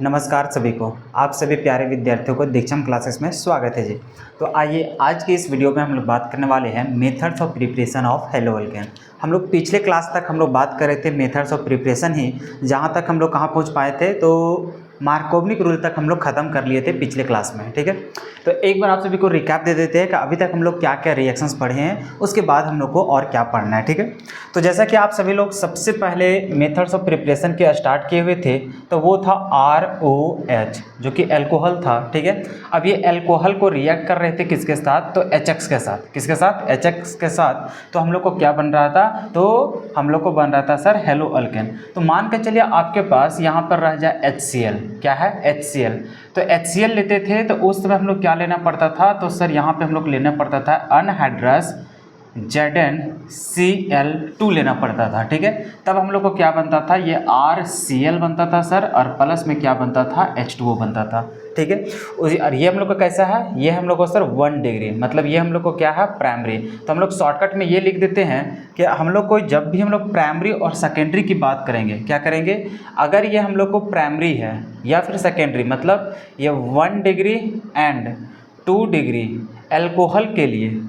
नमस्कार सभी को। आप सभी प्यारे विद्यार्थियों को दीक्षम क्लासेस में स्वागत है जी। तो आइए आज की इस वीडियो में हम लोग बात करने वाले हैं methods of preparation of hello alkane. हम लोग पिछले क्लास तक हम लोग बात कर रहे थे मेथड्स ऑफ प्रिपरेशन ही, जहाँ तक हम लोग कहाँ पहुँच पाए थे तो मार्कोवनिक रूल तक हम लोग ख़त्म कर लिए थे पिछले क्लास में। ठीक है, तो एक बार आप सभी को रिकैप दे देते हैं कि अभी तक हम लोग क्या क्या रिएक्शंस पढ़े हैं, उसके बाद हम लोग को और क्या पढ़ना है। ठीक है, तो जैसा कि आप सभी लोग सबसे पहले मेथड्स ऑफ प्रिपरेशन के स्टार्ट किए हुए थे तो वो था ROH जो कि अल्कोहल था। ठीक है, अब ये अल्कोहल को रिएक्ट कर रहे थे किसके साथ, तो HX के साथ। किसके साथ, HX के साथ। तो हम लोग को क्या बन रहा था, तो हम लोग को बन रहा था सर हेलो अल्केन। तो मान के चलिए आपके पास यहाँ पर रह जाए HCl। क्या है, HCl। तो HCl लेते थे तो उस समय हम लोग क्या लेना पड़ता था, तो सर यहाँ पे हम लोग लेना पड़ता था अनहाइड्रस ZnCl2 लेना पड़ता था। ठीक है, तब हम लोग को क्या बनता था, ये RCl बनता था सर, और प्लस में क्या बनता था, H2O बनता था। ठीक है, और ये हम लोग को कैसा है, ये हम लोग को सर 1 डिग्री, मतलब ये हम लोग को क्या है, प्राइमरी। तो हम लोग शॉर्टकट में ये लिख देते हैं कि हम लोग को जब भी हम लोग प्राइमरी और सेकेंडरी की बात करेंगे, क्या करेंगे, अगर ये हम लोग को प्राइमरी है या फिर सेकेंडरी, मतलब ये 1 डिग्री एंड 2 डिग्री एल्कोहल के लिए,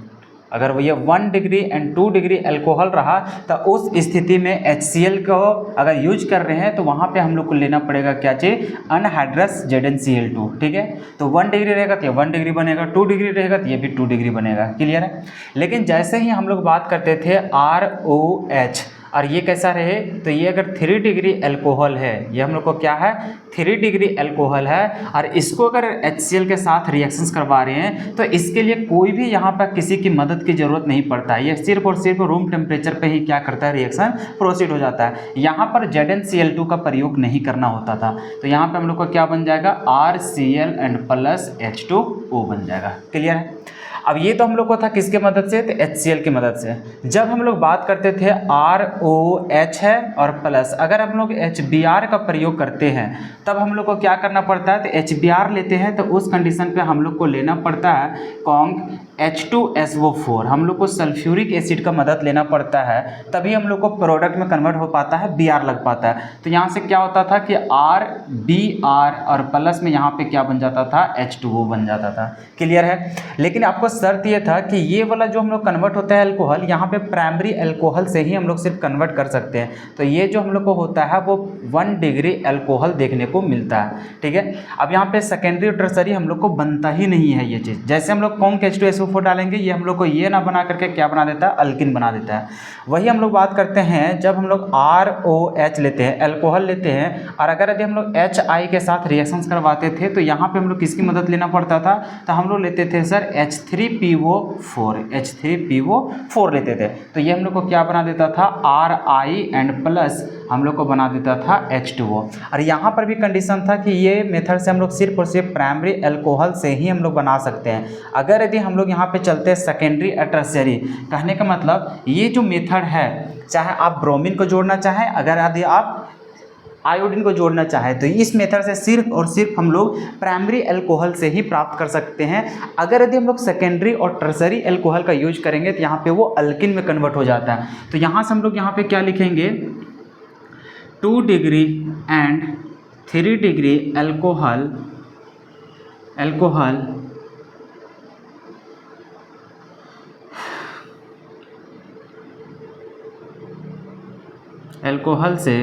अगर वो ये 1 डिग्री एंड 2 डिग्री अल्कोहल रहा तो उस स्थिति में HCl को अगर यूज कर रहे हैं तो वहाँ पे हम लोग को लेना पड़ेगा क्या चीज़, अनहाइड्रस ZnCl2। ठीक है, तो 1 डिग्री रहेगा तो ये 1 डिग्री बनेगा, 2 डिग्री रहेगा तो ये भी 2 डिग्री बनेगा। क्लियर है। लेकिन जैसे ही हम लोग बात करते थे ROH, और ये कैसा रहे, तो ये अगर 3 डिग्री अल्कोहल है, ये हम लोग को क्या है, 3 डिग्री अल्कोहल है, और इसको अगर HCl के साथ रिएक्शंस करवा रहे हैं तो इसके लिए कोई भी यहाँ पर किसी की मदद की ज़रूरत नहीं पड़ता है। ये सिर्फ और सिर्फ रूम टेम्परेचर पे ही क्या करता है, रिएक्शन प्रोसीड हो जाता है। यहाँ पर ZnCl2 का प्रयोग नहीं करना होता था। तो यहाँ पर हम लोग को क्या बन जाएगा, RCl एंड प्लस H2O बन जाएगा। क्लियर है। अब ये तो हम लोग को था किसके मदद से, तो HCl की मदद से। जब हम लोग बात करते थे ROH है और प्लस अगर हम लोग HBr का प्रयोग करते हैं तब हम लोग को क्या करना पड़ता है, तो HBr लेते हैं तो उस कंडीशन पे हम लोग को लेना पड़ता है कॉन्क H2SO4। हम लोग को सल्फ्यूरिक एसिड का मदद लेना पड़ता है, तभी हम लोग को प्रोडक्ट में कन्वर्ट हो पाता है, Br लग पाता है। तो यहाँ से क्या होता था कि RBr और प्लस में यहाँ पे क्या बन जाता था, H2O बन जाता था। क्लियर है। लेकिन आपको शर्त ये था कि ये वाला जो हम लोग कन्वर्ट होता है अल्कोहल, यहाँ पे प्राइमरी अल्कोहल से ही हम लोग सिर्फ कन्वर्ट कर सकते हैं। तो ये जो हम लोग को होता है वो 1 डिग्री अल्कोहल देखने को मिलता है। ठीक है, अब यहाँ पे सेकेंडरी और टर्सरी हम लोग को बनता ही नहीं है ये चीज़। जैसे हम लोग कॉन्क H2SO4 डालेंगे, ये हम लोग को ये ना बना करके क्या बना देता है, अल्किन बना देता है। वही हम लोग बात करते हैं जब हम लोग ROH लेते हैं, अल्कोहल लेते हैं, और अगर यदि हम लोग HI के साथ रिएक्शंस करवाते थे तो यहाँ पे हम लोग किसकी मदद लेना पड़ता था, तो हम लोग लेते थे सर H3PO4 लेते थे। तो ये हम लोग को क्या बना देता था, RI एंड प्लस हम लोग को बना देता था H2O। और यहाँ पर भी कंडीशन था कि ये मेथड से हम लोग सिर्फ और सिर्फ प्राइमरी अल्कोहल से ही हम लोग बना सकते हैं। अगर यदि हम लोग यहाँ पे चलते हैं सेकेंडरी और टर्शियरी, कहने का मतलब ये जो मेथड है, चाहे आप ब्रोमीन को जोड़ना चाहें, अगर यदि आप आयोडीन को जोड़ना चाहे, तो इस मेथड से सिर्फ और सिर्फ हम लोग प्राइमरी अल्कोहल से ही प्राप्त कर सकते हैं। अगर यदि हम लोग सेकेंडरी और टर्सरी अल्कोहल का यूज करेंगे तो यहाँ पे वो अल्किन में कन्वर्ट हो जाता है। तो यहाँ से हम लोग यहाँ पे क्या लिखेंगे, 2 डिग्री एंड 3 डिग्री अल्कोहल से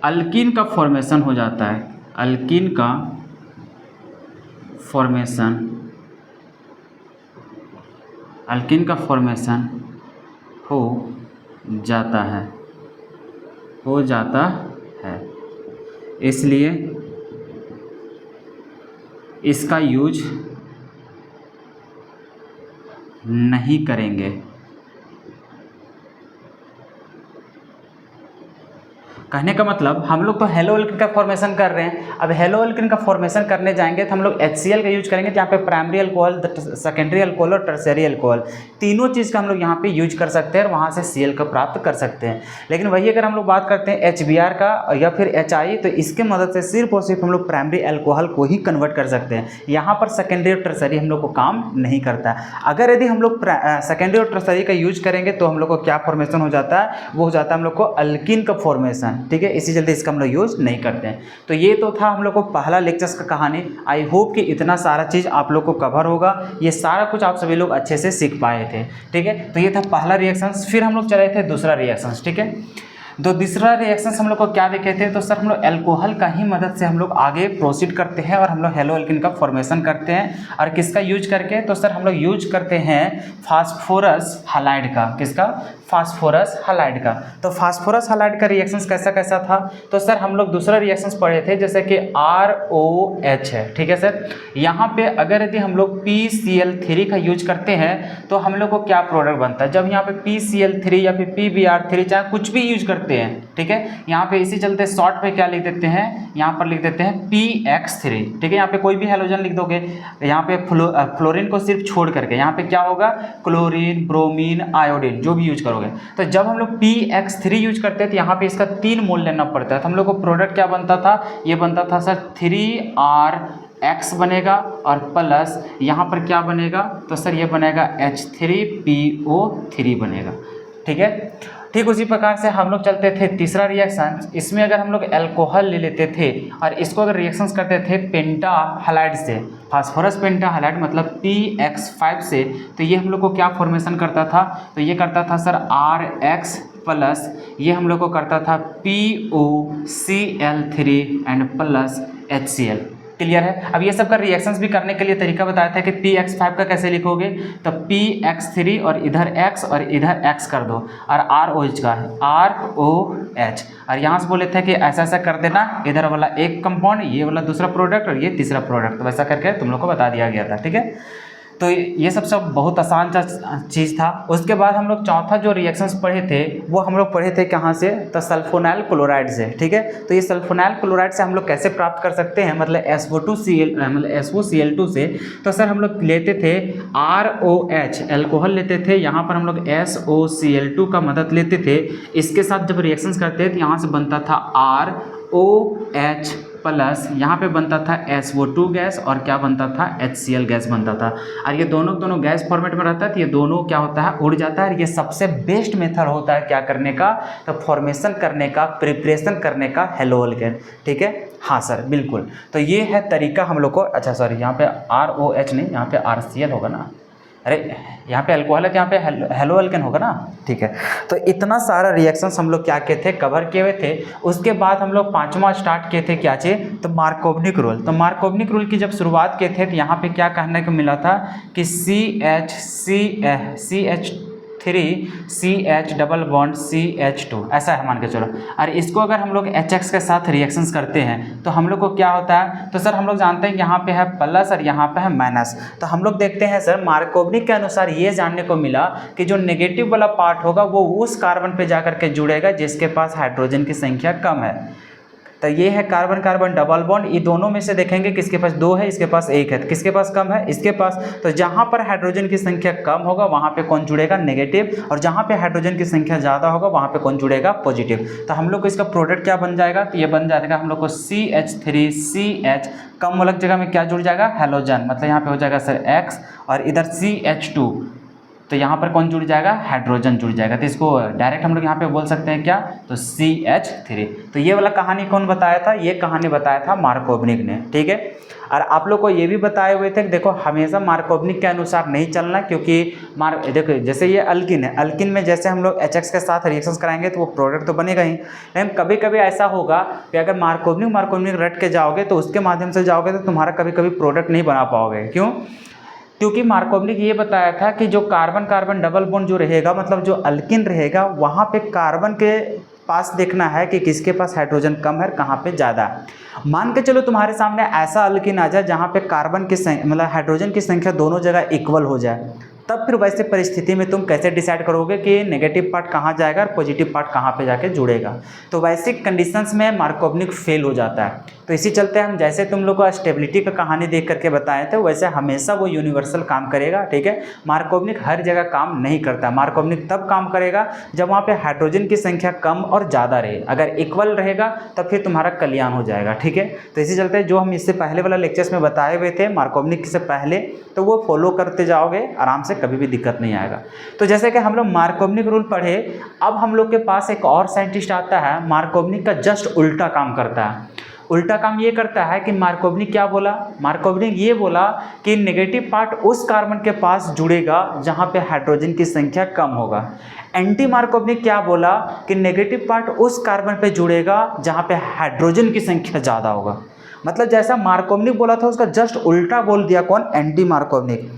अल्कीन का फॉर्मेशन हो जाता है, अल्कीन का फॉर्मेशन हो जाता है, इसलिए इसका यूज नहीं करेंगे। कहने का मतलब हम लोग तो हेलो एल्किन का फॉर्मेशन कर रहे हैं। अब हेलो एल्किन का फॉर्मेशन करने जाएंगे तो हम लोग HCl का यूज करेंगे, तो यहाँ पे प्राइमरी अल्कोहल, सेकेंडरी अल्कोहल और टर्शियरी अल्कोहल, तीनों चीज़ का हम लोग यहाँ पे यूज कर सकते हैं और वहाँ से Cl का प्राप्त कर सकते हैं। लेकिन वही अगर हम लोग बात करते हैं HBr का या फिर HI, तो इसके मदद से सिर्फ और सिर्फ हम लोग प्राइमरी अल्कोहल को ही कन्वर्ट कर सकते हैं। यहाँ पर सेकेंडरी और टर्शियरी हम लोग को काम नहीं करता है। अगर यदि हम लोग सेकेंडरी और टर्शियरी का यूज करेंगे तो हम लोग को क्या फॉर्मेशन हो जाता है, वो हो जाता है हम लोग को अल्किन का फॉर्मेशन। ठीक है, इसी चलते इसका हम लोग यूज नहीं करते हैं। तो ये तो था हम लोग को पहला लेक्चर्स का कहानी। आई होप कि इतना सारा चीज़ आप लोग को कवर होगा, ये सारा कुछ आप सभी लोग अच्छे से सीख पाए थे। ठीक है, तो ये था पहला रिएक्शंस। फिर हम लोग चले थे दूसरा रिएक्शंस। ठीक है, तो दूसरा रिएक्शंस हम लोग को क्या देखे थे, तो सर हम लोग अल्कोहल का ही मदद से हम लोग आगे प्रोसीड करते हैं और हम लोग हेलो एल्किन का फॉर्मेशन करते हैं। और किसका यूज करके, तो सर हम लोग यूज करते हैं फास्फोरस हैलाइड का। किसका? फास्फोरस हैलाइड का। तो फास्फोरस हैलाइड का रिएक्शंस कैसा कैसा था, तो सर हम लोग दूसरा रिएक्शंस पढ़े थे जैसे कि ROH है। ठीक है सर, यहाँ पे अगर यदि हम लोग PCl3 का यूज करते हैं तो हम लोग को क्या प्रोडक्ट बनता है, जब यहाँ पे PCl3 या फिर PBr3 चाहे कुछ भी यूज करते हैं। ठीक है, यहाँ पे इसी चलते शॉर्ट पे क्या लिख देते हैं, यहाँ पर लिख देते हैं PX3। ठीक है, यहाँ पे कोई भी हैलोजन लिख दोगे, यहाँ पे फ्लोरीन को सिर्फ छोड़ करके यहाँ पे क्या होगा, क्लोरीन, ब्रोमीन, आयोडीन जो भी यूज करोगे। तो जब हम लोग PX3 यूज करते हैं तो यहाँ पे इसका 3 मोल लेना पड़ता है। तो हम लोग को प्रोडक्ट क्या बनता था, ये बनता था सर 3RX बनेगा और प्लस यहाँ पर क्या बनेगा, तो सर ये बनेगा H3PO3 बनेगा। ठीक है, ठीक उसी प्रकार से हम लोग चलते थे तीसरा रिएक्शन। इसमें अगर हम लोग अल्कोहल ले लेते थे और इसको अगर रिएक्शंस करते थे पेंटा हैलाइड से, फास्फोरस पेंटा हैलाइड मतलब PX5 से, तो ये हम लोग को क्या फॉर्मेशन करता था, तो ये करता था सर RX प्लस ये हम लोग को करता था POCl3 and plus HCl। Clear है। अब ये सब का रिएक्शंस भी करने के लिए तरीका बताया था कि PX5 का कैसे लिखोगे, तो PX3 और इधर X और इधर X कर दो और ROH का ROH, और यहाँ से बोले थे कि ऐसा ऐसा कर देना, इधर वाला एक कंपाउंड, ये वाला दूसरा प्रोडक्ट और ये तीसरा प्रोडक्ट, तो वैसा करके तुम लोग को बता दिया गया था। ठीक है, तो ये सब बहुत आसान चीज़ था। उसके बाद हम लोग चौथा जो रिएक्शंस पढ़े थे वो हम लोग पढ़े थे कहाँ से, तो सल्फोनाइल क्लोराइड से। ठीक है, तो ये सल्फोनाइल क्लोराइड से हम लोग कैसे प्राप्त कर सकते हैं, मतलब SOCl2 से, तो सर हम लोग लेते थे ROH अल्कोहल लेते थे, यहाँ पर हम लोग SOCl2 का मदद लेते थे। इसके साथ जब रिएक्शंस करते थे तो यहाँ से बनता था ROH प्लस यहाँ पे बनता था SO2 गैस और क्या बनता था, HCl गैस बनता था। और ये दोनों गैस फॉर्मेट में रहता है, तो ये दोनों क्या होता है, उड़ जाता है। और ये सबसे बेस्ट मेथड होता है क्या करने का, तो फॉर्मेशन करने का, प्रिपरेशन करने का हेलो एल्केन। ठीक है, हाँ सर बिल्कुल। तो ये है तरीका हम लोग को, अच्छा सॉरी यहाँ पे ROH नहीं, यहाँ पे RCl होगा ना, अरे यहाँ पे अल्कोहल है तो यहाँ पे हेलो एल्केन होगा ना। ठीक है, तो इतना सारा रिएक्शंस हम लोग क्या किए थे, कवर किए हुए थे। उसके बाद हम लोग पांचवा स्टार्ट किए थे क्या चीज़, तो मार्कोवनिक रूल। तो मार्कोवनिक रूल की जब शुरुआत किए थे तो यहाँ पे क्या कहने को मिला था कि CH3CH डबल बॉन्ड CH2 ऐसा है मान के चलो। और इसको अगर हम लोग HX के साथ रिएक्शंस करते हैं तो हम लोग को क्या होता है, तो सर हम लोग जानते हैं यहाँ पे है प्लस और यहाँ पे है माइनस। तो हम लोग देखते हैं सर मार्कोवनिक के अनुसार ये जानने को मिला कि जो नेगेटिव वाला पार्ट होगा वो उस कार्बन पे जाकर के जुड़ेगा जिसके पास हाइड्रोजन की संख्या कम है। तो ये है कार्बन कार्बन डबल बॉन्ड, ये दोनों में से देखेंगे किसके पास 2 है, इसके पास 1 है, तो किसके पास कम है, इसके पास। तो जहाँ पर हाइड्रोजन की संख्या कम होगा वहाँ पे कौन जुड़ेगा, नेगेटिव, और जहाँ पे हाइड्रोजन की संख्या ज़्यादा होगा वहाँ पे कौन जुड़ेगा, पॉजिटिव। तो हम लोग को इसका प्रोडक्ट क्या बन जाएगा, तो ये बन जाएगा हम लोग को CH3CH, कम वाला जगह में क्या जुड़ जाएगा, हेलोजन, मतलब यहाँ पे हो जाएगा सर X, और इधर CH2, तो यहाँ पर कौन जुड़ जाएगा, हाइड्रोजन जुड़ जाएगा। तो इसको डायरेक्ट हम लोग यहाँ पे बोल सकते हैं क्या, तो CH3। तो ये वाला कहानी कौन बताया था, ये कहानी बताया था मार्कोवनिक ने। ठीक है, और आप लोग को ये भी बताए हुए थे कि देखो हमेशा मार्कोवनिक के अनुसार नहीं चलना, क्योंकि देखो जैसे ये अल्किन है, अल्किन में जैसे हम लोग HX के साथ रिएक्शंस कराएंगे तो वो प्रोडक्ट तो बनेगा ही, लेकिन कभी कभी ऐसा होगा कि अगर मार्कोवनिक रट के जाओगे तो उसके माध्यम से जाओगे तो तुम्हारा कभी कभी प्रोडक्ट नहीं बना पाओगे। क्यों, क्योंकि मार्कोवनिक ये बताया था कि जो कार्बन कार्बन डबल बॉन्ड जो रहेगा, मतलब जो अल्किन रहेगा, वहाँ पे कार्बन के पास देखना है कि किसके पास हाइड्रोजन कम है, कहाँ पे ज़्यादा। मान के चलो तुम्हारे सामने ऐसा अल्किन आ जाए जहाँ पे कार्बन की मतलब हाइड्रोजन की संख्या दोनों जगह इक्वल हो जाए, तब फिर वैसे परिस्थिति में तुम कैसे डिसाइड करोगे कि नेगेटिव पार्ट कहाँ जाएगा और पॉजिटिव पार्ट कहाँ पे जाके जुड़ेगा। तो वैसे कंडीशंस में मार्कोवनिक फेल हो जाता है। तो इसी चलते हम जैसे तुम लोग को स्टेबिलिटी का कहानी देख करके बताए थे वैसे हमेशा वो यूनिवर्सल काम करेगा, ठीक है। मार्कोवनिक हर जगह काम नहीं करता। मार्कोवनिक तब काम करेगा जब वहाँ पे हाइड्रोजन की संख्या कम और ज़्यादा रहे। अगर इक्वल रहेगा तब फिर तुम्हारा कल्याण हो जाएगा, ठीक है। तो इसी चलते जो हम इससे पहले वाला लेक्चर्स में बताए हुए थे मार्कोवनिक से पहले, तो वो फॉलो करते जाओगे आराम से, कभी भी दिक्कत नहीं आएगा। तो जैसे कि हम लोग मार्कोवनिक रूल पढ़े, अब हम लोग के पास एक और साइंटिस्ट आता है, मार्कोवनिक का जस्ट उल्टा काम करता है। उल्टा काम ये करता है कि मार्कोवनिक क्या बोला, मार्कोवनिक ये बोला कि नेगेटिव पार्ट उस कार्बन के पास जुड़ेगा जहाँ पे हाइड्रोजन की संख्या कम होगा। एंटी मार्कोवनिक क्या बोला कि नेगेटिव पार्ट उस कार्बन पे जुड़ेगा जहाँ पे हाइड्रोजन की संख्या ज़्यादा होगा। मतलब जैसा मार्कोवनिक बोला था उसका जस्ट उल्टा बोल दिया कौन, एंटी मार्कोवनिक।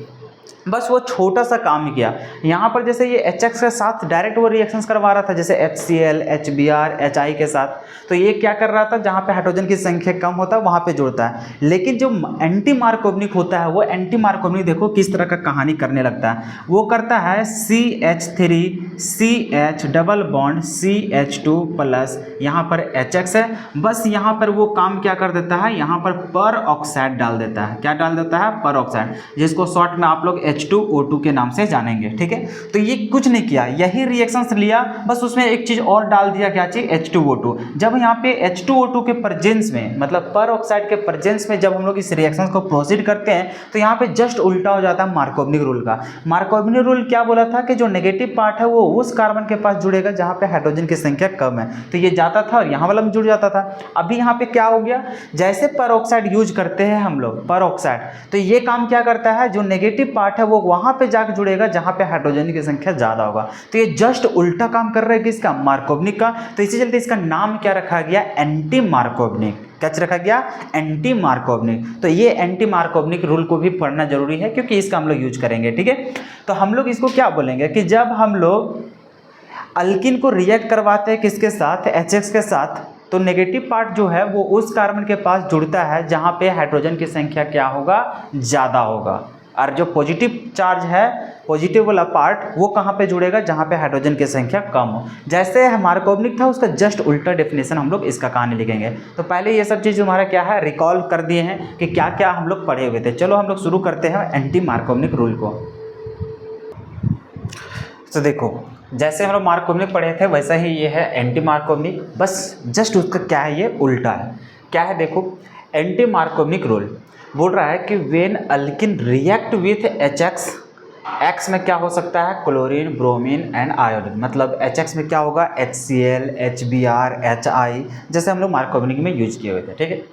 बस वो छोटा सा काम किया। यहाँ पर जैसे ये HX के साथ डायरेक्ट वो रिएक्शंस करवा रहा था, जैसे HCl, HBr, HI के साथ, तो ये क्या कर रहा था, जहाँ पे हाइड्रोजन की संख्या कम होता है वहाँ पे जुड़ता है। लेकिन जो एंटी मार्कोवनिक होता है वो एंटी मार्कोवनिक देखो किस तरह का कहानी करने लगता है। वो करता है CH3 CH double bond CH2 plus, यहाँ पर HX है, बस यहाँ पर वो काम क्या कर देता है, यहाँ पर ऑक्साइड डाल देता है। क्या डाल देता है, पर ऑक्साइड, जिसको शॉर्ट में आप लोग H2O2 के नाम से जानेंगे, ठीक है। तो ये कुछ नहीं किया, यही रिएक्शंस लिया, बस उसमें एक चीज़ और डाल दिया, क्या चीज़, H2O2। जब यहाँ पे H2O2 के प्रेजेंस में, मतलब पर ऑक्साइड के प्रेजेंस में जब हम लोग इस रिएक्शंस को प्रोसीड करते हैं तो यहाँ पे जस्ट उल्टा हो जाता है मार्कोवनिक रूल का। मार्कोवनिक रूल क्या बोला था कि जो नेगेटिव पार्ट है वो उस कार्बन के पास जुड़ेगा जहाँ पे हाइड्रोजन की संख्या कम है, तो ये जाता था और यहाँ वाला में जुड़ जाता था। अभी यहाँ पे क्या हो गया, जैसे पर ऑक्साइड यूज करते हैं हम लोग, पर ऑक्साइड, तो ये काम क्या करता है, जो नेगेटिव पार्ट है वो वहाँ पे जाकर जुड़ेगा जहाँ पे हाइड्रोजन की संख्या ज़्यादा होगा। तो ये जस्ट उल्टा काम कर रहा है किसका, मार्कोवनिक का। तो इसी चलते इसका नाम क्या रखा गया, एंटी मार्कोवनिक। क्या रखा गया, एंटी मार्कोवनिक। तो ये एंटी मार्कोवनिक रूल को भी पढ़ना जरूरी है क्योंकि इसका हम लोग यूज करेंगे, ठीक है। तो हम लोग इसको क्या बोलेंगे कि जब हम लोग अल्किन को रिएक्ट करवाते हैं किसके साथ, HX के साथ, तो नेगेटिव पार्ट जो है वो उस कार्बन के पास जुड़ता है जहाँ पे हाइड्रोजन की संख्या क्या होगा, ज़्यादा होगा। और जो पॉजिटिव चार्ज है, पॉजिटिव वाला पार्ट, वो कहाँ पे जुड़ेगा, जहाँ पे हाइड्रोजन की संख्या कम हो। जैसे मार्कोवनिक था उसका जस्ट उल्टा डेफिनेशन हम लोग इसका कहानी लिखेंगे। तो पहले ये सब चीज़ हमारा क्या है, रिकॉल कर दिए हैं कि क्या क्या हम लोग पढ़े हुए थे। चलो हम लोग शुरू करते हैं एंटी मार्कोवनिक रूल को। तो देखो जैसे हम लोग मार्कोवनिक पढ़े थे वैसा ही ये है एंटी मार्कोवनिक, बस जस्ट उसका क्या है, ये उल्टा है। क्या है देखो, एंटी मार्कोवनिक रूल बोल रहा है कि when alkene react with HX, X में क्या हो सकता है, क्लोरीन, ब्रोमीन एंड आयोडीन। मतलब HX में क्या होगा, HCl, HBr, HI, जैसे हम लोग मार्कोवनिक में यूज किए हुए थे, ठीक है।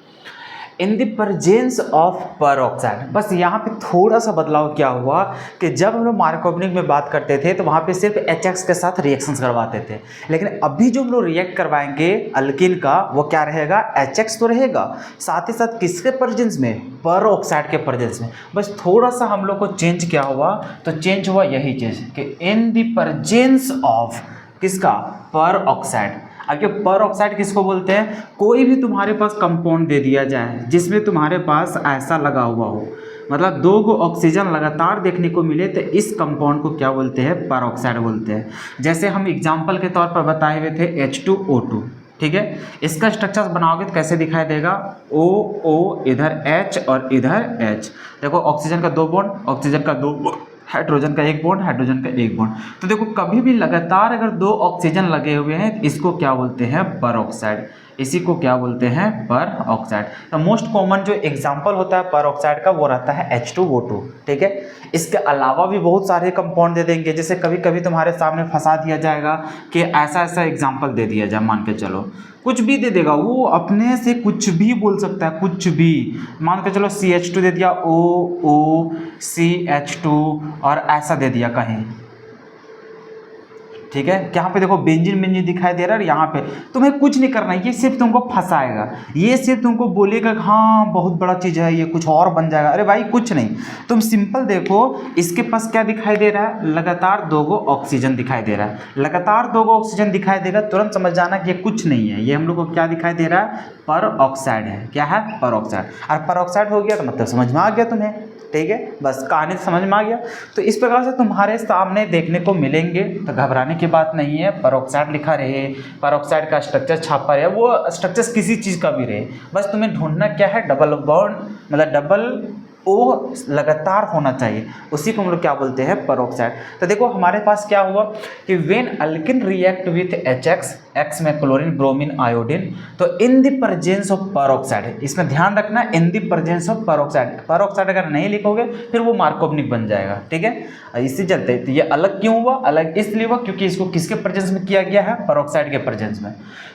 इन द प्रेजेंस ऑफ पर ऑक्साइड, बस यहाँ पे थोड़ा सा बदलाव क्या हुआ कि जब हम लोग मार्कोवनिक में बात करते थे तो वहाँ पे सिर्फ HX के साथ रिएक्शंस करवाते थे, लेकिन अभी जो हम लोग रिएक्ट करवाएंगे अल्किन का वो क्या रहेगा, HX तो रहेगा, साथ ही साथ किसके प्रेजेंस में, पर ऑक्साइड के प्रेजेंस में। बस थोड़ा सा हम लोग को चेंज क्या हुआ, तो चेंज हुआ यही चीज़ कि इन द प्रेजेंस ऑफ किसका, पर ऑक्साइड। अब ये पर ऑक्साइड किसको बोलते हैं, कोई भी तुम्हारे पास कंपाउंड दे दिया जाए जिसमें तुम्हारे पास ऐसा लगा हुआ हो, मतलब दो गो ऑक्सीजन लगातार देखने को मिले, तो इस कंपाउंड को क्या बोलते हैं, पर ऑक्साइड बोलते हैं। जैसे हम एग्जांपल के तौर पर बताए हुए थे H2O2, ठीक है। इसका स्ट्रक्चर बनाओगे तो कैसे दिखाई देगा, O इधर H और इधर H। देखो ऑक्सीजन का 2 बॉन्ड, ऑक्सीजन का 2 बॉन्ड, हाइड्रोजन का 1 बॉन्ड, हाइड्रोजन का 1 बॉन्ड। तो देखो कभी भी लगातार अगर 2 ऑक्सीजन लगे हुए हैं इसको क्या बोलते हैं, पर ऑक्साइड। इसी को क्या बोलते हैं, पर ऑक्साइड। तो मोस्ट कॉमन जो एग्जांपल होता है पर ऑक्साइड का वो रहता है H2O2, ठीक है। इसके अलावा भी बहुत सारे कंपाउंड दे देंगे, जैसे कभी कभी तुम्हारे सामने फंसा दिया जाएगा कि ऐसा ऐसा एग्जांपल दे दिया जाए, मान के चलो कुछ भी दे देगा, वो अपने से कुछ भी बोल सकता है, कुछ भी। मान के चलो CH2 दे दिया, CH2 और ऐसा दे दिया कहीं, ठीक है। यहाँ पे देखो बेंजीन दिखाई दे रहा है, यहाँ पे तुम्हें कुछ नहीं करना है, ये सिर्फ तुमको फंसाएगा, ये सिर्फ तुमको बोलेगा हाँ बहुत बड़ा चीज़ है, ये कुछ और बन जाएगा। अरे भाई कुछ नहीं, तुम सिंपल देखो इसके पास क्या दिखाई दे रहा है, लगातार 2 गो ऑक्सीजन दिखाई दे रहा है। लगातार 2 गो ऑक्सीजन दिखाई देगा, तुरंत समझ जाना कि ये कुछ नहीं है, ये हम लोग को क्या दिखाई दे रहा है, पर ऑक्साइड है। क्या है, पर ऑक्साइड। और पर ऑक्साइड हो गया तो मतलब समझ में आ गया तुम्हें, ठीक है, बस कहानी समझ में आ गया। तो इस प्रकार से तुम्हारे सामने देखने को मिलेंगे, तो घबराने की बात नहीं है। पेरोक्साइड लिखा रहे, पेरोक्साइड का स्ट्रक्चर छापा रहे, वो स्ट्रक्चर किसी चीज़ का भी रहे, बस तुम्हें ढूंढना क्या है, डबल बॉन्ड, मतलब डबल ओ लगातार होना चाहिए, उसी को हम लोग क्या बोलते हैं, पेरोक्साइड। तो देखो हमारे पास क्या हुआ कि when alkene react with HX, X में क्लोरीन, ब्रोमीन, आयोडीन, तो in the presence of peroxide, इसमें ध्यान रखना in the presence of peroxide, peroxide अगर नहीं लिखोगे फिर वो मार्कोवनिक बन जाएगा, ठीक है। इसी चलते तो ये अलग क्यों हुआ, अलग इसलिए हुआ क्योंकि इसको किसके प्रेजेंस में किया गया है, पेरोक्साइड के प्रेजेंस में।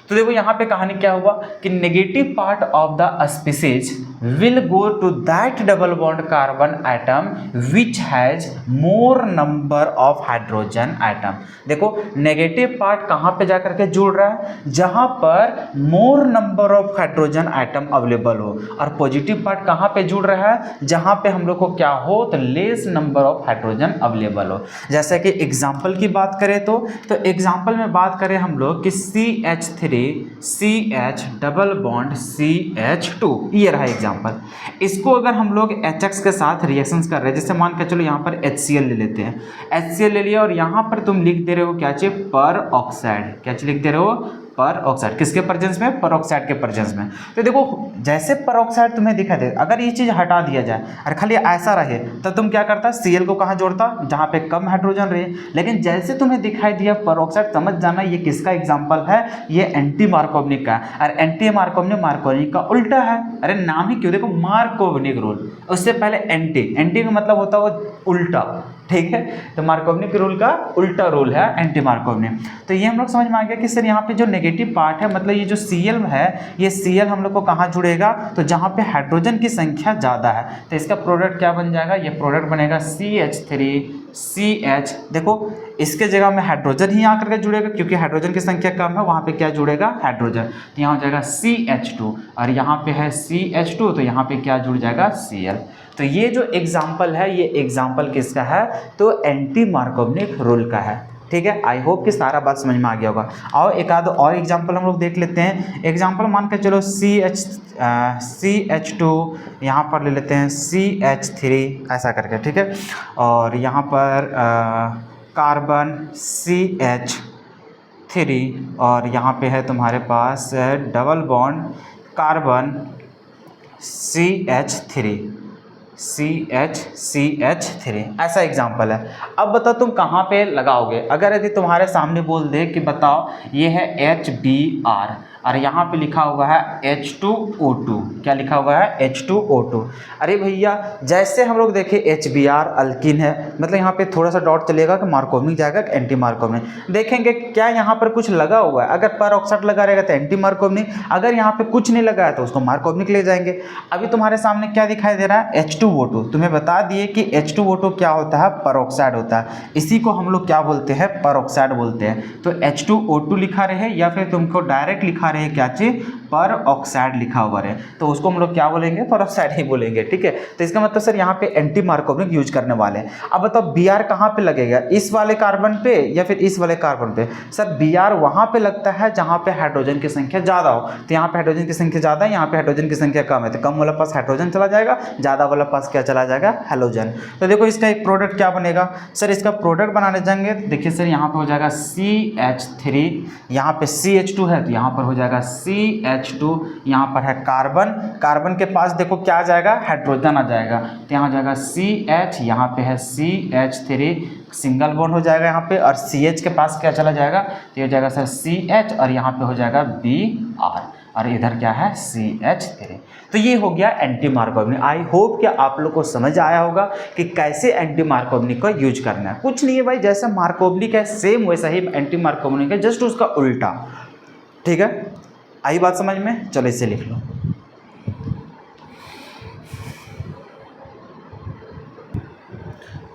तो देखो यहाँ पे कहानी क्या हुआ कि negative part of the species will go to that double bond carbon atom which has more number of hydrogen atom. देखो नेगेटिव पार्ट कहाँ पे जाकर के जुड़ रहा है, जहाँ पर more number of hydrogen atom available हो, और पॉजिटिव पार्ट कहाँ पे जुड़ रहा है, जहाँ पे हम लोग को क्या हो, तो less number of hydrogen available हो। जैसे कि एग्जाम्पल की बात करें तो एग्जाम्पल में बात करें हम लोग कि CH3 CH double bond CH2, ये रहा एग्जाम्पल। इसको अगर हम लोग HX के साथ रिएक्शंस कर रहे हैं, जैसे मान के चलो यहाँ पर HCl ले लेते हैं, HCl ले लिया और यहाँ पर तुम लिख दे रहे हो क्या चाहिए, पर ऑक्साइड, क्या लिख दे रहे हो, पर ऑक्साइड, किसके प्रेजेंस में, पर ऑक्साइड के प्रेजेंस में। तो देखो जैसे पर ऑक्साइड तुम्हें दिखाई दे, अगर ये चीज़ हटा दिया जाए और खाली ऐसा रहे तो तुम क्या करता, Cl को कहाँ जोड़ता, जहाँ पे कम हाइड्रोजन रहे। लेकिन जैसे तुम्हें दिखाई दिया पर ऑक्साइड, समझ जाना ये किसका एग्जाम्पल है, ये एंटी मार्कोवनिक का। और एंटी मार्कोवनिक मार्कोवनिक का उल्टा है, अरे नाम ही क्यों, देखो मार्कोवनिक रूल, उससे पहले एंटी, एंटी का मतलब होता है वो उल्टा, ठीक है। तो मार्कोवनिक रूल का उल्टा रूल है एंटी मार्कोवनिक। तो ये हम लोग समझ में आ गया कि सर यहाँ पे जो नेगेटिव पार्ट है, मतलब ये जो Cl है, ये Cl हम लोग को कहाँ जुड़ेगा, तो जहाँ पे हाइड्रोजन की संख्या ज़्यादा है, तो इसका प्रोडक्ट क्या बन जाएगा, ये प्रोडक्ट बनेगा CH3 CH। देखो इसके जगह में हाइड्रोजन ही आकर के जुड़ेगा, क्योंकि हाइड्रोजन की संख्या कम है, वहाँ पे क्या जुड़ेगा, हाइड्रोजन। तो यहाँ हो जाएगा CH2, और यहाँ पे है CH2, तो यहाँ पे क्या जुड़ जाएगा, Cl। तो ये जो एग्जाम्पल है, ये एग्जाम्पल किसका है, तो एंटी मार्कोवनिक रूल का है, ठीक है। आई होप कि सारा बात समझ में आ गया होगा। और एक आध और एग्जाम्पल हम लोग देख लेते हैं। एग्जाम्पल मान के चलो CH2, यहाँ पर ले लेते हैं CH3, ऐसा करके, ठीक है। और यहाँ पर कार्बन CH3, और यहाँ पे है तुम्हारे पास डबल बॉन्ड कार्बन CH3, ऐसा एग्जाम्पल है। अब बताओ तुम कहाँ पे लगाओगे, अगर यदि तुम्हारे सामने बोल दे कि बताओ ये है HBr और यहाँ पे लिखा हुआ है H2O2, क्या लिखा हुआ है, H2O2। अरे भैया जैसे हम लोग देखें HBr अल्किन है, मतलब यहाँ पे थोड़ा सा डॉट चलेगा कि मार्कोवनिक जाएगा कि एंटी मार्कोवनिक। देखेंगे क्या यहाँ पर कुछ लगा हुआ है, अगर पर ऑक्साइड लगा रहेगा तो एंटी मार्कोवनिक, अगर यहाँ पे कुछ नहीं लगा है तो उसको मार्कोवनिक ले जाएंगे। अभी तुम्हारे सामने क्या दिखाई दे रहा है, H2O2। तुम्हें बता दिए कि H2O2 क्या होता है, पर ऑक्साइड होता है, इसी को हम लोग क्या बोलते हैं, पर ऑक्साइड बोलते हैं। तो H2O2 लिखा रहे या फिर तुमको डायरेक्ट लिखा रहे क्या चीज, पर ऑक्साइड लिखा हुआ रहे, तो उसको हम लोग क्या बोलेंगे, पर ऑक्साइड ही बोलेंगे, ठीक है। तो इसका मतलब सर यहाँ पे एंटी मार्कोवनिक यूज करने वाले हैं। अब बताओ Br कहाँ पे लगेगा, इस वाले कार्बन पे या फिर इस वाले कार्बन पे। सर Br वहाँ पे लगता है जहाँ पे हाइड्रोजन की संख्या ज़्यादा हो, तो यहाँ पे हाइड्रोजन की संख्या ज़्यादा है, यहाँ पे हाइड्रोजन की संख्या कम है, तो कम वाला पास हाइड्रोजन चला जाएगा, ज़्यादा वाला पास क्या चला जाएगा, हेलोजन। तो देखो इसका एक प्रोडक्ट क्या बनेगा, सर इसका प्रोडक्ट बनाने जाएंगे, देखिए सर यहाँ पे हो जाएगा CH3, यहाँ पे CH2 है तो यहाँ पर हो जाएगा CH2, यहाँ पर है कार्बन, कार्बन के पास देखो क्या आ जाएगा, हाइड्रोजन आ जाएगा, तो यहाँ हो जाएगा CH, यहाँ पे है CH3, सिंगल बॉन्ड हो जाएगा यहाँ पे, और CH के पास क्या चला जाएगा, तो ये हो जाएगा सर CH, और यहाँ पे हो जाएगा Br, और इधर क्या है CH3। तो ये हो गया एंटी मार्कोवनिक। आई होप कि आप लोग को समझ आया होगा कि कैसे एंटी मार्कोवनिक का यूज करना है। कुछ नहीं है भाई, जैसा मार्कोवनिक है सेम वैसा ही एंटी मार्कोवनिक है, जस्ट उसका उल्टा, ठीक है। आई बात समझ में, चलो इसे लिख लो।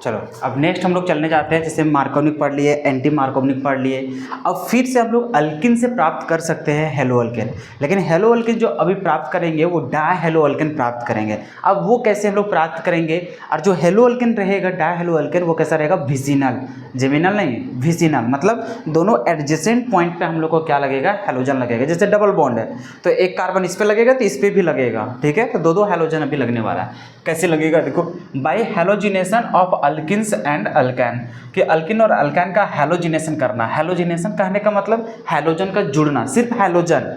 चलो अब नेक्स्ट हम लोग चलने जाते हैं, जैसे मार्कोनिक पढ़ लिए, एंटी मार्कोनिक पढ़ लिए। अब फिर से हम लोग अल्किन से प्राप्त कर सकते हैं हेलो अल्केन, लेकिन हेलो अल्केन जो अभी प्राप्त करेंगे वो डाई हेलो अल्केन प्राप्त करेंगे। अब वो कैसे हम लोग प्राप्त करेंगे, और जो हेलो अल्केन रहेगा डाई हेलो अल्केन वो कैसा रहेगा, विजिनल, जेमिनल नहीं विजिनल, मतलब दोनों एडजेसेंट पॉइंट पे हम लोग को क्या लगेगा, हेलोजन लगेगा। जैसे डबल बॉन्ड है तो एक कार्बन इस पे लगेगा तो इस पे भी लगेगा, ठीक है, तो दो हेलोजन अभी लगने वाला है। कैसे लगेगा देखो, by halogenation of alkynes and alkane, कि अल्किन और अल्कैन का हेलोजिनेशन करना। हेलोजिनेशन कहने का मतलब हेलोजन का जुड़ना, सिर्फ हेलोजन,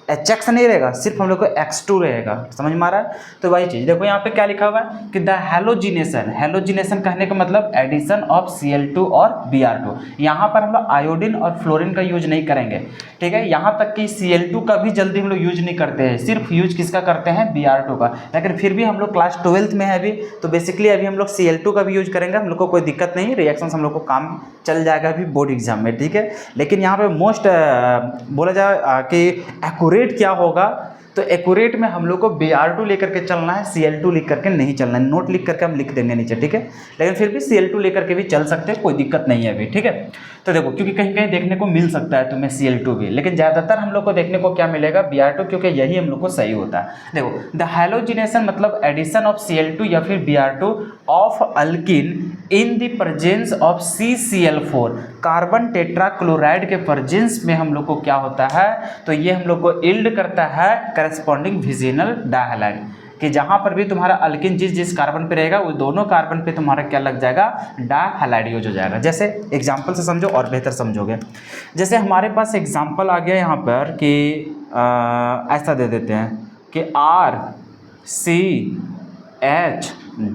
HX नहीं रहेगा, सिर्फ हम लोग को X2 रहेगा। समझ में आ रहा है? तो वही चीज़ देखो यहाँ पे क्या लिखा हुआ है कि द हेलोजिनेशन, हेलोजिनेशन कहने का मतलब एडिशन ऑफ Cl2 और Br2। यहाँ पर हम लोग आयोडीन और फ्लोरीन का यूज नहीं करेंगे, ठीक है। यहाँ तक कि Cl2 का भी जल्दी हम लोग यूज नहीं करते हैं, सिर्फ यूज किसका करते हैं, Br2 का। लेकिन फिर भी हम लोग क्लास 12th में है अभी, तो बेसिकली अभी हम लोग Cl2 का भी यूज करेंगे, हम लोग को कोई दिक्कत नहीं, रिएक्शन हम लोग को काम चल जाएगा अभी बोर्ड एग्जाम में, ठीक है। लेकिन यहाँ पे मोस्ट बोला जाए कि एक्यूरेट क्या होगा, तो एक्यूरेट में हम लोग को Br2 लेकर के चलना है, Cl2 लिख करके नहीं चलना है। नोट लिख करके हम लिख देंगे नीचे, ठीक है, लेकिन फिर भी Cl2 लेकर के भी चल सकते हैं, कोई दिक्कत नहीं है अभी, ठीक है। तो देखो क्योंकि कहीं कहीं देखने को मिल सकता है तुम्हें Cl2 भी, लेकिन ज़्यादातर हम लोग को देखने को क्या मिलेगा, Br2, क्योंकि यही हम लोग को सही होता है। देखो द हेलोजिनेशन मतलब एडिशन ऑफ Cl2 या फिर Br2 of alkene in the presence of CCl4, carbon tetrachloride के प्रेजेंस में हम लोग को क्या होता है, तो ये हम लोग को इल्ड करता है करस्पॉन्डिंग विजिनल डाइहैलाइड, कि जहाँ पर भी तुम्हारा अल्किन जिस कार्बन पे रहेगा वो दोनों कार्बन पे तुम्हारा क्या लग जाएगा, डाइहैलाइड यूज हो जाएगा। जैसे एग्जांपल से समझो और बेहतर समझोगे। जैसे हमारे पास एग्जांपल आ गया यहाँ पर कि ऐसा दे देते हैं कि RCH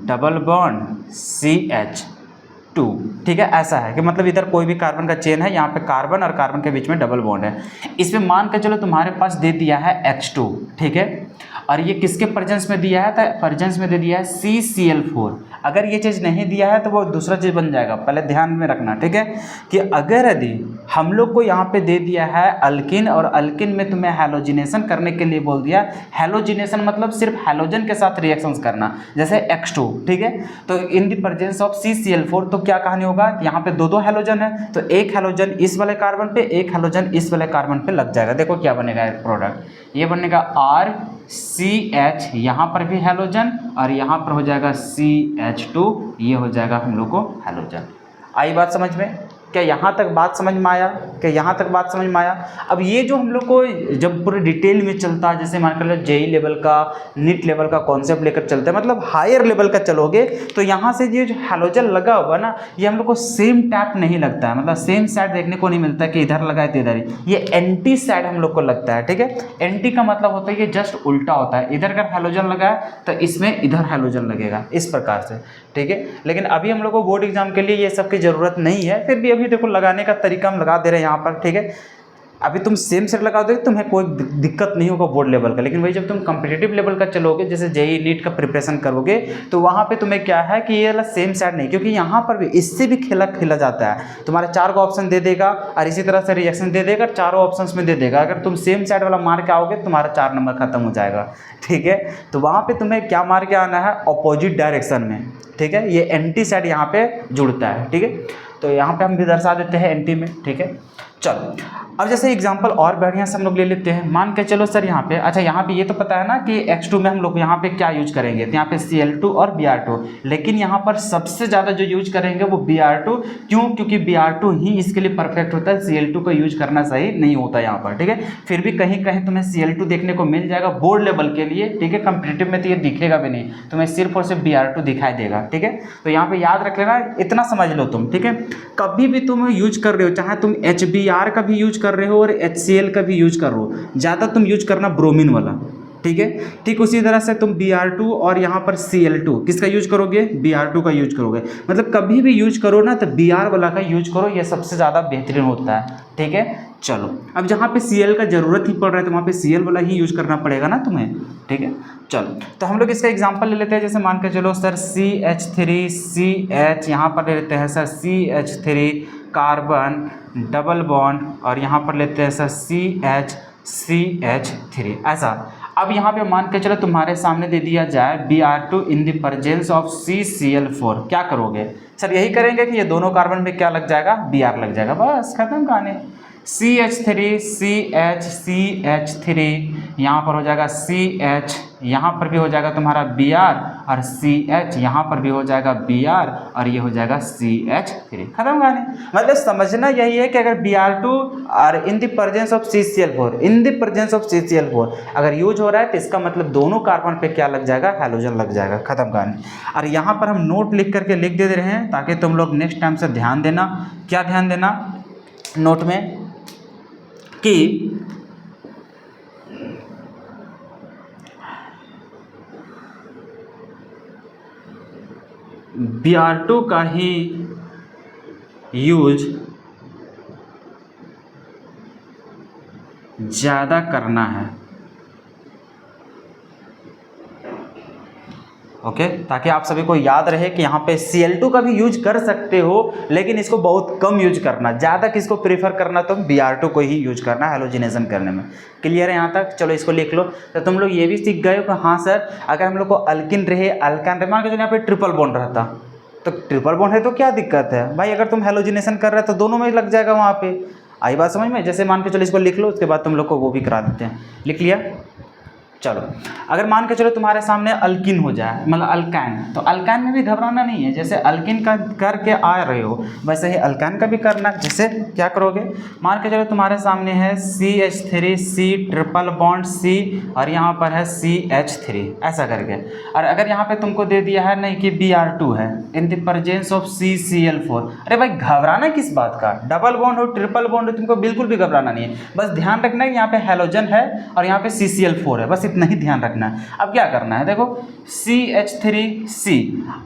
डबल बॉन्ड CH2, ठीक है। ऐसा है कि मतलब इधर कोई भी कार्बन का चेन है, यहाँ पे कार्बन और कार्बन के बीच में डबल बॉन्ड है। इसमें मान के चलो तुम्हारे पास दे दिया है H2, ठीक है, और ये किसके प्रेजेंस में दिया है, तो प्रेजेंस में दे दिया है CCl4। अगर ये चीज़ नहीं दिया है तो वो दूसरा चीज़ बन जाएगा, पहले ध्यान में रखना, ठीक है, कि अगर यदि हम लोग को यहाँ पे दे दिया है अल्किन और अल्किन में तुम्हें हेलोजिनेशन करने के लिए बोल दिया, हेलोजिनेशन मतलब सिर्फ हेलोजन के साथ रिएक्शंस करना, जैसे X2, ठीक है, तो in the presence of CCl4, तो क्या कहानी होगा, यहाँ पे दो हेलोजन है, तो एक हेलोजन इस वाले कार्बन पे, एक हेलोजन इस वाले कार्बन पे लग जाएगा। देखो क्या बनेगा प्रोडक्ट, ये बनेगा RCH, यहाँ पर भी हेलोजन और यहाँ पर हो जाएगा CH2, ये हो जाएगा हम लोग को हेलोजन। आई बात समझ में? क्या यहाँ तक बात समझ में आया? क्या यहाँ तक बात समझ में आया? अब ये जो हम लोग को जब पूरे डिटेल में चलता है, जैसे मान कर लो JEE लेवल का, नीट लेवल का कॉन्सेप्ट लेकर चलते हैं, मतलब हायर लेवल का चलोगे, तो यहाँ से ये जो हेलोजन लगा हुआ ना, ये हम लोग को सेम टैप नहीं लगता है, मतलब सेम साइड देखने को नहीं मिलता है कि इधर लगा है तो इधर ही, ये एंटी साइड हम लोग को लगता है, ठीक है। एंटी का मतलब होता है ये जस्ट उल्टा होता है, इधर अगर हेलोजन लगा है तो इसमें इधर हेलोजन लगेगा, इस प्रकार से, ठीक है। लेकिन अभी हम लोग को बोर्ड एग्जाम के लिए ये सब की जरूरत नहीं है, फिर भी अभी देखो लगाने का तरीका हम लगा दे रहे हैं यहाँ पर, ठीक है। अभी तुम सेम सेट लगा दोगे तुम्हें कोई दिक्कत नहीं होगा बोर्ड लेवल का, लेकिन वही जब तुम कम्पिटिटिव लेवल का चलोगे, जैसे JEE नीट का प्रिपरेशन करोगे, तो वहाँ पे तुम्हें क्या है कि ये वाला सेम सेट नहीं, क्योंकि यहाँ पर भी इससे भी खेला जाता है, तुम्हारे 4 को ऑप्शन दे देगा और इसी तरह से रिएक्शन दे देगा, चारों ऑप्शन में दे देगा। अगर तुम सेम सेट वाला मार के आओगे तुम्हारा 4 नंबर खत्म हो जाएगा, ठीक है। तो वहाँ पर तुम्हें क्या मार के आना है, अपोजिट डायरेक्शन में, ठीक है, ये एंटी साइड यहाँ पे जुड़ता है, ठीक है। तो यहाँ पे हम भी दर्शा देते हैं एंटी में, ठीक है। चलो अब जैसे एग्जांपल और बढ़िया से हम लोग ले लेते हैं, मान के चलो सर यहाँ पे, अच्छा यहाँ पे ये तो पता है ना कि X2 में हम लोग यहाँ पे क्या यूज करेंगे, तो यहाँ पे Cl2 और Br2, लेकिन यहाँ पर सबसे ज़्यादा जो यूज करेंगे वो Br2, क्यों, क्योंकि Br2 ही इसके लिए परफेक्ट होता है, Cl2 को यूज करना सही नहीं होता यहाँ पर, ठीक है। फिर भी कहीं कहीं तुम्हें Cl2 देखने को मिल जाएगा बोर्ड लेवल के लिए, ठीक है, कंपिटिटिव में तो ये दिखेगा भी नहीं, तुम्हें सिर्फ और सिर्फ Br2 दिखाई देगा, ठीक है। तो यहाँ पे याद रख लेना, इतना समझ लो तुम, ठीक है। कभी भी तुम यूज कर रहे हो, चाहे तुम HBr का भी यूज कर रहे हो और HCl का भी यूज कर रहे हो, ज़्यादा तुम यूज करना ब्रोमीन वाला, ठीक है। ठीक उसी तरह से तुम Br2 और यहाँ पर Cl2 किसका यूज करोगे, Br2 का यूज करोगे, मतलब कभी भी यूज करो ना तो Br वाला का यूज करो, ये सबसे ज़्यादा बेहतरीन होता है, ठीक है। चलो अब जहाँ पे Cl का जरूरत ही पड़ रहा है तो वहाँ पे Cl वाला ही यूज करना पड़ेगा ना तुम्हें, ठीक है। चलो तो हम लोग इसका एग्जांपल ले लेते हैं, जैसे मान के चलो सर CH3CH, यहाँ पर ले लेते हैं sir CH3 carbon double bond और यहाँ पर लेते हैं सर CH3, ऐसा। अब यहाँ पे मान के चलो तुम्हारे सामने दे दिया जाए Br2 in the presence of CCl4, क्या करोगे सर? यही करेंगे कि ये दोनों कार्बन पे क्या लग जाएगा, Br लग जाएगा, बस खत्म कहानी। CH3 CH CH3, यहाँ पर हो जाएगा CH, यहाँ पर भी हो जाएगा तुम्हारा Br और CH, यहाँ पर भी हो जाएगा Br और ये हो जाएगा CH3, खत्म कहानी। मतलब समझना यही है कि अगर Br2 और in the presence of CCl4, in the presence of CCl4 अगर यूज हो रहा है तो इसका मतलब दोनों कार्बन पे क्या लग जाएगा, हैलोजन लग जाएगा, खत्म कहानी। और यहाँ पर हम नोट लिख करके लिख दे रहे हैं ताकि तुम लोग नेक्स्ट टाइम से ध्यान देना। क्या ध्यान देना नोट में कि Br2 का ही यूज ज़्यादा करना है, ओके, ताकि आप सभी को याद रहे कि यहाँ पे Cl2 का भी यूज कर सकते हो, लेकिन इसको बहुत कम यूज करना, ज़्यादा किसको प्रेफर करना, तो Br2 को ही यूज करना हैलोजिनेशन करने में। क्लियर है यहाँ तक? चलो इसको लिख लो। तो तुम लोग ये भी सीख गए हो कि हाँ सर, अगर हम लोग को अल्किन रहे, अल्कान रहे, मान के चलो यहाँ पे ट्रिपल बॉन्ड रहता, तो ट्रिपल बॉन्ड है तो क्या दिक्कत है भाई, अगर तुम हैलोजिनेशन कर रहे हो तो दोनों में लग जाएगा वहाँ पे। आई बात समझ में? जैसे मान के चलो इसको लिख लो, उसके बाद तुम लोग को वो भी करा देते हैं। लिख लिया? चलो अगर मान के चलो तुम्हारे सामने अल्किन हो जाए, मतलब अल्कान, तो अल्कान में भी घबराना नहीं है। जैसे अल्किन का करके आ रहे हो वैसे ही अल्कान का भी करना। जैसे क्या करोगे, मान के चलो तुम्हारे सामने है CH3 C triple bond C और यहाँ पर है CH3, ऐसा करके। और अगर यहाँ पे तुमको दे दिया है नहीं कि Br2 है in the presence of CCl4, अरे भाई घबराना किस बात का, डबल बॉन्ड हो ट्रिपल बॉन्ड हो तुमको बिल्कुल भी घबराना नहीं है। बस ध्यान रखना है यहाँ पे हैलोजन है और यहाँ पे CCl4 है, बस इतना ही ध्यान रखना है। अब क्या करना है, देखो CH3C,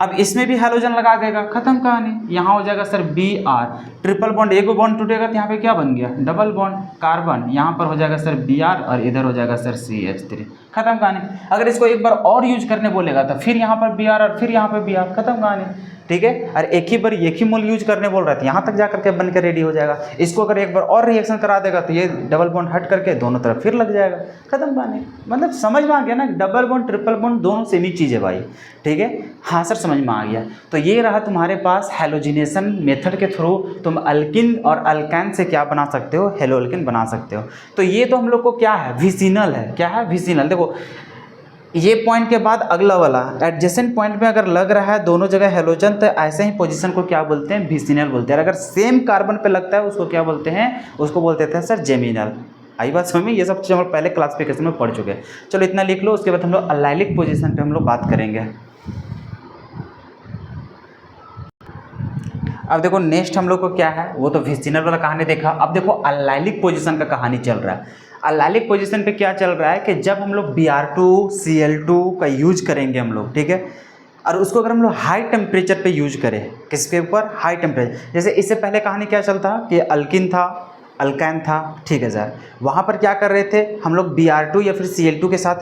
अब इसमें भी हैलोजन लगा देगा, खत्म कहानी। यहाँ हो जाएगा सर Br, ट्रिपल बॉन्ड, एक बॉन्ड टूटेगा तो यहाँ पे क्या बन गया, डबल बॉन्ड कार्बन, यहाँ पर हो जाएगा सर Br और इधर हो जाएगा सर CH3, खत्म कहानी। अगर इसको एक बार और यूज करने बोलेगा तो फिर यहाँ पर Br और फिर यहाँ पर Br, खत्म कहानी, ठीक है। और एक ही बार एक ही मोल यूज करने बोल रहा था, यहाँ तक जा करके बन के रेडी हो जाएगा। इसको अगर एक बार और रिएक्शन करा देगा तो ये डबल बॉन्ड हट करके दोनों तरफ फिर लग जाएगा, खत्म कहानी। मतलब समझ में आ गया ना, डबल बॉन्ड ट्रिपल बॉन्ड दोनों सेम ही चीज़ है भाई, ठीक है। हाँ सर समझ में आ गया। तो ये रहा तुम्हारे पास हैलोजिनेशन मेथड के थ्रू तुम अल्किन और अल्कान से क्या बना सकते हो, हेलोअल्किन बना सकते हो। तो ये तो हम लोग को क्या है, विसिनल है। क्या है, विसिनल। देखो ये पॉइंट के बाद अगला वाला एडजेसेंट पॉइंट में अगर लग रहा है दोनों जगह हेलोजन, तो ऐसे ही पोजीशन को क्या बोलते हैं, विसिनल बोलते हैं। अगर सेम कार्बन पे लगता है उसको क्या बोलते हैं, उसको बोलते हैं सर जेमिनल। आई बात समझ में? ये सब चीज़ हम पहले क्लासिफिकेशन में पढ़ चुके हैं। चलो इतना लिख लो, उसके बाद हम लोग अलाइलिक पोजीशन पे हम लोग बात करेंगे। अब देखो नेक्स्ट हम लोग को क्या है, वो तो विसिनल वाला कहानी देखा। अब देखो अलाइलिक पोजीशन का कहानी चल रहा है। अलाइलिक पोजीशन पे क्या चल रहा है कि जब हम लोग Br2 Cl2 का यूज करेंगे हम लोग, ठीक है, और उसको अगर हम लोग हाई टेम्परेचर पे यूज करें, किसके ऊपर, हाई टेम्परेचर। जैसे इससे पहले कहानी क्या चलता कि अल्किन था, अल्कान था, ठीक है सर। वहाँ पर क्या कर रहे थे हम लोग, Br2 या फिर Cl2 के साथ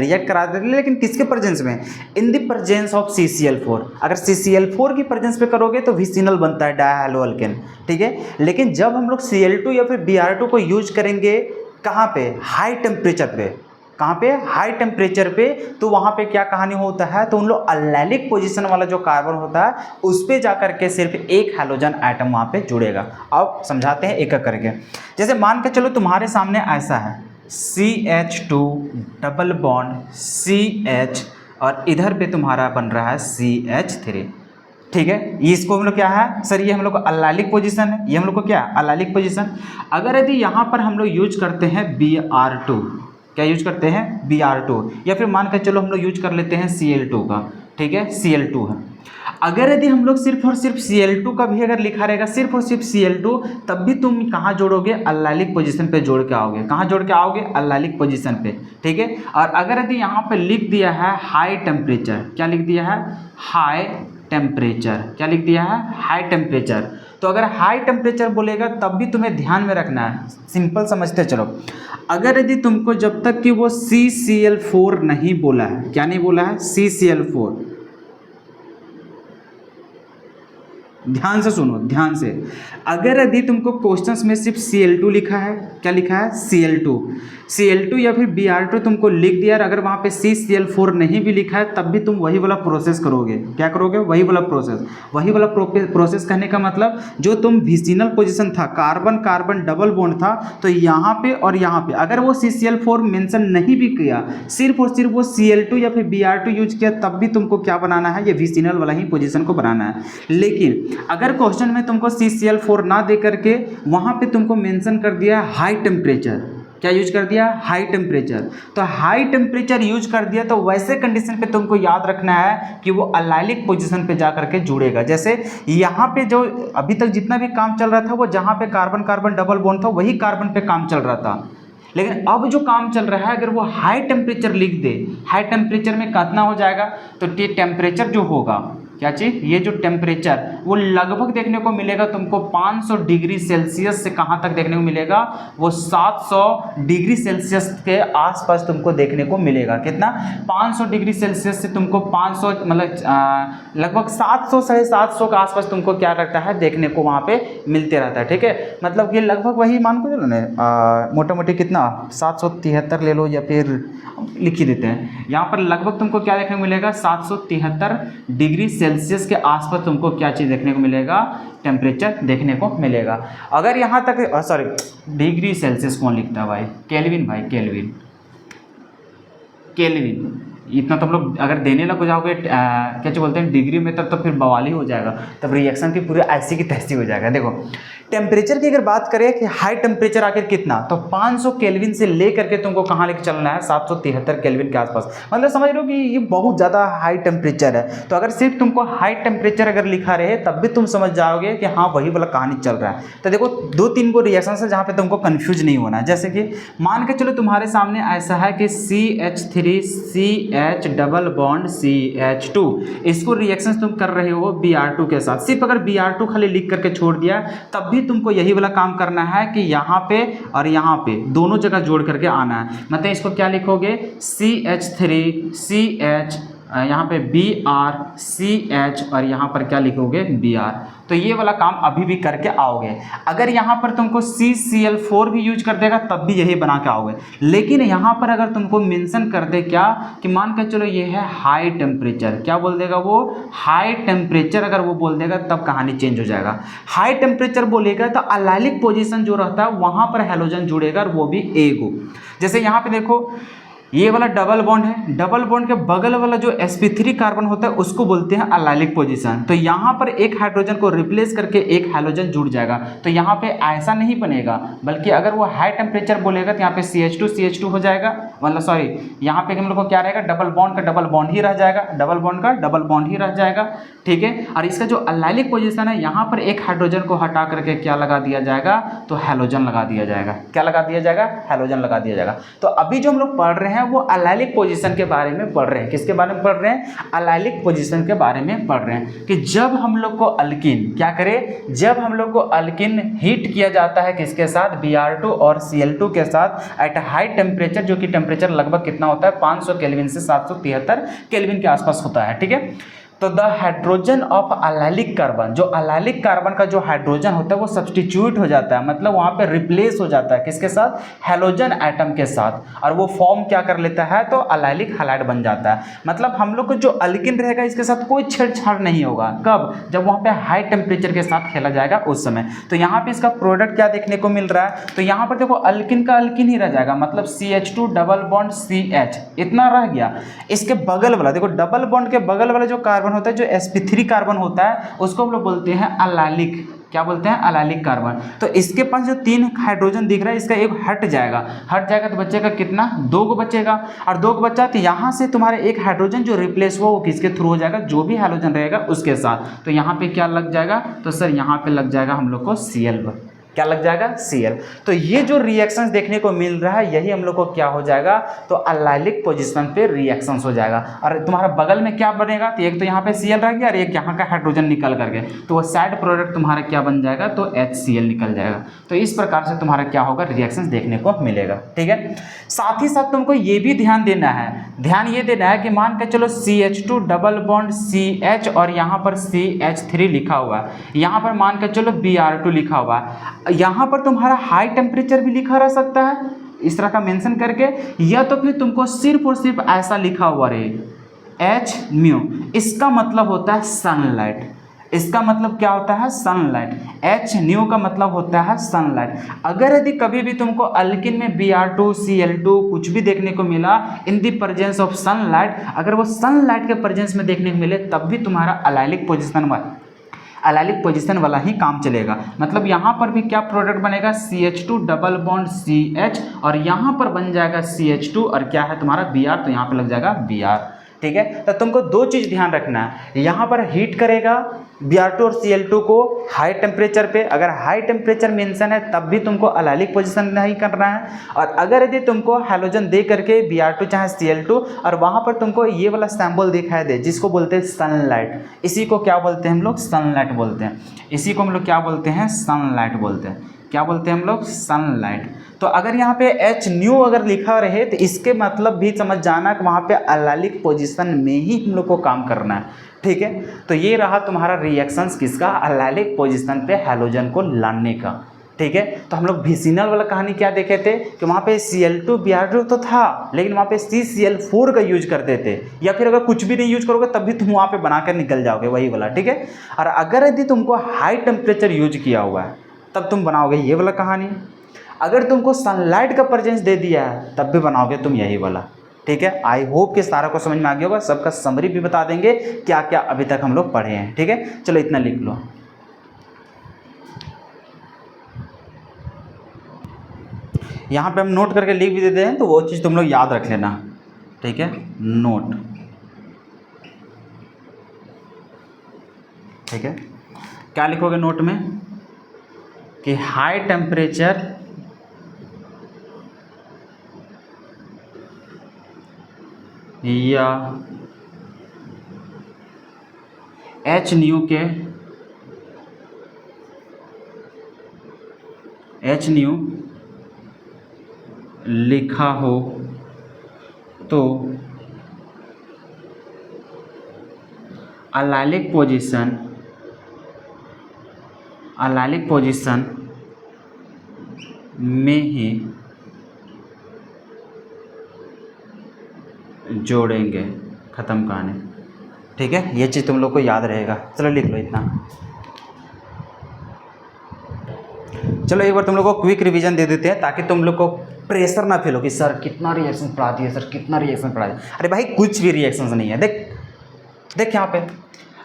रिएक्ट करा देते थे, लेकिन किसके प्रेजेंस में, in the presence of CCl4। अगर CCl4 की प्रेजेंस पे करोगे तो विसिनल बनता है, डायहैलोअल्केन, ठीक है। लेकिन जब हम लोग Cl2 या फिर Br2 को यूज करेंगे कहाँ पे, हाई टेम्परेचर पे, कहाँ पे, हाई टेम्परेचर पे, तो वहाँ पे क्या कहानी होता है, तो उन लोग अलाइलिक पोजीशन वाला जो कार्बन होता है उस पे जा करके सिर्फ एक हैलोजन एटम वहाँ पे जुड़ेगा। अब समझाते हैं एक एक करके। जैसे मान के चलो तुम्हारे सामने ऐसा है CH2 डबल बॉन्ड CH और इधर पे तुम्हारा बन रहा है CH3, ठीक है। ये इसको हम लोग क्या है सर, ये हम लोग को अलाइलिक पोजीशन है, ये हम लोग को क्या है, अलाइलिक पोजीशन। अगर यदि यहाँ पर हम लोग यूज करते हैं Br2, क्या यूज करते हैं, Br2, या फिर मान कर चलो हम लोग यूज कर लेते हैं Cl2 का, ठीक है, Cl2 है। अगर यदि हम लोग सिर्फ और सिर्फ Cl2 का भी अगर लिखा रहेगा, सिर्फ और सिर्फ Cl2, तब भी तुम कहाँ जोड़ोगे, अलाइलिक पोजीशन पे जोड़ के आओगे। कहाँ जोड़ के आओगे, अलाइलिक पोजीशन पे, ठीक है। और अगर यदि यहाँ पे लिख दिया है हाई टेम्परेचर, क्या लिख दिया है, हाई टेम्परेचर, क्या लिख दिया है, हाई टेम्परेचर, तो अगर हाई टेम्परेचर बोलेगा तब भी तुम्हें ध्यान में रखना है, सिंपल समझते चलो। अगर यदि तुमको जब तक कि वो CCl4 नहीं बोला है, क्या नहीं बोला है, CCl4, ध्यान से सुनो, ध्यान से। अगर यदि तुमको क्वेश्चंस में सिर्फ Cl2 लिखा है, क्या लिखा है, Cl2 या फिर Br2 तुमको लिख दिया, अगर वहाँ पे CCl4 नहीं भी लिखा है तब भी तुम वही वाला प्रोसेस करोगे। क्या करोगे, वही वाला प्रोसेस कहने का मतलब जो तुम विसिनल पोजीशन था, कार्बन कार्बन डबल बॉन्ड था, तो यहाँ पे और यहाँ पे अगर वो CCl4 मेंशन नहीं भी किया, सिर्फ और सिर्फ वो Cl2 या फिर Br2 यूज किया, तब भी तुमको क्या बनाना है, ये विसिनल वाला ही पोजीशन को बनाना है। लेकिन अगर क्वेश्चन में तुमको CCl4 ना दे करके वहाँ पे तुमको मेंशन कर दिया हाई टेम्परेचर, क्या यूज कर दिया, हाई टेम्परेचर, तो हाई टेम्परेचर यूज कर दिया तो वैसे कंडीशन पे तुमको याद रखना है कि वो अलाइलिक पोजीशन पे जा करके जुड़ेगा। जैसे यहाँ पे जो अभी तक जितना भी काम चल रहा था वो जहाँ पे कार्बन कार्बन डबल बॉन्ड था वही कार्बन पे काम चल रहा था, लेकिन अब जो काम चल रहा है अगर वो हाई टेम्परेचर लिख दे, हाई टेम्परेचर में कितना हो जाएगा, तो ये टेम्परेचर जो होगा, क्या चीज़, ये जो टेम्परेचर वो लगभग देखने को मिलेगा तुमको 500 डिग्री सेल्सियस से कहाँ तक देखने को मिलेगा, वो 700 डिग्री सेल्सियस के आसपास तुमको देखने को मिलेगा। कितना, 500 डिग्री सेल्सियस से तुमको 500 मतलब लगभग 700 साढ़े 700 के आसपास तुमको क्या रहता है, देखने को वहाँ पे मिलते रहता है। ठीक है, मतलब ये लगभग वही मान को चलो ना, मोटा मोटी कितना 773 ले लो या फिर लिख ही देते हैं, यहाँ पर लगभग तुमको क्या देखने को मिलेगा, 773 डिग्री सेल्सियस के आसपास तुमको क्या चीज़ देखने को मिलेगा, टेम्परेचर देखने को मिलेगा। अगर यहाँ तक सॉरी डिग्री सेल्सियस कौन लिखता है भाई, केल्विन भाई, केल्विन इतना तुम लोग अगर देने लग जाओगे क्या बोलते हैं डिग्री में, तब तो फिर बवाली हो जाएगा, तब रिएक्शन की पूरी ऐसी की तैसी हो जाएगा। देखो टेम्परेचर की अगर बात करें कि हाई टेम्परेचर आखिर कितना, तो 500 केल्विन से ले करके तुमको कहाँ लेके चलना है, 773 केल्विन के आसपास, मतलब समझ लो कि ये बहुत ज़्यादा हाई टेम्परेचर है। तो अगर सिर्फ तुमको हाई टेम्परेचर अगर लिखा रहे तब भी तुम समझ जाओगे कि हाँ वही वाला कहानी चल रहा है। तो देखो 2-3 को रिएक्शन है जहाँ पे तुमको कन्फ्यूज नहीं होना है। जैसे कि मान के चलो तुम्हारे सामने ऐसा है कि CH3CH डबल बॉन्ड CH2, इसको रिएक्शन तुम कर रहे हो Br2 के साथ, सिर्फ अगर Br2 खाली लिख करके छोड़ दिया तब भी तुमको यही वाला काम करना है कि यहाँ पे और यहाँ पे दोनों जगह जोड़ करके आना है। मतलब इसको क्या लिखोगे, CH3CH, यहाँ पे BrCH और यहाँ पर क्या लिखोगे, Br। तो ये वाला काम अभी भी करके आओगे। अगर यहाँ पर तुमको CCl4 भी यूज कर देगा तब भी यही बना के आओगे। लेकिन यहाँ पर अगर तुमको मेंशन कर दे क्या कि मान कर चलो ये है हाई टेम्परेचर, क्या बोल देगा वो, हाई टेम्परेचर अगर वो बोल देगा तब कहानी चेंज हो जाएगा। हाई टेम्परेचर बोलेगा तो अलाइलिक पोजीशन जो रहता है वहाँ पर हैलोजन जुड़ेगा और वो भी एगो। जैसे यहाँ पे देखो ये वाला डबल बॉन्ड है, डबल बॉन्ड के बगल वाला जो sp3 कार्बन होता है उसको बोलते हैं अलाइलिक पोजीशन। तो यहाँ पर एक हाइड्रोजन को रिप्लेस करके एक हाइड्रोजन जुड़ जाएगा। तो यहाँ पे ऐसा नहीं बनेगा, बल्कि अगर वो हाई टेम्परेचर बोलेगा तो यहाँ पे CH2 हो जाएगा, मतलब सॉरी यहाँ पे हम लोग को क्या रहेगा, डबल बॉन्ड का डबल बॉन्ड ही रह जाएगा, डबल बॉन्ड का डबल बॉन्ड ही रह जाएगा। ठीक है, और इसका जो अलाइलिक पोजीशन है यहाँ पर एक हाइड्रोजन को हटा करके क्या लगा दिया जाएगा, तो हैलोजन लगा दिया जाएगा। क्या लगा दिया जाएगा, हैलोजन लगा दिया जाएगा। तो अभी जो हम लोग पढ़ रहे हैं वो अलाइलिक पोजीशन के बारे में पढ़ रहे हैं। किसके बारे में पढ़ रहे हैं, अलाइलिक पोजीशन के बारे में पढ़ रहे हैं कि जब हम लोग को अल्किन क्या करे, जब हम लोग को अल्किन हीट किया जाता है किसके साथ, Br2 और Cl2 के साथ एट हाई टेम्परेचर, जो कि टेम्परेचर लगभग कितना होता है 500 केल्विन से 773 केल्विन के आसपास होता है। ठीक है, तो the hydrogen of allylic carbon, जो अलाइलिक कार्बन का जो हाइड्रोजन होता है वो सब्सटीट्यूट हो जाता है, मतलब वहाँ पे रिप्लेस हो जाता है किसके साथ, हैलोजन एटम के साथ, और वो फॉर्म क्या कर लेता है, तो अलाइलिक हैलाइड बन जाता है। मतलब हम लोग को जो अल्किन रहेगा इसके साथ कोई छेड़छाड़ नहीं होगा। कब, जब वहाँ पे हाई टेम्परेचर के साथ खेला जाएगा उस समय। तो यहाँ पे इसका प्रोडक्ट क्या देखने को मिल रहा है, तो यहाँ पर देखो अल्किन का अल्किन ही रह जाएगा, मतलब CH2 डबल बॉन्ड CH इतना रह गया। इसके बगल वाला देखो, डबल बॉन्ड के बगल वाला जो कार्बन होता है, जो sp3 कार्बन होता है, उसको हम लोग बोलते हैं अलाइलिक। क्या बोलते हैं, अलाइलिक कार्बन। तो इसके पास जो 3 हाइड्रोजन दिख रहा है इसका एक हट जाएगा तो बचेगा कितना, 2 को बचेगा, और 2 को बचा तो यहाँ से तुम्हारे एक हाइड्रोजन जो रिप्लेस हुआ वो किसके थ्रू हो जाएगा, जो भी हाइड्रोजन रहेगा उसके साथ। तो यहाँ पे क्या लग जाएगा, तो सर यहाँ पे लग जाएगा हम लोग को Cl क्या लग जाएगा, Cl। तो ये जो रिएक्शंस देखने को मिल रहा है यही हम लोग को क्या हो जाएगा, तो अलाइलिक पोजीशन पे रिएक्शंस हो जाएगा। और तुम्हारा बगल में क्या बनेगा, तो एक तो यहाँ पे Cl रह गया और एक यहाँ का हाइड्रोजन निकल करके, तो वो साइड प्रोडक्ट तुम्हारा क्या बन जाएगा, तो HCl निकल जाएगा। तो इस प्रकार से तुम्हारा क्या होगा, रिएक्शंस देखने को मिलेगा। ठीक है, साथ ही साथ तुमको ये भी ध्यान देना है, ध्यान ये देना है कि मान के चलो CH2 डबल बॉन्ड CH और यहाँ पर CH3 लिखा हुआ है, यहाँ पर मान के चलो Br2 लिखा हुआ है, यहाँ पर तुम्हारा हाई टेम्परेचर भी लिखा रह सकता है इस तरह का मेंशन करके, या तो फिर तुमको सिर्फ और सिर्फ ऐसा लिखा हुआ रहे H-म्यू। इसका मतलब होता है सनलाइट, इसका मतलब क्या होता है, सनलाइट। H-न्यू का मतलब होता है सनलाइट। अगर यदि कभी भी तुमको अल्किन में Br2 Cl2 कुछ भी देखने को मिला इन दी प्रेजेंस ऑफ सनलाइट, अगर वो सनलाइट के प्रेजेंस में देखने को मिले तब भी तुम्हारा अलाइलिक पोजीशन वाला ही काम चलेगा। मतलब यहाँ पर भी क्या प्रोडक्ट बनेगा, CH2 डबल बॉन्ड CH और यहाँ पर बन जाएगा CH2 और क्या है तुम्हारा Br, तो यहाँ पर लग जाएगा Br। ठीक है, तो तुमको दो चीज़ ध्यान रखना है, यहाँ पर हीट करेगा Br2 और Cl2 को हाई टेम्परेचर पे, अगर हाई टेम्परेचर मेंशन है तब भी तुमको अलाइलिक पोजीशन नहीं करना है। और अगर यदि तुमको हैलोजन दे करके Br2 चाहे Cl2 और वहाँ पर तुमको ये वाला सैम्पल दिखाई दे जिसको बोलते हैं सनलाइट, इसी को क्या बोलते हैं हम लोग, सनलाइट बोलते हैं, इसी को हम लोग क्या बोलते हैं, सनलाइट बोलते हैं। क्या बोलते हैं हम लोग, सनलाइट। तो अगर यहाँ पे H-न्यू अगर लिखा रहे तो इसके मतलब भी समझ जाना कि वहाँ पे अलाइलिक पोजीशन में ही हम लोग को काम करना है। ठीक है, तो ये रहा तुम्हारा रिएक्शंस किसका, अलाइलिक पोजीशन पे हैलोजन को लाने का। ठीक है, तो हम लोग विसिनल वाला कहानी क्या देखे थे कि वहाँ पे Cl2 Br2 तो था, लेकिन वहाँ पे CCl4 का यूज करते थे, या फिर अगर कुछ भी नहीं यूज करोगे तब भी तुम वहाँ पे बना कर निकल जाओगे, वही वाला। ठीक है, और अगर यदि तुमको हाई टेम्परेचर यूज किया हुआ है तब तुम बनाओगे ये वाला कहानी, अगर तुमको सनलाइट का प्रेजेंस दे दिया है तब भी बनाओगे तुम यही वाला। ठीक है, आई होप कि सारा को समझ में आ गया होगा, सबका समरी भी बता देंगे क्या क्या अभी तक हम लोग पढ़े हैं। ठीक है, चलो इतना लिख लो। यहाँ पे हम नोट करके लिख भी देते हैं तो वो चीज़ तुम लोग याद रख लेना। ठीक है, नोट। ठीक है, क्या लिखोगे नोट में कि हाई टेम्परेचर या H-न्यू के H-न्यू लिखा हो तो अलाइलिक पोजीशन में ही जोड़ेंगे, ख़त्म कहानी। ठीक है, ये चीज़ तुम लोग को याद रहेगा। चलो लिख लो इतना। चलो एक बार तुम लोग को क्विक रिवीजन दे देते हैं ताकि तुम लोग को प्रेशर ना फील हो कि सर कितना रिएक्शन पढ़ा दिया, सर कितना रिएक्शन पढ़ा दिया। अरे भाई कुछ भी रिएक्शंस नहीं है। देख यहाँ पे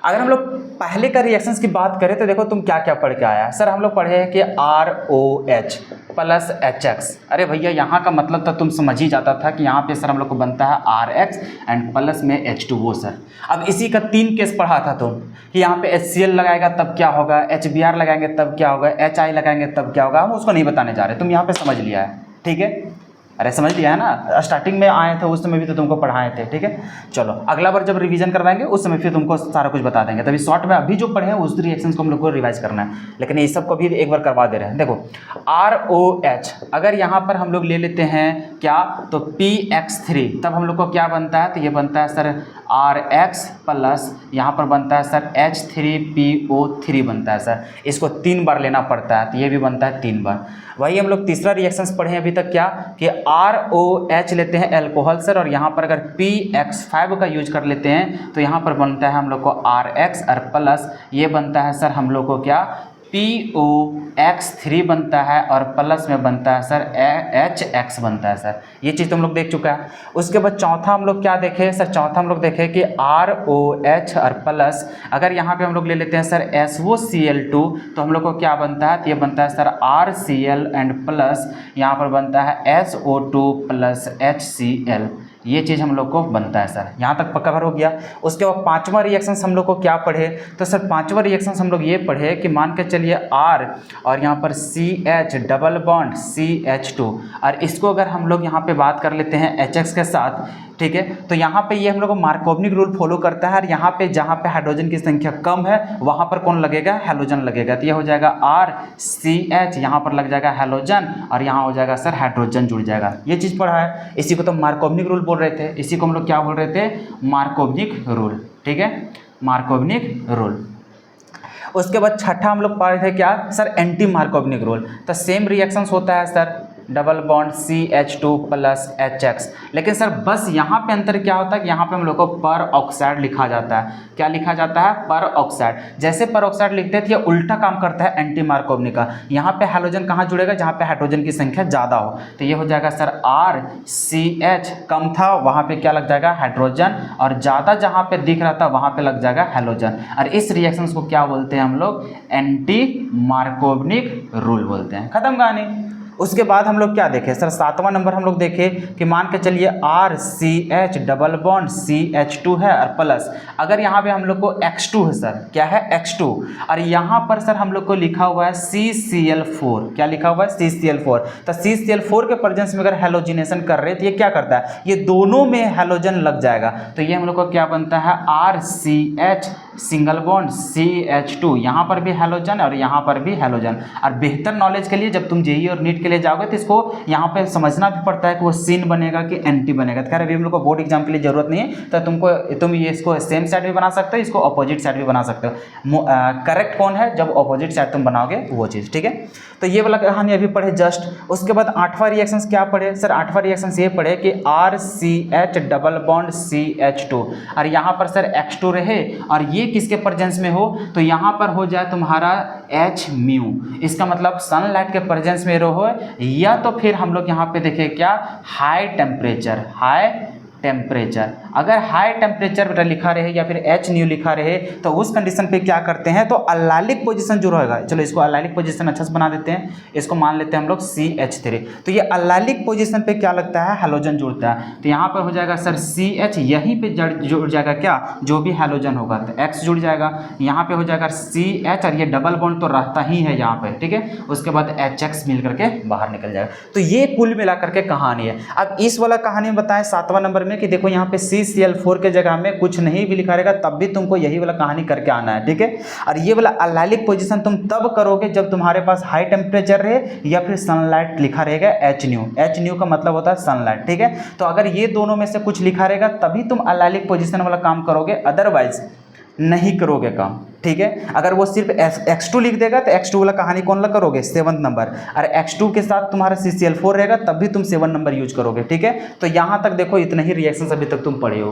अगर हम लोग पहले का रिएक्शंस की बात करें तो देखो तुम क्या क्या पढ़ के आया। सर हम लोग पढ़े हैं कि ROH प्लस HX। अरे भैया यहाँ का मतलब तो तुम समझ ही जाता था कि यहाँ पे सर हम लोग को बनता है RX एंड प्लस में H2O सर। अब इसी का 3 केस पढ़ा था तुम कि यहाँ पे HCl लगाएगा तब क्या होगा, HBr लगाएंगे तब क्या होगा, HI लगाएंगे तब क्या होगा। हम उसको नहीं बताने जा रहे, तुम यहाँ पे समझ लिया है। ठीक है, अरे समझ लिया है ना, स्टार्टिंग में आए थे उस समय भी तो तुमको पढ़ाए थे। ठीक है, चलो अगला बार जब रिवीजन करवाएंगे उस समय फिर तुमको सारा कुछ बता देंगे। तभी शॉर्ट में अभी जो पढ़े हैं उस रिएक्शंस को हम लोग को रिवाइज करना है, लेकिन ये सब को भी एक बार करवा दे रहे हैं। देखो ROH अगर यहाँ पर हम लोग ले लेते हैं क्या, तो PX3 तब हम लोग को क्या बनता है, तो ये बनता है सर RX प्लस यहाँ पर बनता है सर H3PO3 बनता है सर। इसको 3 बार लेना पड़ता है तो ये भी बनता है 3 बार। वही हम लोग तीसरा रिएक्शंस पढ़े हैं अभी तक क्या कि ROH लेते हैं अल्कोहल सर, और यहाँ पर अगर PX5 का यूज कर लेते हैं तो यहाँ पर बनता है हम लोग को RX और प्लस ये बनता है सर हम लोग को क्या POX3 बनता है और प्लस में बनता है सर HX बनता है सर। ये चीज़ तुम लोग देख चुका है। उसके बाद चौथा हम लोग क्या देखे सर, चौथा हम लोग देखे कि ROH और प्लस अगर यहाँ पे हम लोग ले लेते हैं सर SOCl2 तो हम लोग को क्या बनता है, तो ये बनता है सर RCl एंड प्लस यहाँ पर बनता है SO2 प्लस HCl। ये चीज़ हम लोग को बनता है सर। यहाँ तक कवर हो गया। उसके बाद पांचवा रिएक्शंस हम लोग को क्या पढ़े, तो सर पांचवा रिएक्शंस हम लोग ये पढ़े कि मान के चलिए R और यहाँ पर CH डबल बॉन्ड CH2, और इसको अगर हम लोग यहाँ पे बात कर लेते हैं HX के साथ, ठीक है, तो यहाँ पे ये हम लोग को मार्कोवनिक रूल फॉलो करता है, और यहाँ पे जहाँ पे हाइड्रोजन की संख्या कम है वहाँ पर कौन लगेगा, हैलोजन लगेगा। तो ये हो जाएगा RCH, यहाँ पर लग जाएगा हैलोजन, और यहाँ हो जाएगा सर हाइड्रोजन जुड़ जाएगा। ये चीज़ पढ़ा है, इसी को तो मार्कोवनिक रूल बोल रहे थे, इसी को हम लोग क्या बोल रहे थे, मार्कोवनिक रूल, ठीक है, मार्कोवनिक रूल। उसके बाद छठा हम लोग पढ़े थे क्या सर, एंटी मार्कोवनिक रूल। तो सेम रिएक्शंस होता है sir, double bond CH2 plus HX, लेकिन सर बस यहाँ पे अंतर क्या होता है कि यहाँ पे हम लोग को पर ऑक्साइड लिखा जाता है। क्या लिखा जाता है, पर ऑक्साइड। जैसे पर ऑक्साइड लिखते थे, ये उल्टा काम करता है एंटी मार्कोवनिक का। यहाँ पे हाइड्रोजन कहाँ जुड़ेगा, जहाँ पे हाइड्रोजन की संख्या ज़्यादा हो। तो ये हो जाएगा सर RCH, कम था वहाँ पे क्या लग जाएगा, हाइड्रोजन, और ज़्यादा जहाँ पे दिख रहा था वहाँ पे लग जाएगा हैलोजन। और इस रिएक्शन को क्या बोलते हैं हम लोग, एंटी मार्कोवनिक रूल बोलते हैं। खत्म कहानी। उसके बाद हम लोग क्या देखें सर, सातवां नंबर हम लोग देखें कि मान के चलिए RCH डबल बॉन्ड CH2 है और प्लस, अगर यहाँ पे हम लोग को X2 है सर, क्या है X2, और यहाँ पर सर हम लोग को लिखा हुआ है CCl4। क्या लिखा हुआ है, CCl4। तो CCl4 के प्रेजेंस में अगर हेलोजिनेशन कर रहे तो ये क्या करता है, ये दोनों में हेलोजन लग जाएगा। तो ये हम लोग को क्या बनता है, RCH सिंगल बॉन्ड CH2, यहाँ पर भी हेलोजन और यहाँ पर भी हेलोजन। और बेहतर नॉलेज के लिए जब तुम जेईई और नीट के लिए जाओगे तो इसको यहाँ पे समझना भी पड़ता है कि वो सिन बनेगा कि एंटी बनेगा। तो खैर अभी हम लोग को बोर्ड एग्जाम के लिए जरूरत नहीं है, तो तुम ये इसको सेम साइड भी बना सकते हो, इसको अपोजिट साइड भी बना सकते हो। करेक्ट कौन है, जब अपोजिट साइड तुम बनाओगे वो चीज़, ठीक है। तो ये वाला कहानी अभी पढ़े जस्ट। उसके बाद आठवां रिएक्शंस क्या पढ़े सर, आठवां रिएक्शंस ये पढ़े कि RCH डबल बॉन्ड CH2, और यहाँ पर सर X2 रहे और ये किसके प्रेजेंस में हो, तो यहाँ पर हो जाए तुम्हारा H-म्यू। इसका मतलब सनलाइट के प्रेजेंस में रहो, या तो फिर हम लोग यहाँ पे देखें क्या, हाई टेम्परेचर, हाई टेम्परेचर। अगर हाई टेम्परेचर लिखा रहे या फिर H-न्यू लिखा रहे तो उस कंडीशन पे क्या करते हैं, तो अल्लालिक पोजीशन जो रहेगा, चलो इसको अल्लालिक पोजीशन अच्छा से बना देते हैं, इसको मान लेते हैं हम लोग CH3। तो ये अल्लालिक पोजीशन पे क्या लगता है, हैलोजन जुड़ता है। तो यहाँ पर हो जाएगा सर CH, यहीं पे जुड़ जाएगा क्या, जो भी हैलोजन होगा, तो X जुड़ जाएगा, यहाँ पे हो जाएगा CH, और ये डबल बॉन्ड तो रहता ही है यहाँ पे, ठीक है। उसके बाद HX मिल करके बाहर निकल जाएगा। तो ये कुल मिलाकर के कहानी है। अब इस वाला कहानी में बताएं सातवां नंबर में कि देखो यहाँ पे CCl4 के जगह में कुछ नहीं भी लिखा रहेगा तब भी तुमको यही वाला कहानी करके आना है, ठीक है। और ये वाला अल्लालिक पोजीशन तुम तब करोगे जब तुम्हारे पास हाई टेम्परेचर रहे या फिर सनलाइट लिखा रहेगा H-न्यू। H-न्यू का मतलब होता है सनलाइट, ठीक है। तो अगर ये दोनों में से कुछ लिखा रहेगा तभी तुम अल्लालिक पोजीशन वाला काम करोगे, अदरवाइज नहीं करोगे काम, ठीक है। अगर वो सिर्फ X2 लिख देगा तो X2 वाला कहानी कौन ला करोगे, 7 नंबर, और X2 के साथ तुम्हारा CCl4 रहेगा तब भी तुम 7 नंबर यूज करोगे, ठीक है। तो यहाँ तक देखो इतना ही रिएक्शंस अभी तक तुम पढ़े हो।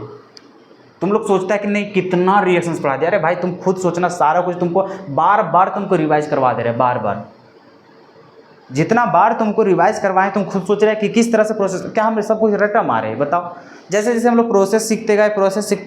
तुम लोग सोचता है कि नहीं कितना रिएक्शंस पढ़ा दिया, अरे भाई तुम खुद सोचना, सारा कुछ तुमको बार बार तुमको रिवाइज करवा दे रहे हैं, बार बार। जितना बार तुमको रिवाइज करवाएं तुम खुद सोच रहे हैं कि किस तरह से प्रोसेस, क्या हम सब कुछ रटा मारे, बताओ। जैसे जैसे हम लोग प्रोसेस सीखते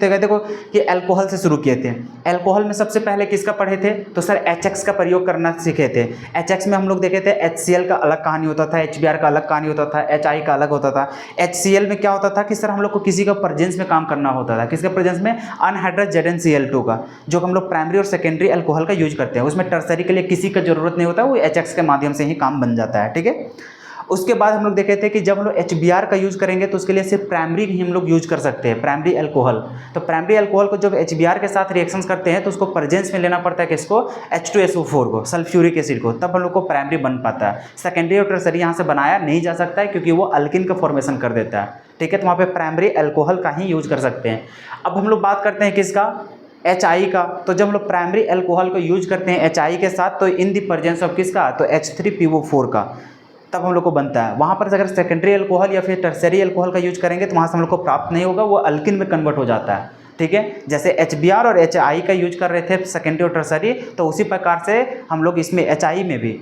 गए, देखो कि अल्कोहल से शुरू किए थे। अल्कोहल में सबसे पहले किसका पढ़े थे, तो सर HX का प्रयोग करना सीखे थे। HX में हम लोग देखे थे HCl का अलग कहानी होता था, HBr का अलग कहानी होता था, HI का अलग होता था। HCl में क्या होता था कि सर हम लोग को किसी का प्रेजेंस में काम करना होता था, किसके प्रेजेंस में, अनहाइड्रस ZnCl2 का, जो हम लोग प्राइमरी और सेकेंडरी अल्कोहल का यूज करते हैं। उसमें टर्सरी के लिए किसी का जरूरत नहीं होता, वो HX के माध्यम से ही काम बन जाता है, ठीक है। उसके बाद हम लोग देखे थे कि जब हम लोग HBr का यूज़ करेंगे तो उसके लिए सिर्फ प्राइमरी ही हम लोग यूज कर सकते हैं, प्राइमरी अल्कोहल। तो प्राइमरी अल्कोहल को जब HBr के साथ रिएक्शंस करते हैं तो उसको प्रेजेंस में लेना पड़ता है किसको, H2SO4 को, सल्फ्यूरिक एसिड को, तब हम लोग को प्राइमरी बन पाता है। सेकेंडरी और टर्सरी यहाँ से बनाया नहीं जा सकता है क्योंकि वो अल्किन का फॉर्मेशन कर देता है, ठीक है। तो वहाँ पे प्राइमरी अल्कोहल का ही यूज कर सकते हैं। अब हम लोग बात करते हैं किसका, HI का। तो जब हम लोग प्राइमरी अल्कोहल को यूज करते हैं HI के साथ, तो इन दी प्रेजेंस ऑफ किसका, तो H3PO4 का, तब हम लोग को बनता है। वहाँ पर अगर सेकेंडरी अल्कोहल या फिर टर्सरी अल्कोहल का यूज करेंगे तो वहाँ से हम लोग को प्राप्त नहीं होगा, वो अल्किन में कन्वर्ट हो जाता है, ठीक है। जैसे HBr और HI का यूज कर रहे थे सेकेंडरी और टर्सरी, तो उसी प्रकार से हम लोग इसमें HI में भी